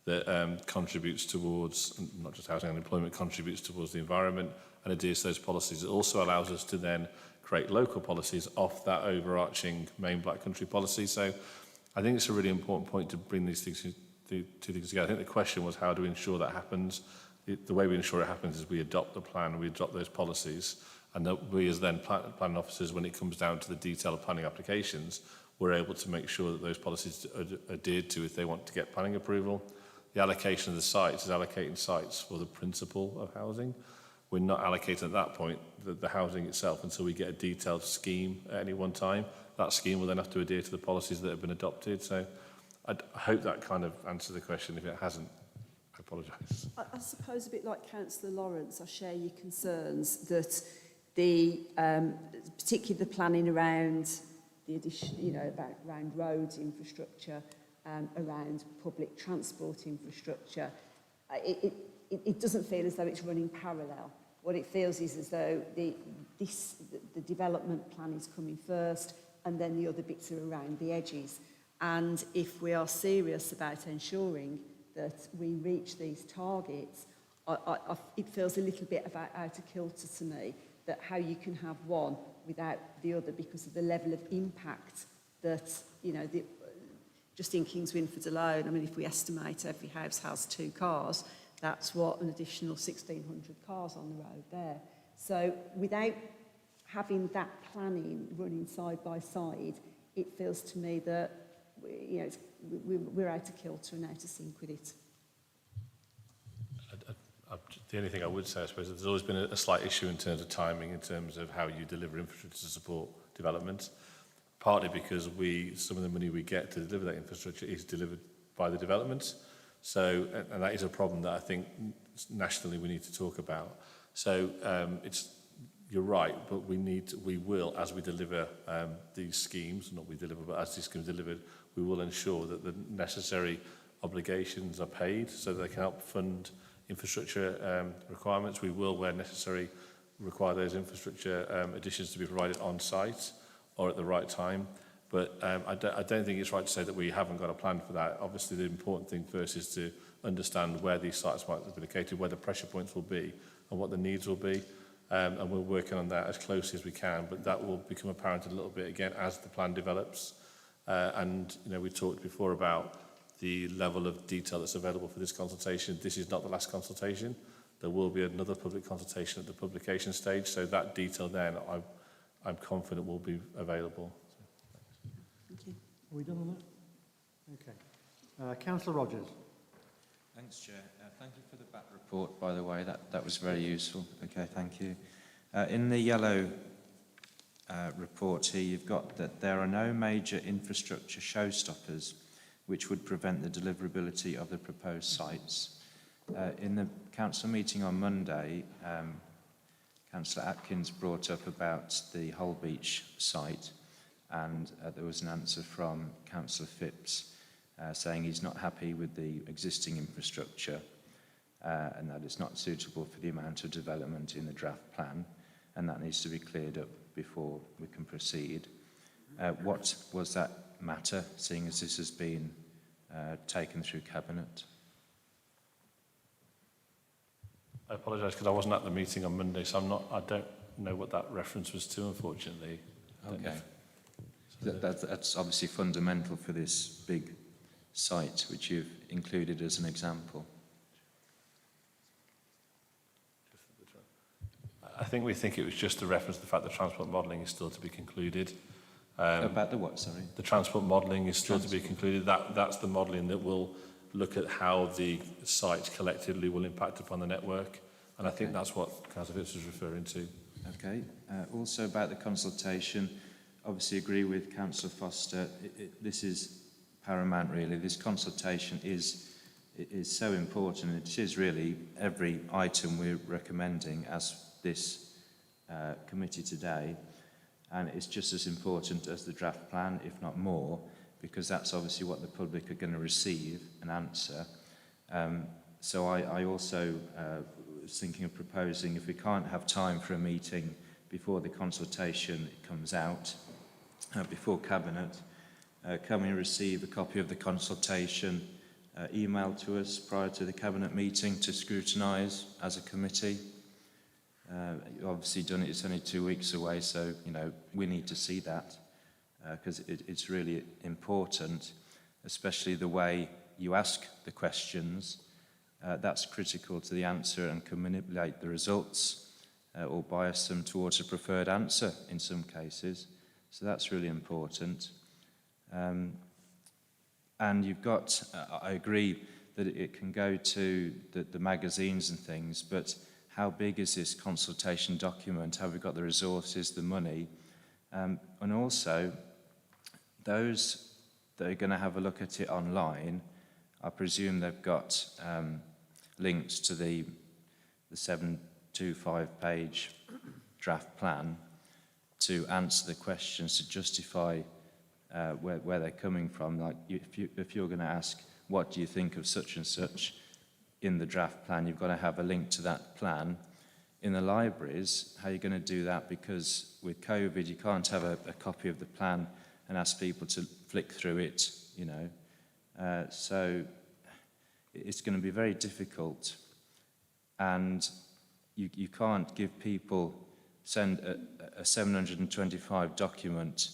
that contributes towards, not just housing and employment, contributes towards the environment and adheres to those policies. It also allows us to then create local policies off that overarching main Black Country policy. So I think it's a really important point to bring these things, two things together. I think the question was how do we ensure that happens? The way we ensure it happens is we adopt the plan, we adopt those policies, and that we as then planning officers, when it comes down to the detail of planning applications, we're able to make sure that those policies are adhered to if they want to get planning approval. The allocation of the sites is allocating sites for the principle of housing. We're not allocating at that point the housing itself until we get a detailed scheme at any one time. That scheme will then have to adhere to the policies that have been adopted. So I hope that kind of answers the question. If it hasn't, I apologise. I suppose a bit like Councillor Lawrence, I share your concerns that the, particularly the planning around the addition, around roads infrastructure, around public transport infrastructure, it doesn't feel as though it's running parallel. What it feels is as though the development plan is coming first and then the other bits are around the edges. And if we are serious about ensuring that we reach these targets, it feels a little bit about out of kilter to me, that how you can have one without the other because of the level of impact that, just in Kings Winford alone, I mean, if we estimate every house has 2 cars, that's what, an additional 1,600 cars on the road there. So without having that planning running side by side, it feels to me that, we're out of kilter and out of sync with it. The only thing I would say, I suppose, there's always been a slight issue in terms of timing, in terms of how you deliver infrastructure to support development. Partly because some of the money we get to deliver that infrastructure is delivered by the development. So, and that is a problem that I think nationally we need to talk about. So you're right, but we will, as we deliver these schemes, not we deliver, but as these schemes are delivered, we will ensure that the necessary obligations are paid so that they can help fund infrastructure requirements. We will, where necessary, require those infrastructure additions to be provided on site or at the right time. But I don't think it's right to say that we haven't got a plan for that. Obviously, the important thing first is to understand where these sites might be located, where the pressure points will be, and what the needs will be. And we're working on that as closely as we can, but that will become apparent a little bit again as the plan develops. And we talked before about the level of detail that's available for this consultation. This is not the last consultation. There will be another public consultation at the publication stage, so that detail then I'm confident will be available. Thank you. Are we done on that? Okay. Councillor Rogers. Thanks, Chair. Thank you for the back report, by the way. That was very useful. Okay, thank you. In the yellow report here, you've got that there are no major infrastructure showstoppers which would prevent the deliverability of the proposed sites. In the council meeting on Monday, Councillor Atkins brought up about the Holbeach site, and there was an answer from Councillor Phipps saying he's not happy with the existing infrastructure and that it's not suitable for the amount of development in the draft plan, and that needs to be cleared up before we can proceed. What was that matter, seeing as this has been taken through Cabinet? I apologise because I wasn't at the meeting on Monday, so I don't know what that reference was to, unfortunately. Okay. That's obviously fundamental for this big site, which you've included as an example. I think we think it was just a reference to the fact that transport modelling is still to be concluded. About the what, sorry? The transport modelling is still to be concluded. That's the modelling that will look at how the sites collectively will impact upon the network. And I think that's what Councillor Phipps was referring to. Okay. Also about the consultation, obviously agree with Councillor Foster. This is paramount, really. This consultation is so important. It is really every item we're recommending as this committee today, and it's just as important as the draft plan, if not more, because that's obviously what the public are going to receive and answer. So I also was thinking of proposing, if we can't have time for a meeting before the consultation comes out, before Cabinet, can we receive a copy of the consultation emailed to us prior to the Cabinet meeting to scrutinise as a committee? You've obviously done it, it's only 2 weeks away, so we need to see that because it's really important, especially the way you ask the questions. That's critical to the answer and can manipulate the results or bias them towards a preferred answer in some cases. So that's really important. And you've got, I agree that it can go to the magazines and things, but how big is this consultation document? Have we got the resources, the money? And also, those that are going to have a look at it online, I presume they've got links to the 725-page draft plan to answer the questions, to justify where they're coming from. Like if you're going to ask, what do you think of such and such in the draft plan, you've got to have a link to that plan. In the libraries, how are you going to do that? Because with COVID, you can't have a copy of the plan and ask people to flick through it, so it's going to be very difficult. And you can't give people, send a 725 document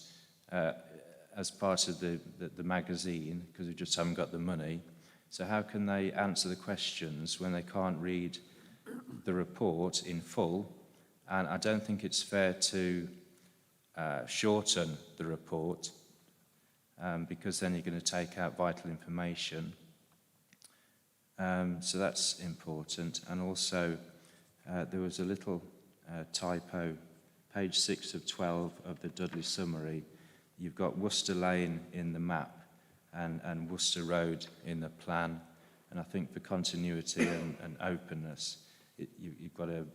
as part of the magazine because we just haven't got the money. So how can they answer the questions when they can't read the report in full? And I don't think it's fair to shorten the report because then you're going to take out vital information. So that's important. And also, there was a little typo, page 6 of 12 of the Dudley summary. You've got Worcester Lane in the map and Worcester Road in the plan. And I think for continuity and openness, you've got to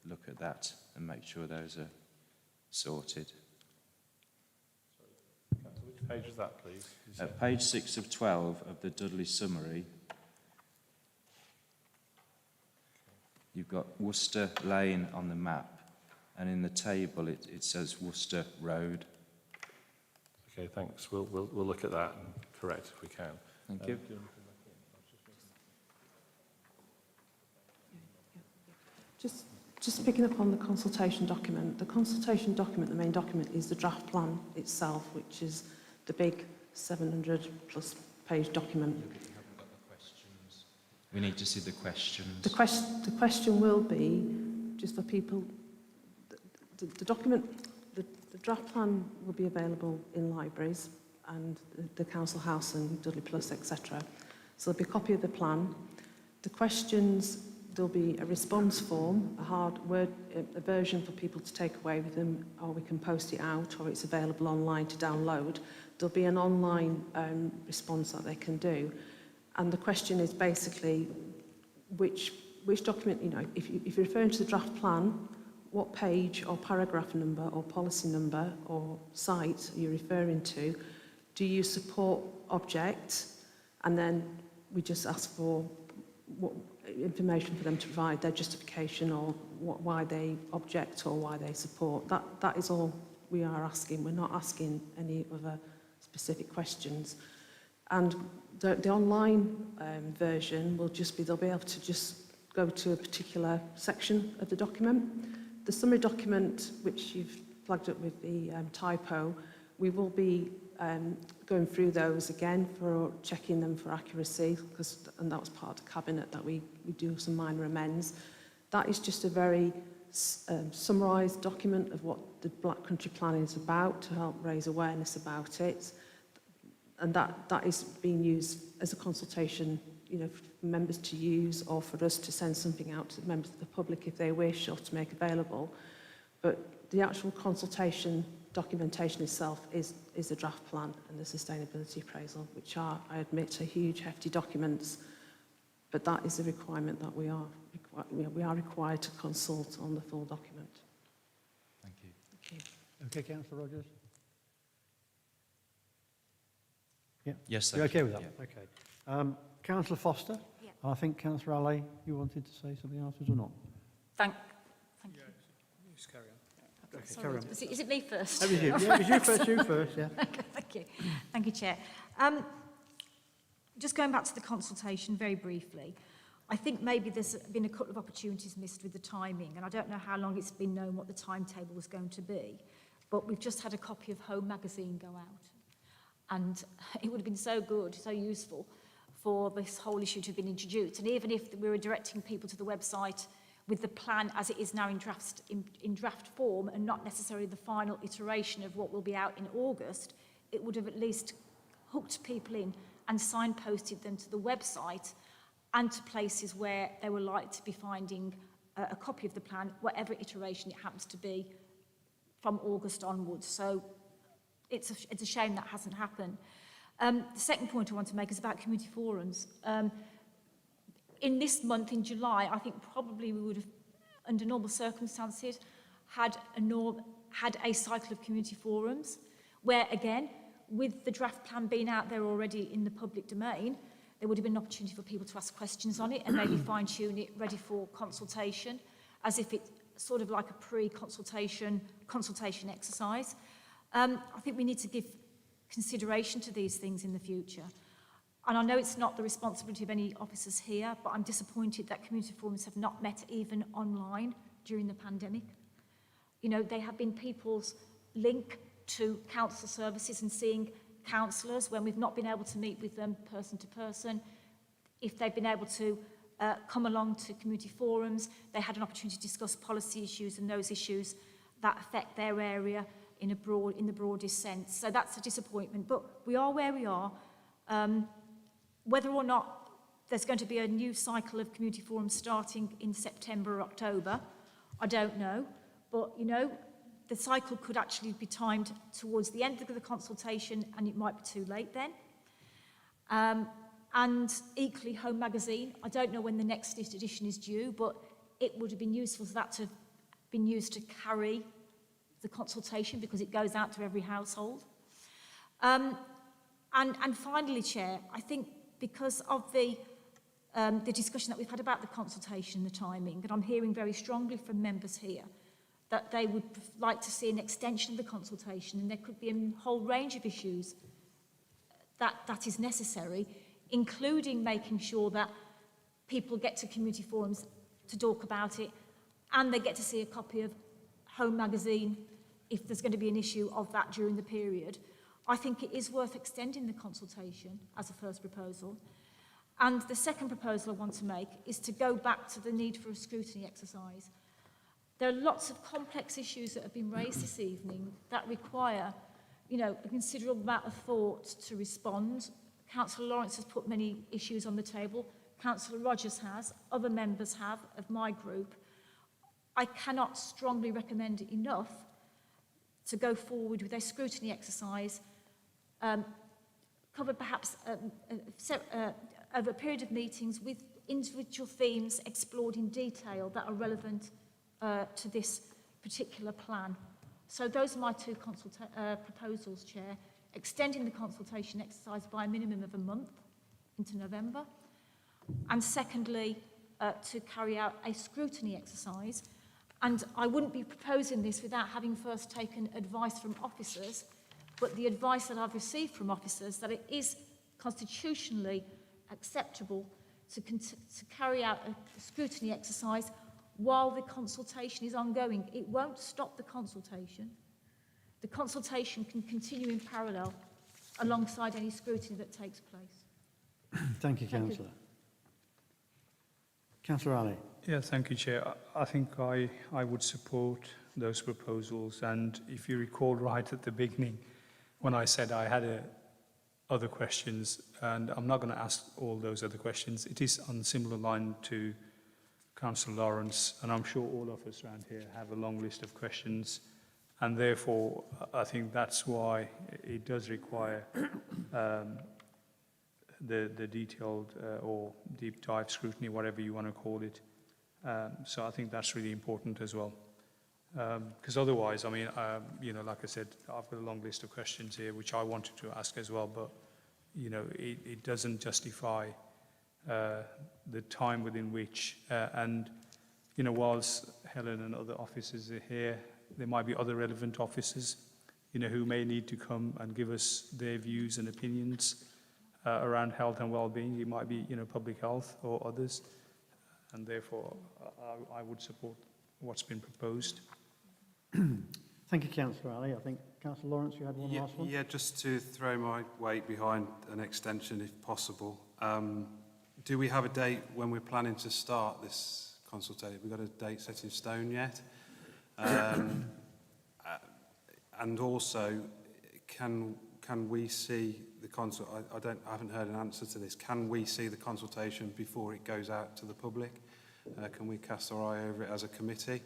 look at that and make sure those are sorted. Which page is that, please? Page 6 of 12 of the Dudley summary. You've got Worcester Lane on the map, and in the table it says Worcester Road. Okay, thanks. We'll look at that and correct if we can. Thank you. Just picking up on the consultation document. The consultation document, the main document, is the draft plan itself, which is the big 700+ page document. You haven't got the questions. We need to see the questions. The question will be, just for people, the document, the draft plan will be available in libraries and the council house and Dudley Plus, etc. So there'll be a copy of the plan. The questions there'll be a response form, a hard word, a version for people to take away with them, or we can post it out, or it's available online to download. There'll be an online response that they can do. And the question is basically which document, you know, if you're referring to the draft plan, what page or paragraph number or policy number or site are you referring to? Do you support object? And then we just ask for what information for them to provide, their justification or why they object or why they support. That is all we are asking. We're not asking any other specific questions. And the online version will just be, they'll be able to just go to a particular section of the document. The summary document, which you've flagged up with the typo, we will be going through those again for checking them for accuracy, and that was part of the cabinet that we do some minor amends. That is just a very summarised document of what the Black Country Plan is about to help raise awareness about it, and that is being used as a consultation, you know, for members to use or for us to send something out to the members of the public if they wish or to make available. But the actual consultation documentation itself is the draft plan and the sustainability appraisal, which are, I admit, are huge, hefty documents, but that is a requirement that we are required to consult on the full document. Thank you. Thank you. Okay, Councillor Rogers? Yeah. Yes, You're okay with that? Yeah. Okay. Councillor Foster? Yeah. And I think Councillor Alley, you wanted to say something afterwards or not? Thank you. Just carry on. Okay, Sorry, carry on. is it me first? That was you. Yeah, it was you first, you first, yeah. Okay, thank you. Thank you, Chair. Just going back to the consultation very briefly, I think maybe there's been a couple of opportunities missed with the timing, and I don't know how long it's been known what the timetable was going to be, but we've just had a copy of Home magazine go out, and it would have been so good, so useful for this whole issue to have been introduced. And even if we were directing people to the website with the plan as it is now in draft form and not necessarily the final iteration of what will be out in August, it would have at least hooked people in and signposted them to the website and to places where they were likely to be finding a copy of the plan, whatever iteration it happens to be, from August onwards. So it's a shame that hasn't happened. The second point I want to make is about community forums. In this month, in July, I think probably we would have, under normal circumstances, had a cycle of community forums where, again, with the draft plan being out there already in the public domain, there would have been an opportunity for people to ask questions on it and maybe fine-tune it ready for consultation, as if it's sort of like a pre-consultation exercise. I think we need to give consideration to these things in the future. And I know it's not the responsibility of any officers here, but I'm disappointed that community forums have not met even online during the pandemic. You know, they have been people's link to council services and seeing councillors when we've not been able to meet with them person to person. If they've been able to come along to community forums, they had an opportunity to discuss policy issues and those issues that affect their area in the broadest sense. So that's a disappointment, but we are where we are. Whether or not there's going to be a new cycle of community forums starting in September or October, I don't know. But, you know, the cycle could actually be timed towards the end of the consultation and it might be too late then. And equally, Home magazine, I don't know when the next edition is due, but it would have been useful for that to have been used to carry the consultation because it goes out to every household. And finally, Chair, I think because of the discussion that we've had about the consultation and the timing, and I'm hearing very strongly from members here that they would like to see an extension of the consultation, and there could be a whole range of issues that is necessary, including making sure that people get to community forums to talk about it, and they get to see a copy of Home magazine if there's going to be an issue of that during the period. I think it is worth extending the consultation as a first proposal. And the second proposal I want to make is to go back to the need for a scrutiny exercise. There are lots of complex issues that have been raised this evening that require, you know, a considerable amount of thought to respond. Councillor Lawrence has put many issues on the table. Councillor Rogers has, other members have of my group, I cannot strongly recommend it enough to go forward with a scrutiny exercise covered perhaps over a period of meetings with individual themes explored in detail that are relevant to this particular plan. So those are my two proposals, Chair. Extending the consultation exercise by a minimum of a month into November. And secondly, to carry out a scrutiny exercise. And I wouldn't be proposing this without having first taken advice from officers, but the advice that I've received from officers that it is constitutionally acceptable to carry out a scrutiny exercise while the consultation is ongoing. It won't stop the consultation. The consultation can continue in parallel alongside any scrutiny that takes place. Thank you, Councillor. Councillor Ali. Yeah, thank you, Chair. I think I would support those proposals. And if you recall right at the beginning, when I said I had other questions, and I'm not going to ask all those other questions, it is on a similar line to Councillor Lawrence, and I'm sure all of us around here have a long list of questions, and therefore I think that's why it does require the detailed or deep dive scrutiny, whatever you want to call it. So I think that's really important as well. Because otherwise, I mean, you know, like I said, I've got a long list of questions here which I wanted to ask as well, but, you know, it doesn't justify the time within which, and, you know, whilst Helen and other officers are here, there might be other relevant officers, you know, who may need to come and give us their views and opinions around health and well-being. It might be, you know, public health or others, and therefore I would support what's been proposed. Thank you, Councillor Ali. I think, Councillor Lawrence, you had one last one? Yeah, just to throw my weight behind an extension if possible. Do we have a date when we're planning to start this consultation? Have we got a date set in stone yet? And also, can we see the I haven't heard an answer to this. Can we see the consultation before it goes out to the public? Can we cast our eye over it as a committee?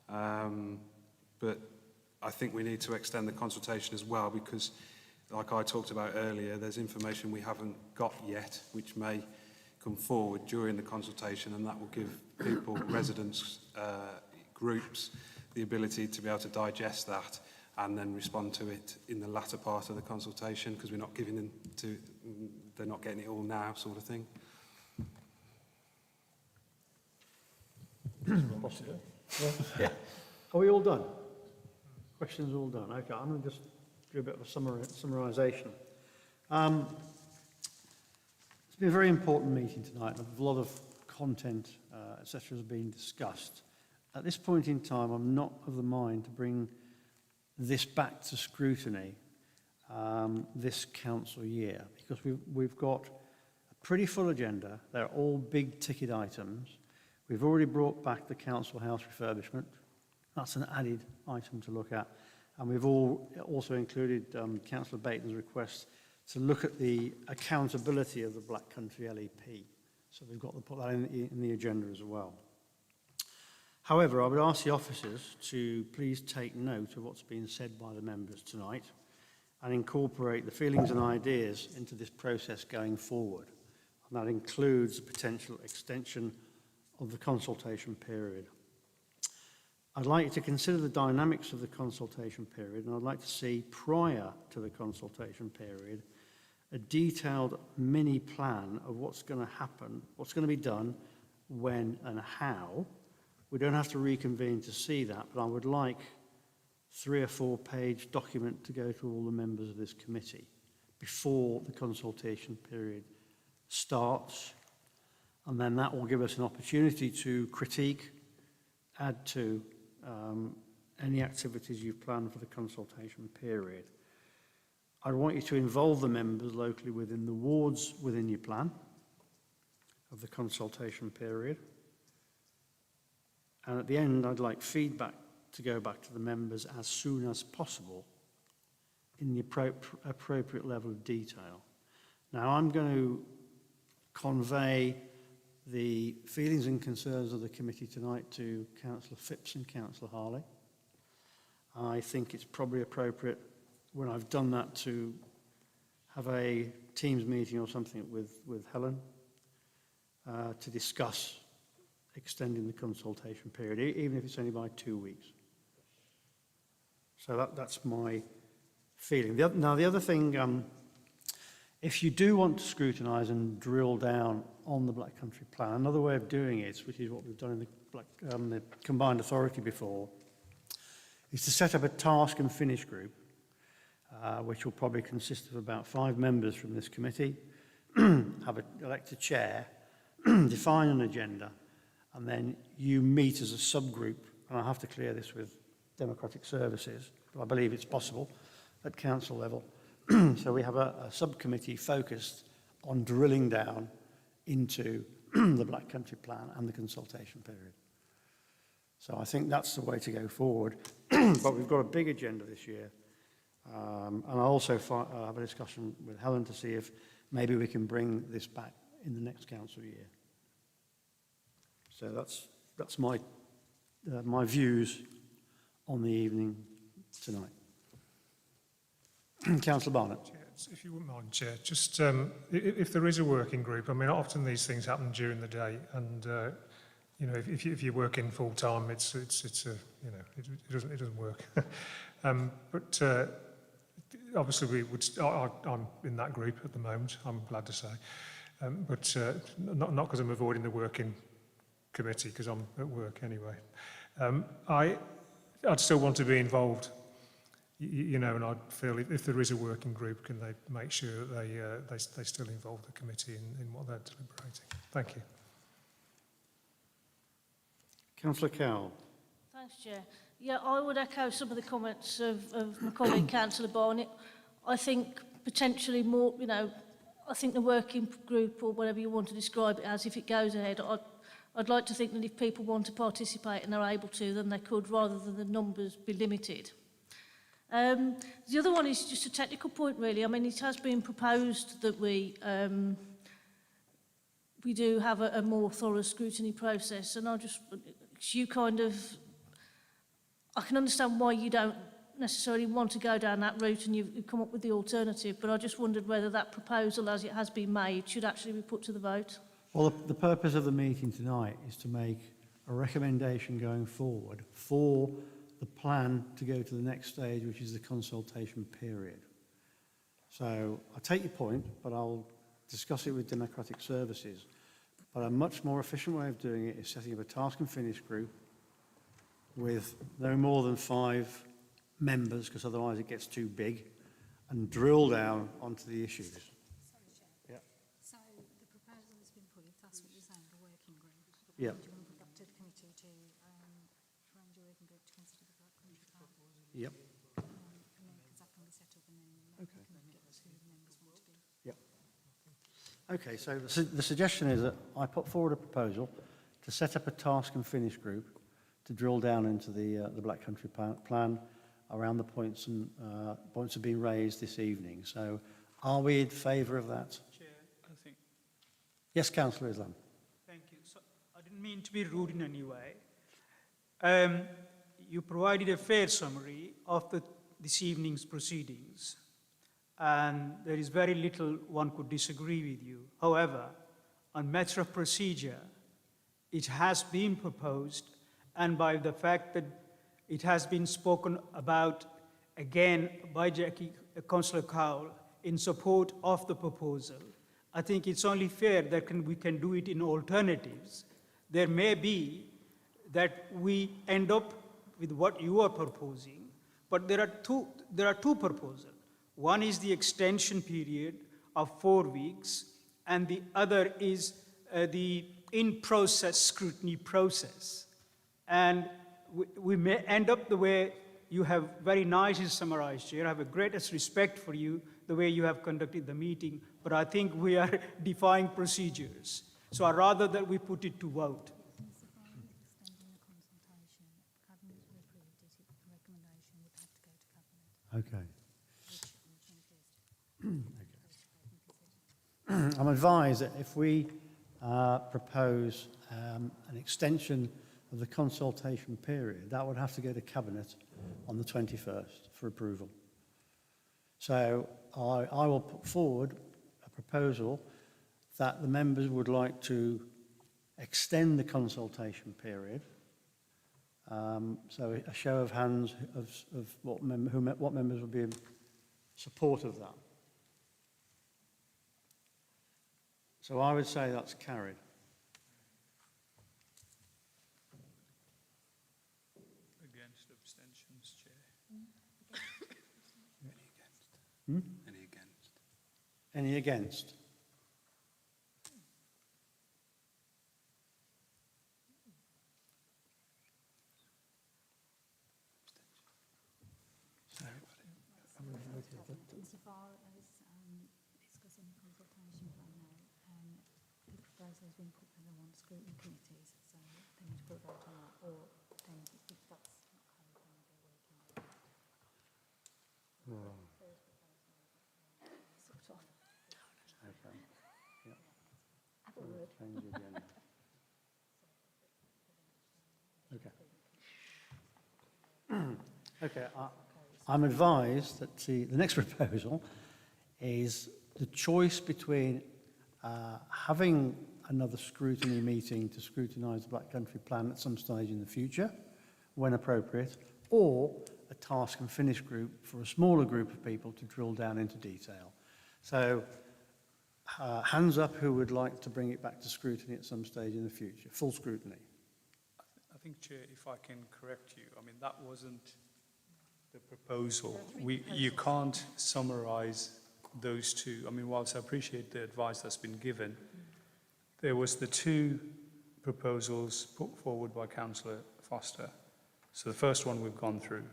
But I think we need to extend the consultation as well, because like I talked about earlier, there's information we haven't got yet which may come forward during the consultation, and that will give people, residents, groups, the ability to be able to digest that and then respond to it in the latter part of the consultation, because we're not giving them to, they're not getting it all now, sort of thing. Possible. Yeah. Are we all done? Questions all done? Okay, I'm going to just do a bit of a summarisation. It's been a very important meeting tonight. A lot of content, etc., has been discussed. At this point in time, I'm not of the mind to bring this back to scrutiny this council year, because we've got a pretty full agenda. They're all big ticket items. We've already brought back the council house refurbishment. That's an added item to look at. And we've also included Councillor Baton's request to look at the accountability of the Black Country LEP. So we've got to put that in the agenda as well. However, I would ask the officers to please take note of what's been said by the members tonight and incorporate the feelings and ideas into this process going forward. And that includes the potential extension of the consultation period. I'd like you to consider the dynamics of the consultation period, and I'd like to see, prior to the consultation period, a detailed mini plan of what's going to happen, what's going to be done, when and how. We don't have to reconvene to see that, but I would like 3 or 4 page document to go to all the members of this committee before the consultation period starts, and then that will give us an opportunity to critique, add to any activities you've planned for the consultation period. I want you to involve the members locally within the wards within your plan of the consultation period. And at the end, I'd like feedback to go back to the members as soon as possible in the appropriate level of detail. Now, I'm going to convey the feelings and concerns of the committee tonight to Councillor Phipps and Councillor Harley. I think it's probably appropriate when I've done that to have a Teams meeting or something with Helen to discuss extending the consultation period, even if it's only by 2 weeks. So that's my feeling. Now, the other thing, if you do want to scrutinise and drill down on the Black Country Plan, another way of doing it, which is what we've done in the Combined Authority before, is to set up a task and finish group, which will probably consist of about 5 members from this committee, elect a chair, define an agenda, and then you meet as a subgroup, and I have to clear this with Democratic Services, but I believe it's possible at council level. So we have a subcommittee focused on drilling down into the Black Country Plan and the consultation period. So I think that's the way to go forward. But we've got a big agenda this year. And I'll also have a discussion with Helen to see if maybe we can bring this back in the next council year. So that's my views on the evening tonight. Councillor Barnett. If you wouldn't mind, Chair, just if there is a working group, I mean, often these things happen during the day, and you know, if you're working full time, it's a you know, it doesn't work. But obviously we would. I'm in that group at the moment. I'm glad to say, but not because I'm avoiding the working committee, because I'm at work anyway. I'd still want to be involved. You know, and I'd feel if there is a working group, can they make sure that they still involve the committee in what they're deliberating? Thank you. Councillor Cowell. Thanks, Chair. Yeah, I would echo some of the comments of my colleague, Councillor Barnett. I think potentially more, you know, I think the working group, or whatever you want to describe it as, if it goes ahead, I'd like to think that if people want to participate and they're able to, then they could, rather than the numbers be limited. The other one is just a technical point, really. I mean, it has been proposed that we do have a more thorough scrutiny process, and I can understand why you don't necessarily want to go down that route, and you've come up with the alternative, but I just wondered whether that proposal, as it has been made, should actually be put to the vote. Well, the purpose of the meeting tonight is to make a recommendation going forward for the plan to go to the next stage, which is the consultation period. So I take your point, but I'll discuss it with Democratic Services. But a much more efficient way of doing it is setting up a task and finish group with no more than 5 members, because otherwise it gets too big, and drill down onto the issues. Sorry, Chair. Yeah. So the proposal has been put, if that's what you're saying, the working group. Yeah. Do you want to put that to the committee to arrange a working group to consider the Black Country Plan? Yep. And then because that can be set up, and then we can get who the members want to be. Yep. Okay, so the suggestion is that I put forward a proposal to set up a task and finish group to drill down into the Black Country Plan around the points have been raised this evening. So are we in favour of that? Chair, I think. Yes, Councillor Islam. Thank you. So I didn't mean to be rude in any way. You provided a fair summary of this evening's proceedings, and there is very little one could disagree with you. However, on matter of procedure, it has been proposed, and by the fact that it has been spoken about again by Councillor Cowell in support of the proposal, I think it's only fair that we can do it in alternatives. There may be that we end up with what you are proposing, but there are two proposals. One is the extension period of 4 weeks, and the other is the in-process scrutiny process. And we may end up the way you have very nicely summarized here. I have the greatest respect for you, the way you have conducted the meeting, but I think we are defying procedures. So I'd rather that we put it to vote. Okay. I'm advised that if we propose an extension of the consultation period, that would have to go to Cabinet on the 21st for approval. So I will put forward a proposal that the members would like to extend the consultation period. So a show of hands of what members would be in support of that. So I would say that's carried. Against abstentions, Chair. Hmm? Any against? Any against? Insofar as discussing the consultation plan now, the proposal has been put by the one scrutiny committees, so they need to put a vote on that, or then if that's not carried, then they're working on it. Sort of. Okay. Yeah. Have a word. Change the agenda. Okay. Okay. I'm advised that the next proposal is the choice between having another scrutiny meeting to scrutinise the Black Country Plan at some stage in the future, when appropriate, or a task and finish group for a smaller group of people to drill down into detail. So, hands up who would like to bring it back to scrutiny at some stage in the future, full scrutiny. I think, Chair, if I can correct you, I mean, that wasn't the proposal. You can't summarise those two. I mean, whilst I appreciate the advice that's been given, there was the two proposals put forward by Councillor Foster. So the first one we've gone through.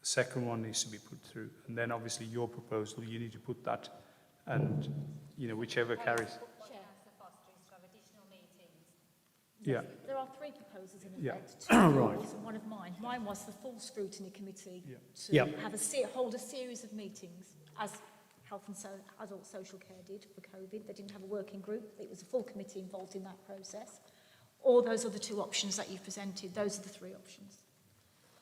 The second one needs to be put through. And then obviously your proposal, you need to put that and, you know, whichever carries. Yeah. There are three proposals in Yeah. effect. Two of Right. yours and one of mine. Mine was the full scrutiny committee to Yeah. have hold a series of meetings, as Health and Adult Social Care did for COVID. They didn't have a working group. It was a full committee involved in that process. Or those are the two options that you've presented. Those are the three options.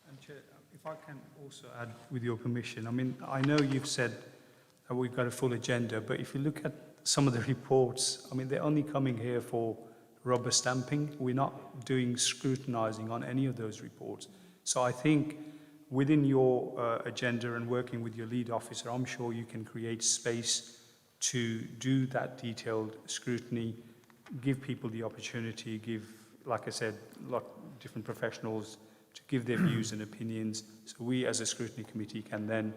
And Chair, if I can also add, with your permission, I mean, I know you've said that we've got a full agenda, but if you look at some of the reports, I mean, they're only coming here for rubber stamping. We're not doing scrutinising on any of those reports. So I think within your agenda and working with your lead officer, I'm sure you can create space to do that detailed scrutiny, give people the opportunity, give, like I said, different professionals to give their views and opinions. So we as a scrutiny committee can then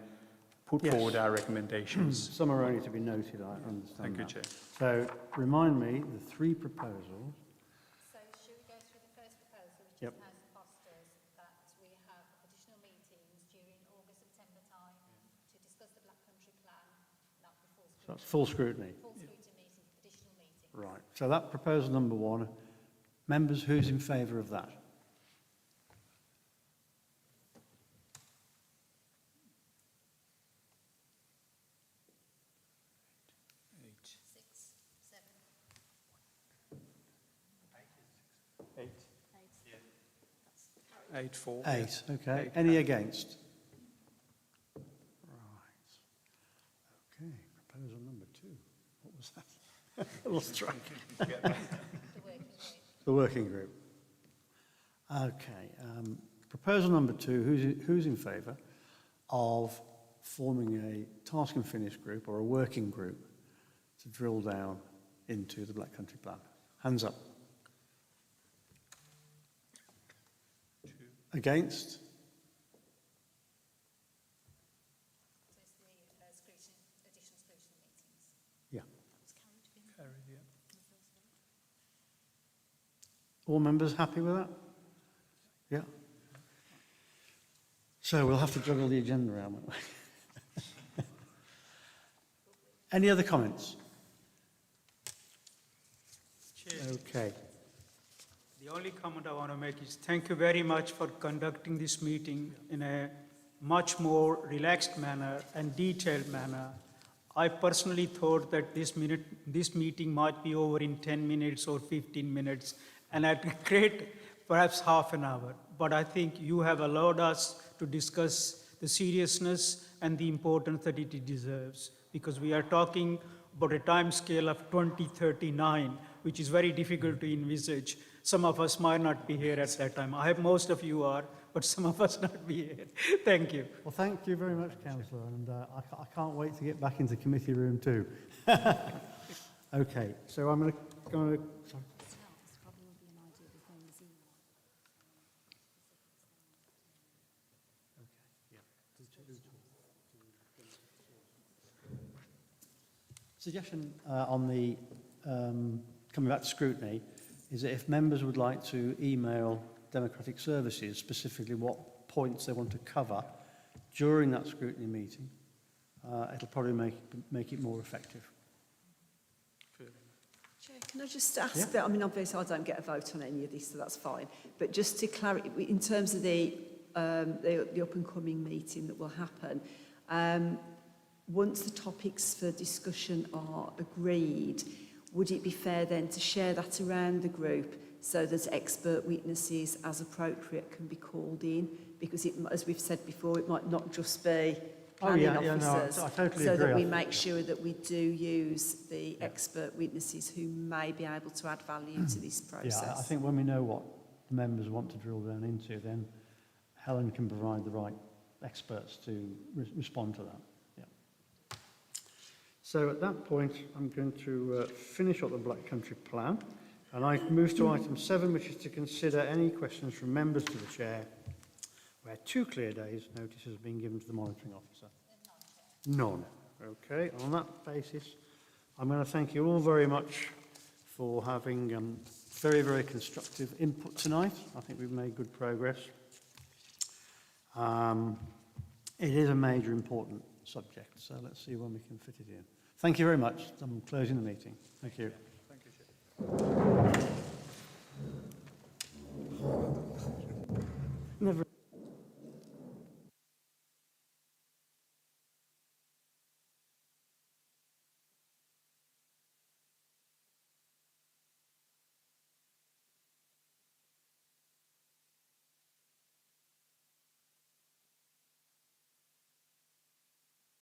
put forward our recommendations. Some are only to be noted, I understand. Thank you, that. Chair. So, remind me, the three proposals. So should we go through the first proposal, which Yep. is Councillor Foster's, that we have additional meetings during August, September time to discuss the Black Country Plan, not before So that's full scrutiny. full scrutiny meetings, additional meetings. Right. So that proposal number one. Members, who's in favour of that? Six, seven. 8-4. 8, okay. Eight. Any against? Right. Okay, proposal number 2. What was that? I lost track. The working group. Okay, proposal number 2, who's in favour of forming a task and finish group or a working group to drill down into the Black Country Plan? Hands up. Against? So it's the scrutiny, additional scrutiny meetings. Yeah. Carried, yeah. All members happy with that? Yeah. So we'll have to juggle the agenda around, won't we? Any other comments? Chair, Okay. the only comment I want to make is thank you very much for conducting this meeting in a much more relaxed manner and detailed manner. I personally thought that this meeting might be over in 10 minutes or 15 minutes, and I'd create perhaps half an hour. But I think you have allowed us to discuss the seriousness and the importance that it deserves, because we are talking about a time scale of 2039, which is very difficult to envisage. Some of us might not be here at that time. I hope most of you are, but some of us not be here. Thank you. Well, thank you very much, Councillor, and I can't wait to get back into committee room too. Okay, so I'm going to sorry. Suggestion on the coming back to scrutiny is that if members would like to email Democratic Services specifically what points they want to cover during that scrutiny meeting, it'll probably make it more effective. Chair, can I just ask that? I mean, obviously I don't get a vote on any of this, so that's fine. But just to clarify, in terms of the up and coming meeting that will happen, once the topics for discussion are agreed, would it be fair then to share that around the group so that expert witnesses, as appropriate, can be called in? Because, as we've said before, it might not just be planning officers. I totally so agree. that we make sure that we do use the expert witnesses who may be able to add value to this process. Yeah, I think when we know what the members want to drill down into, then Helen can provide the right experts to respond to that. So at that point, I'm going to finish up the Black Country Plan, and I move to item 7, which is to consider any questions from members to the Chair, where 2 clear days notice has been given to the monitoring officer. None. Okay, on that basis, I'm going to thank you all very much for having very, very constructive input tonight. I think we've made good progress. It is a major important subject, so let's see when we can fit it in. Thank you very much. I'm closing the meeting. Thank you. Thank you, Chair. Never.